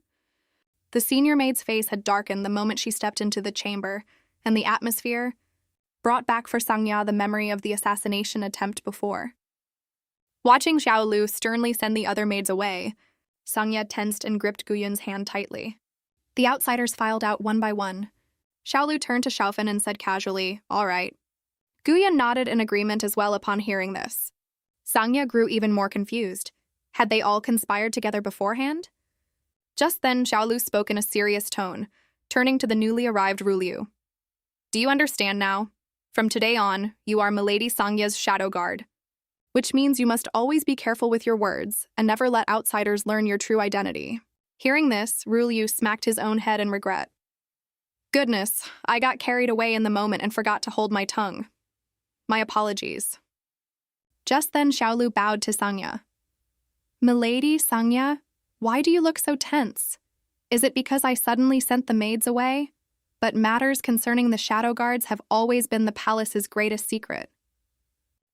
The senior maid's face had darkened the moment she stepped into the chamber, and the atmosphere brought back for Sangya the memory of the assassination attempt before. Watching Xiaolu sternly send the other maids away, Sangya tensed and gripped Guyun's hand tightly. The outsiders filed out one by one. Xiaolu turned to Xiaofan and said casually, "All right." Guyun nodded in agreement as well upon hearing this. Sangya grew even more confused. Had they all conspired together beforehand? Just then, Xiaolu spoke in a serious tone, turning to the newly arrived Rulyu. Do you understand now? From today on, you are Milady Sangya's shadow guard, which means you must always be careful with your words and never let outsiders learn your true identity. Hearing this, Rulyu smacked his own head in regret. Goodness, I got carried away in the moment and forgot to hold my tongue. My apologies. Just then, Xiaolu bowed to Sangya. Milady Sangya, why do you look so tense? Is it because I suddenly sent the maids away? But matters concerning the shadow guards have always been the palace's greatest secret.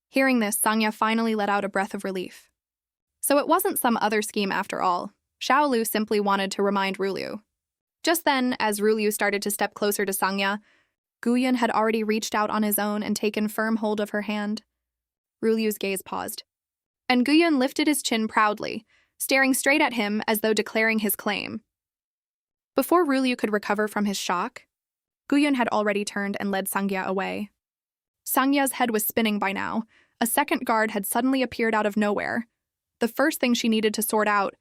Hearing this, Sangya finally let out a breath of relief. So it wasn't some other scheme after all. Xiaolu simply wanted to remind Rulyu. Just then, as Rulyu started to step closer to Sangya, Guyun had already reached out on his own and taken firm hold of her hand. Rulyu's gaze paused, and Guyun lifted his chin proudly, staring straight at him as though declaring his claim. Before Rulyu could recover from his shock, Guyun had already turned and led Sangya away. Sangya's head was spinning by now. A second guard had suddenly appeared out of nowhere. The first thing she needed to sort out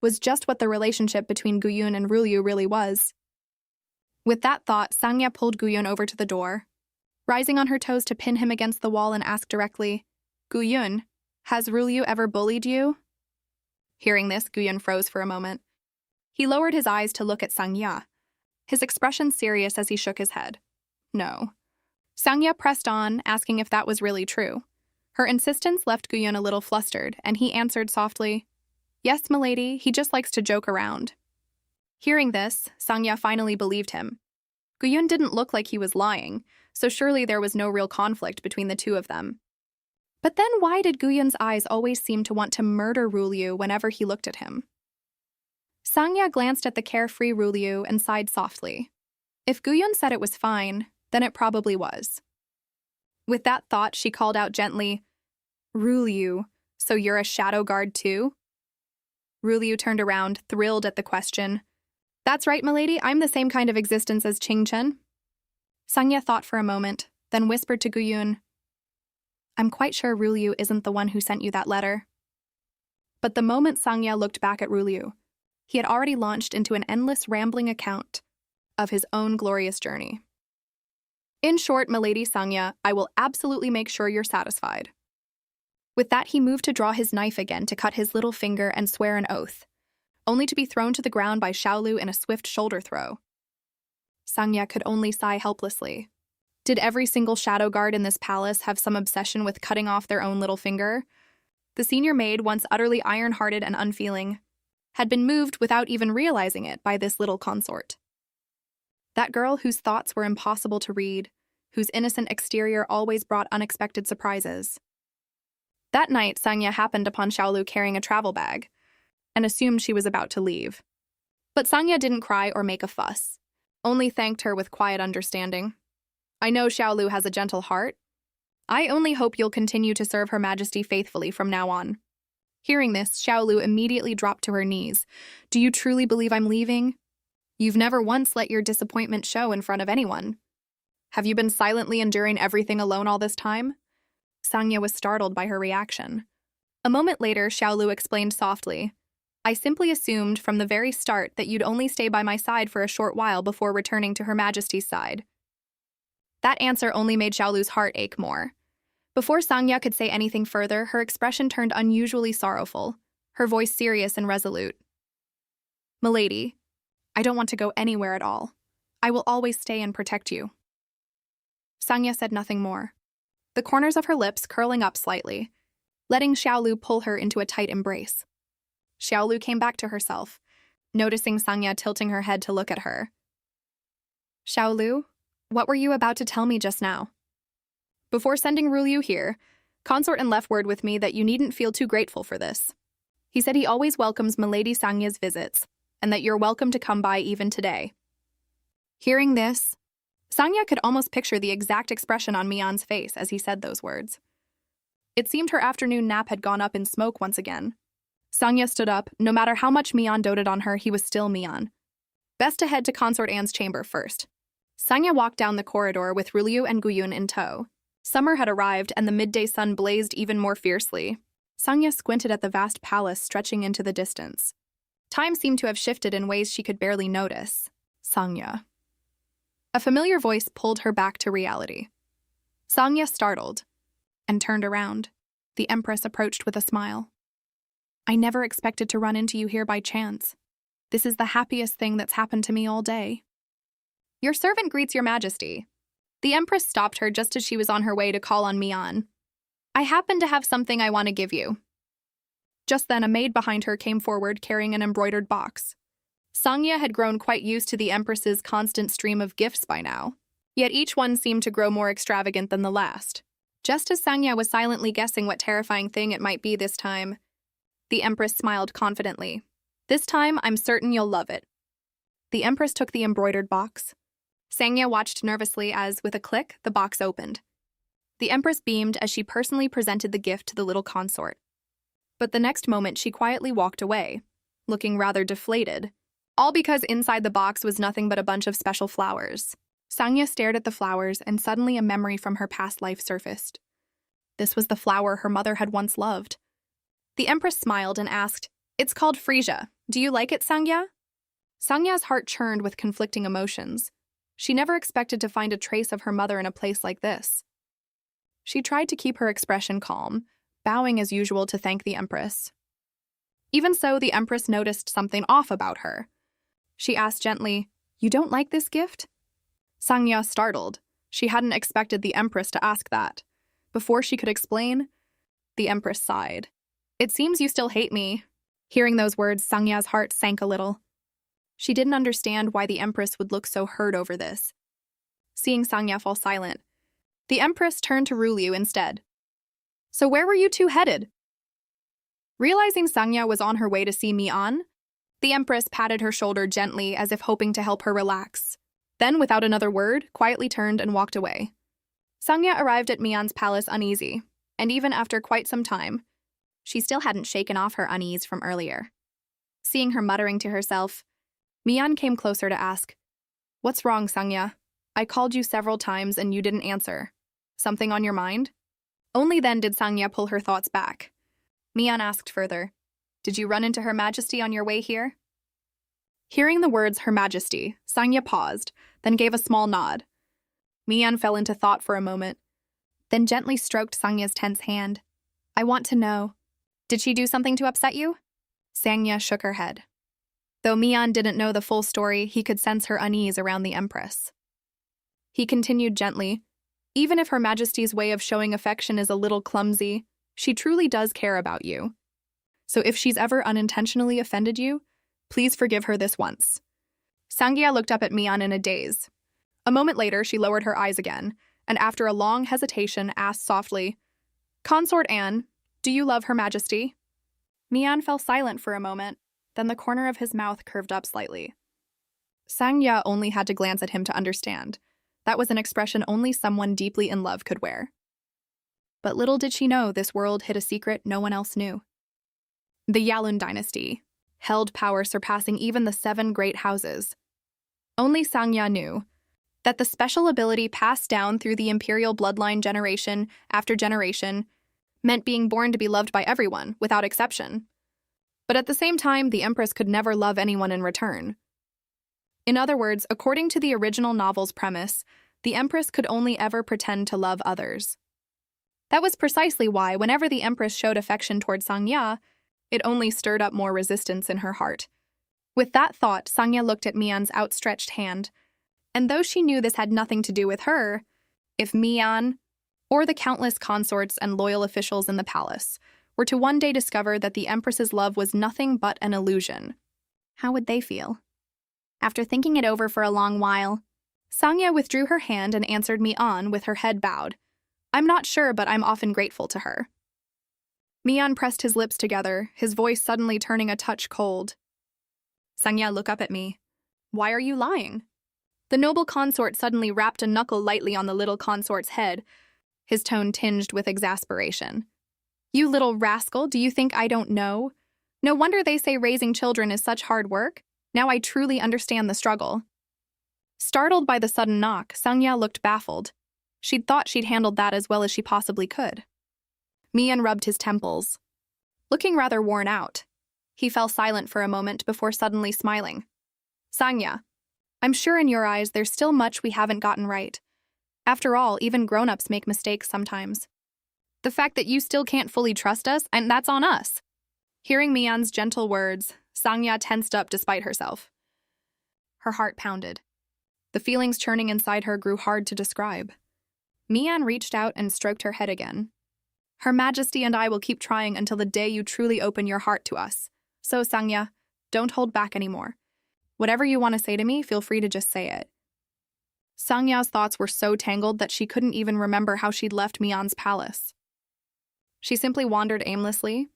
was just what the relationship between Guyun and Rulyu really was. With that thought, Sangya pulled Guyun over to the door, rising on her toes to pin him against the wall and ask directly, Guyun, has Rulyu ever bullied you? Hearing this, Guyun froze for a moment. He lowered his eyes to look at Sangya, his expression serious as he shook his head. No. Sangya pressed on, asking if that was really true. Her insistence left Guyun a little flustered, and he answered softly, Yes, milady, he just likes to joke around. Hearing this, Sangya finally believed him. Guyun didn't look like he was lying, so surely there was no real conflict between the two of them. But then why did Guyun's eyes always seem to want to murder Rulyu whenever he looked at him? Sangya glanced at the carefree Rulyu and sighed softly. If Guyun said it was fine, then it probably was. With that thought, she called out gently, Rulyu, so you're a shadow guard too? Rulyu turned around, thrilled at the question. That's right, milady, I'm the same kind of existence as Qingchen. Sangya thought for a moment, then whispered to Guyun, I'm quite sure Rulyu isn't the one who sent you that letter. But the moment Sangya looked back at Rulyu, he had already launched into an endless rambling account of his own glorious journey. In short, milady Sangya, I will absolutely make sure you're satisfied. With that, he moved to draw his knife again to cut his little finger and swear an oath, only to be thrown to the ground by Xiaolu in a swift shoulder throw. Sangya could only sigh helplessly. Did every single shadow guard in this palace have some obsession with cutting off their own little finger? The senior maid, once utterly iron-hearted and unfeeling, had been moved without even realizing it by this little consort. That girl whose thoughts were impossible to read, whose innocent exterior always brought unexpected surprises. That night, Sangya happened upon Xiaolu carrying a travel bag, and assumed she was about to leave. But Sangya didn't cry or make a fuss, only thanked her with quiet understanding. I know Xiaolu has a gentle heart. I only hope you'll continue to serve Her Majesty faithfully from now on. Hearing this, Xiaolu immediately dropped to her knees. Do you truly believe I'm leaving? You've never once let your disappointment show in front of anyone. Have you been silently enduring everything alone all this time? Sangya was startled by her reaction. A moment later, Xiaolu explained softly, I simply assumed from the very start that you'd only stay by my side for a short while before returning to Her Majesty's side. That answer only made Xiaolu's heart ache more. Before Sangya could say anything further, her expression turned unusually sorrowful, her voice serious and resolute. Milady, I don't want to go anywhere at all. I will always stay and protect you. Sangya said nothing more, the corners of her lips curling up slightly, letting Xiaolu pull her into a tight embrace. Xiaolu came back to herself, noticing Sangya tilting her head to look at her. Xiaolu, what were you about to tell me just now? Before sending Rulyu here, Consort and left word with me that you needn't feel too grateful for this. He said he always welcomes Milady Sangya's visits, and that you're welcome to come by even today. Hearing this, Sangya could almost picture the exact expression on Mian's face as he said those words. It seemed her afternoon nap had gone up in smoke once again. Sangya stood up. No matter how much Mian doted on her, he was still Mian. Best to head to Consort Anne's chamber first. Sangya walked down the corridor with Rulyu and Guyun in tow. Summer had arrived and the midday sun blazed even more fiercely. Sangya squinted at the vast palace stretching into the distance. Time seemed to have shifted in ways she could barely notice. Sangya. A familiar voice pulled her back to reality. Sangya startled and turned around. The Empress approached with a smile. I never expected to run into you here by chance. This is the happiest thing that's happened to me all day. Your servant greets your majesty. The Empress stopped her just as she was on her way to call on Mian. I happen to have something I want to give you. Just then, a maid behind her came forward carrying an embroidered box. Sangya had grown quite used to the Empress's constant stream of gifts by now, yet each one seemed to grow more extravagant than the last. Just as Sangya was silently guessing what terrifying thing it might be this time, the Empress smiled confidently. This time, I'm certain you'll love it. The Empress took the embroidered box. Sangya watched nervously as, with a click, the box opened. The Empress beamed as she personally presented the gift to the little consort. But the next moment, she quietly walked away, looking rather deflated. All because inside the box was nothing but a bunch of special flowers. Sangya stared at the flowers, and suddenly a memory from her past life surfaced. This was the flower her mother had once loved. The Empress smiled and asked, It's called Freesia. Do you like it, Sangya? Sangya's heart churned with conflicting emotions. She never expected to find a trace of her mother in a place like this. She tried to keep her expression calm, bowing as usual to thank the Empress. Even so, the Empress noticed something off about her. She asked gently, You don't like this gift? Sangya startled. She hadn't expected the Empress to ask that. Before she could explain, the Empress sighed. It seems you still hate me. Hearing those words, Sangya's heart sank a little. She didn't understand why the Empress would look so hurt over this. Seeing Sangya fall silent, the Empress turned to Rulyu instead. So where were you two headed? Realizing Sangya was on her way to see Mian, the Empress patted her shoulder gently as if hoping to help her relax. Then, without another word, quietly turned and walked away. Sangya arrived at Mian's palace uneasy, and even after quite some time, she still hadn't shaken off her unease from earlier. Seeing her muttering to herself, Mian came closer to ask, What's wrong, Sangya? I called you several times and you didn't answer. Something on your mind? Only then did Sangya pull her thoughts back. Mian asked further, Did you run into Her Majesty on your way here? Hearing the words Her Majesty, Sangya paused, then gave a small nod. Mian fell into thought for a moment, then gently stroked Sangya's tense hand. I want to know, did she do something to upset you? Sangya shook her head. Though Mian didn't know the full story, he could sense her unease around the Empress. He continued gently, Even if Her Majesty's way of showing affection is a little clumsy, she truly does care about you. So if she's ever unintentionally offended you, please forgive her this once. Sangya looked up at Mian in a daze. A moment later, she lowered her eyes again, and after a long hesitation, asked softly, Consort Anne, do you love Her Majesty? Mian fell silent for a moment, then the corner of his mouth curved up slightly. Sangya only had to glance at him to understand. That was an expression only someone deeply in love could wear. But little did she know this world hid a secret no one else knew. The Yalun dynasty held power surpassing even the 7 great houses. Only Sangya knew that the special ability passed down through the imperial bloodline generation after generation meant being born to be loved by everyone, without exception. But at the same time, the Empress could never love anyone in return. In other words, according to the original novel's premise, the Empress could only ever pretend to love others. That was precisely why, whenever the Empress showed affection toward Sangya, it only stirred up more resistance in her heart. With that thought, Sangya looked at Mian's outstretched hand, and though she knew this had nothing to do with her, if Mian, or the countless consorts and loyal officials in the palace, were to one day discover that the Empress's love was nothing but an illusion, how would they feel? After thinking it over for a long while, Sangya withdrew her hand and answered Mian with her head bowed. I'm not sure, but I'm often grateful to her. Mian pressed his lips together, his voice suddenly turning a touch cold. Sangya, look up at me. Why are you lying? The noble consort suddenly rapped a knuckle lightly on the little consort's head, his tone tinged with exasperation. You little rascal, do you think I don't know? No wonder they say raising children is such hard work. Now I truly understand the struggle. Startled by the sudden knock, Sangya looked baffled. She'd thought she'd handled that as well as she possibly could. Mian rubbed his temples. Looking rather worn out, he fell silent for a moment before suddenly smiling. Sangya, I'm sure in your eyes there's still much we haven't gotten right. After all, even grown-ups make mistakes sometimes. The fact that you still can't fully trust us, and that's on us. Hearing Mian's gentle words, Sangya tensed up despite herself. Her heart pounded. The feelings churning inside her grew hard to describe. Mian reached out and stroked her head again. Her Majesty and I will keep trying until the day you truly open your heart to us. So, Sangya, don't hold back anymore. Whatever you want to say to me, feel free to just say it. Sangya's thoughts were so tangled that she couldn't even remember how she'd left Mian's palace. She simply wandered aimlessly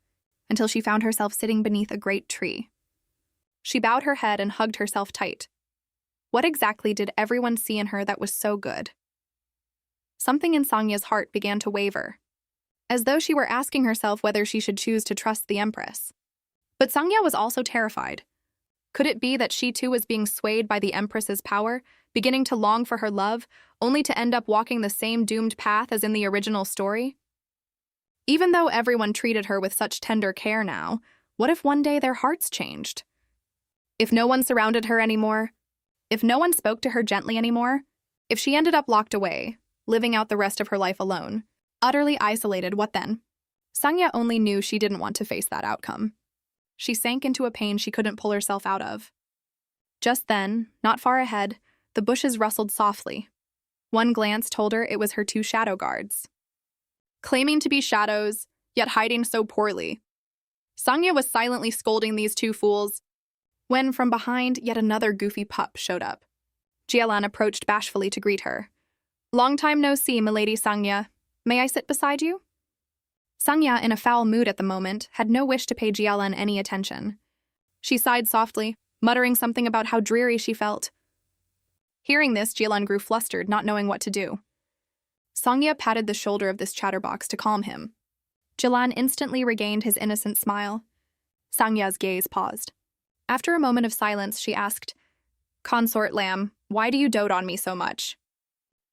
until she found herself sitting beneath a great tree. She bowed her head and hugged herself tight. What exactly did everyone see in her that was so good? Something in Sangya's heart began to waver, as though she were asking herself whether she should choose to trust the Empress. But Sangya was also terrified. Could it be that she too was being swayed by the Empress's power, beginning to long for her love, only to end up walking the same doomed path as in the original story? Even though everyone treated her with such tender care now, what if one day their hearts changed? If no one surrounded her anymore? If no one spoke to her gently anymore? If she ended up locked away, living out the rest of her life alone, utterly isolated, what then? Sangya only knew she didn't want to face that outcome. She sank into a pain she couldn't pull herself out of. Just then, not far ahead, the bushes rustled softly. One glance told her it was her two shadow guards. Claiming to be shadows, yet hiding so poorly. Sangya was silently scolding these two fools when, from behind, yet another goofy pup showed up. Jialan approached bashfully to greet her. Long time no see, milady Sangya. May I sit beside you? Sangya, in a foul mood at the moment, had no wish to pay Jialan any attention. She sighed softly, muttering something about how dreary she felt. Hearing this, Jialan grew flustered, not knowing what to do. Sangya patted the shoulder of this chatterbox to calm him. Jialan instantly regained his innocent smile. Sangya's gaze paused. After a moment of silence, she asked, Consort Lamb, why do you dote on me so much?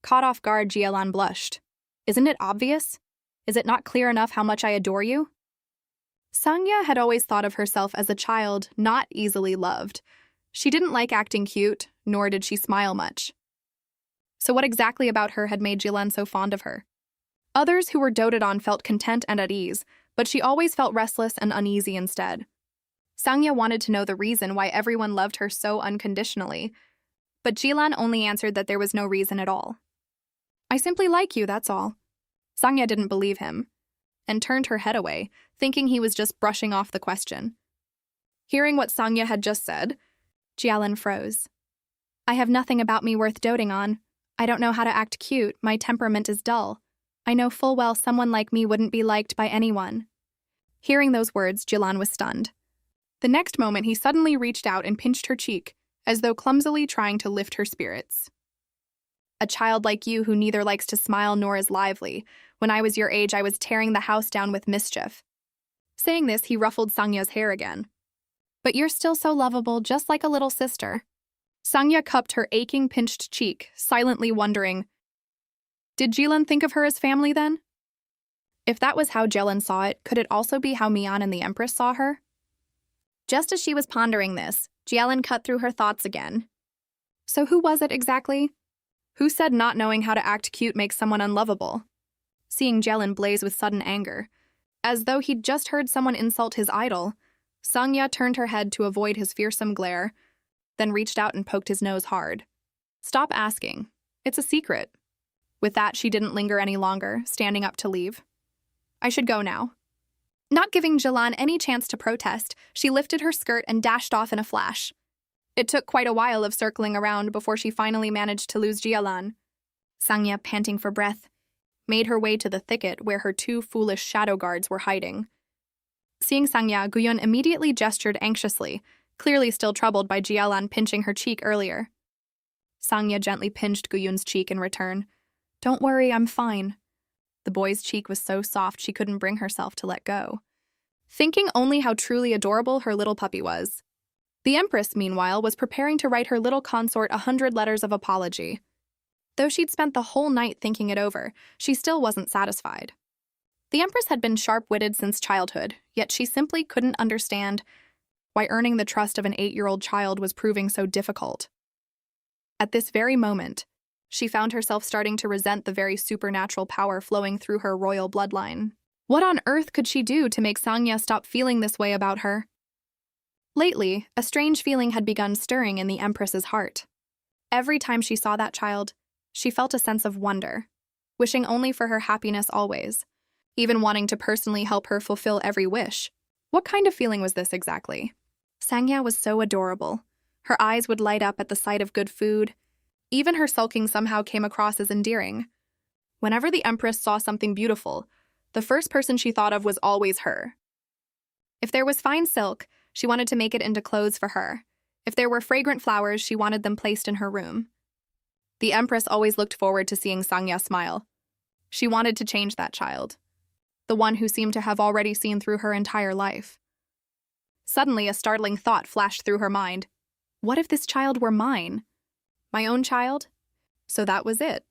Caught off guard, Jialan blushed. Isn't it obvious? Is it not clear enough how much I adore you? Sangya had always thought of herself as a child not easily loved. She didn't like acting cute, nor did she smile much. So what exactly about her had made Jialan so fond of her? Others who were doted on felt content and at ease, but she always felt restless and uneasy instead. Sangya wanted to know the reason why everyone loved her so unconditionally, but Jialan only answered that there was no reason at all. I simply like you, that's all. Sangya didn't believe him, and turned her head away, thinking he was just brushing off the question. Hearing what Sangya had just said, Jialan froze. I have nothing about me worth doting on. I don't know how to act cute, my temperament is dull. I know full well someone like me wouldn't be liked by anyone. Hearing those words, Jialan was stunned. The next moment, he suddenly reached out and pinched her cheek, as though clumsily trying to lift her spirits. A child like you who neither likes to smile nor is lively. When I was your age, I was tearing the house down with mischief. Saying this, he ruffled Sangya's hair again. But you're still so lovable, just like a little sister. Sangya cupped her aching, pinched cheek, silently wondering, did Jilan think of her as family then? If that was how Jilan saw it, could it also be how Mian and the Empress saw her? Just as she was pondering this, Jilan cut through her thoughts again. So who was it exactly? Who said not knowing how to act cute makes someone unlovable? Seeing Jilan blaze with sudden anger, as though he'd just heard someone insult his idol, Sangya turned her head to avoid his fearsome glare, then reached out and poked his nose hard. Stop asking. It's a secret. With that, she didn't linger any longer, standing up to leave. I should go now. Not giving Jilan any chance to protest, she lifted her skirt and dashed off in a flash. It took quite a while of circling around before she finally managed to lose Jilan. Sangya, panting for breath, made her way to the thicket where her two foolish shadow guards were hiding. Seeing Sangya, Guyun immediately gestured anxiously, clearly still troubled by Jialan pinching her cheek earlier. Sangya gently pinched Guyun's cheek in return. Don't worry, I'm fine. The boy's cheek was so soft she couldn't bring herself to let go, thinking only how truly adorable her little puppy was. The Empress, meanwhile, was preparing to write her little consort 100 letters of apology. Though she'd spent the whole night thinking it over, she still wasn't satisfied. The Empress had been sharp-witted since childhood, yet she simply couldn't understand why earning the trust of an 8-year-old child was proving so difficult. At this very moment, she found herself starting to resent the very supernatural power flowing through her royal bloodline. What on earth could she do to make Sangya stop feeling this way about her? Lately, a strange feeling had begun stirring in the Empress's heart. Every time she saw that child, she felt a sense of wonder, wishing only for her happiness always, even wanting to personally help her fulfill every wish. What kind of feeling was this exactly? Sangya was so adorable. Her eyes would light up at the sight of good food. Even her sulking somehow came across as endearing. Whenever the Empress saw something beautiful, the first person she thought of was always her. If there was fine silk, she wanted to make it into clothes for her. If there were fragrant flowers, she wanted them placed in her room. The Empress always looked forward to seeing Sangya smile. She wanted to change that child, the one who seemed to have already seen through her entire life. Suddenly, a startling thought flashed through her mind. What if this child were mine? My own child? So that was it.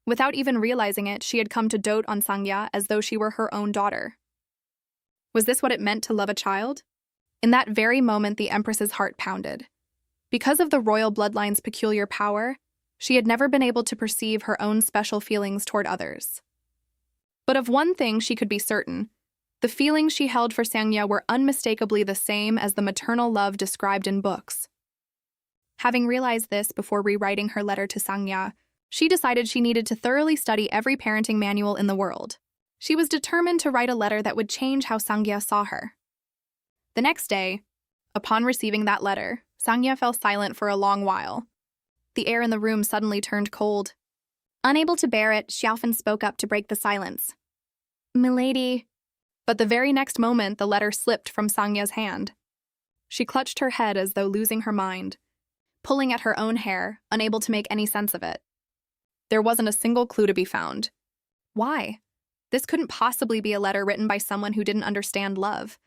Without even realizing it, she had come to dote on Sangya as though she were her own daughter. Was this what it meant to love a child? In that very moment, the Empress's heart pounded. Because of the royal bloodline's peculiar power, she had never been able to perceive her own special feelings toward others. But of one thing she could be certain: the feelings she held for Sangya were unmistakably the same as the maternal love described in books. Having realized this before rewriting her letter to Sangya, she decided she needed to thoroughly study every parenting manual in the world. She was determined to write a letter that would change how Sangya saw her. The next day, upon receiving that letter, Sangya fell silent for a long while. The air in the room suddenly turned cold. Unable to bear it, Xiaofan spoke up to break the silence. "Milady." But the very next moment, the letter slipped from Sangya's hand. She clutched her head as though losing her mind, pulling at her own hair, unable to make any sense of it. There wasn't a single clue to be found. Why? This couldn't possibly be a letter written by someone who didn't understand love.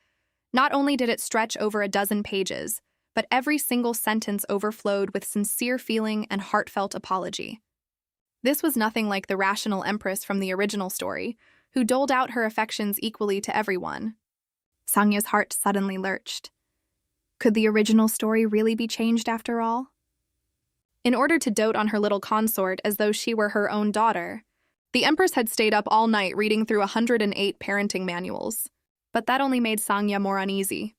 Not only did it stretch over a dozen pages, but every single sentence overflowed with sincere feeling and heartfelt apology. This was nothing like the rational Empress from the original story, who doled out her affections equally to everyone. Sangya's heart suddenly lurched. Could the original story really be changed after all? In order to dote on her little consort as though she were her own daughter, the Empress had stayed up all night reading through 108 parenting manuals. But that only made Sangya more uneasy.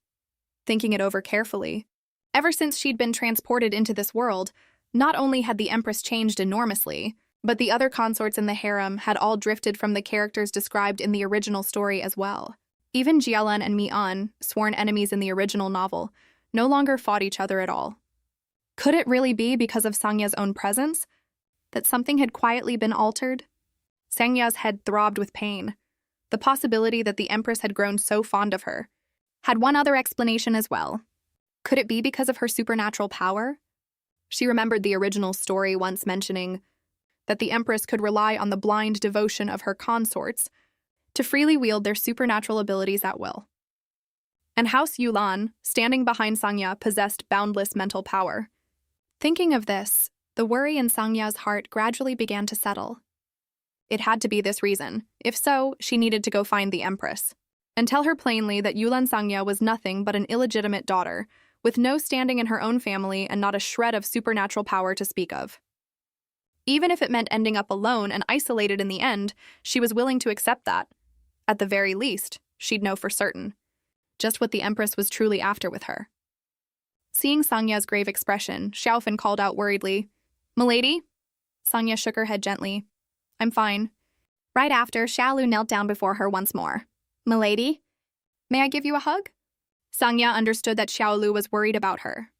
Thinking it over carefully, ever since she'd been transported into this world, not only had the Empress changed enormously, but the other consorts in the harem had all drifted from the characters described in the original story as well. Even Jialan and Mi'an, sworn enemies in the original novel, no longer fought each other at all. Could it really be because of Sangya's own presence that something had quietly been altered? Sangya's head throbbed with pain. The possibility that the Empress had grown so fond of her had one other explanation as well. Could it be because of her supernatural power? She remembered the original story once mentioning that the Empress could rely on the blind devotion of her consorts to freely wield their supernatural abilities at will. And House Yulan, standing behind Sangya, possessed boundless mental power. Thinking of this, the worry in Sangya's heart gradually began to settle. It had to be this reason. If so, she needed to go find the Empress and tell her plainly that Yulan Sangya was nothing but an illegitimate daughter, with no standing in her own family and not a shred of supernatural power to speak of. Even if it meant ending up alone and isolated in the end, she was willing to accept that. At the very least, she'd know for certain just what the Empress was truly after with her. Seeing Sangya's grave expression, Xiaofan called out worriedly, "Milady?" Sangya shook her head gently. "I'm fine." Right after, Xiaolu knelt down before her once more. "Milady? May I give you a hug?" Sangya understood that Xiaolu was worried about her.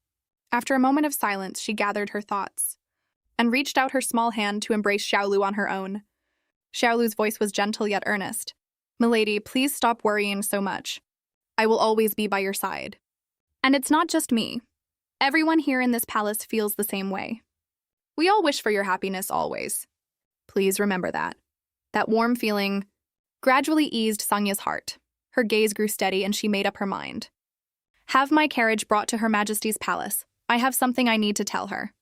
After a moment of silence, she gathered her thoughts and reached out her small hand to embrace Xiaolu on her own. Xiaolu's voice was gentle yet earnest. "Milady, please stop worrying so much. I will always be by your side. And it's not just me. Everyone here in this palace feels the same way. We all wish for your happiness always. Please remember that." That warm feeling gradually eased Sangya's heart. Her gaze grew steady and she made up her mind. "Have my carriage brought to Her Majesty's palace. I have something I need to tell her."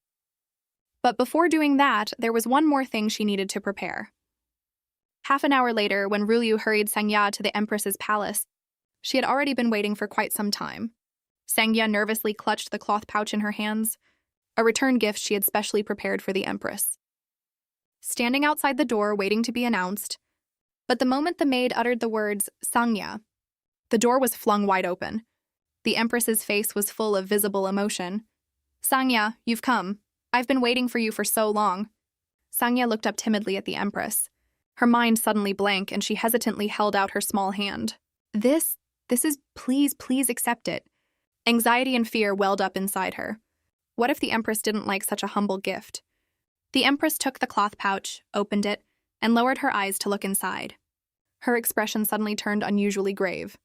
But before doing that, there was one more thing she needed to prepare. Half an hour later, when Rulyu hurried Sangya to the Empress's palace, she had already been waiting for quite some time. Sangya nervously clutched the cloth pouch in her hands, a return gift she had specially prepared for the Empress. Standing outside the door, waiting to be announced, but the moment the maid uttered the words, "Sangya," the door was flung wide open. The Empress's face was full of visible emotion. "Sangya, you've come. I've been waiting for you for so long." Sangya looked up timidly at the Empress. Her mind suddenly blank, and she hesitantly held out her small hand. This is, please accept it." Anxiety and fear welled up inside her. What if the Empress didn't like such a humble gift? The Empress took the cloth pouch, opened it, and lowered her eyes to look inside. Her expression suddenly turned unusually grave.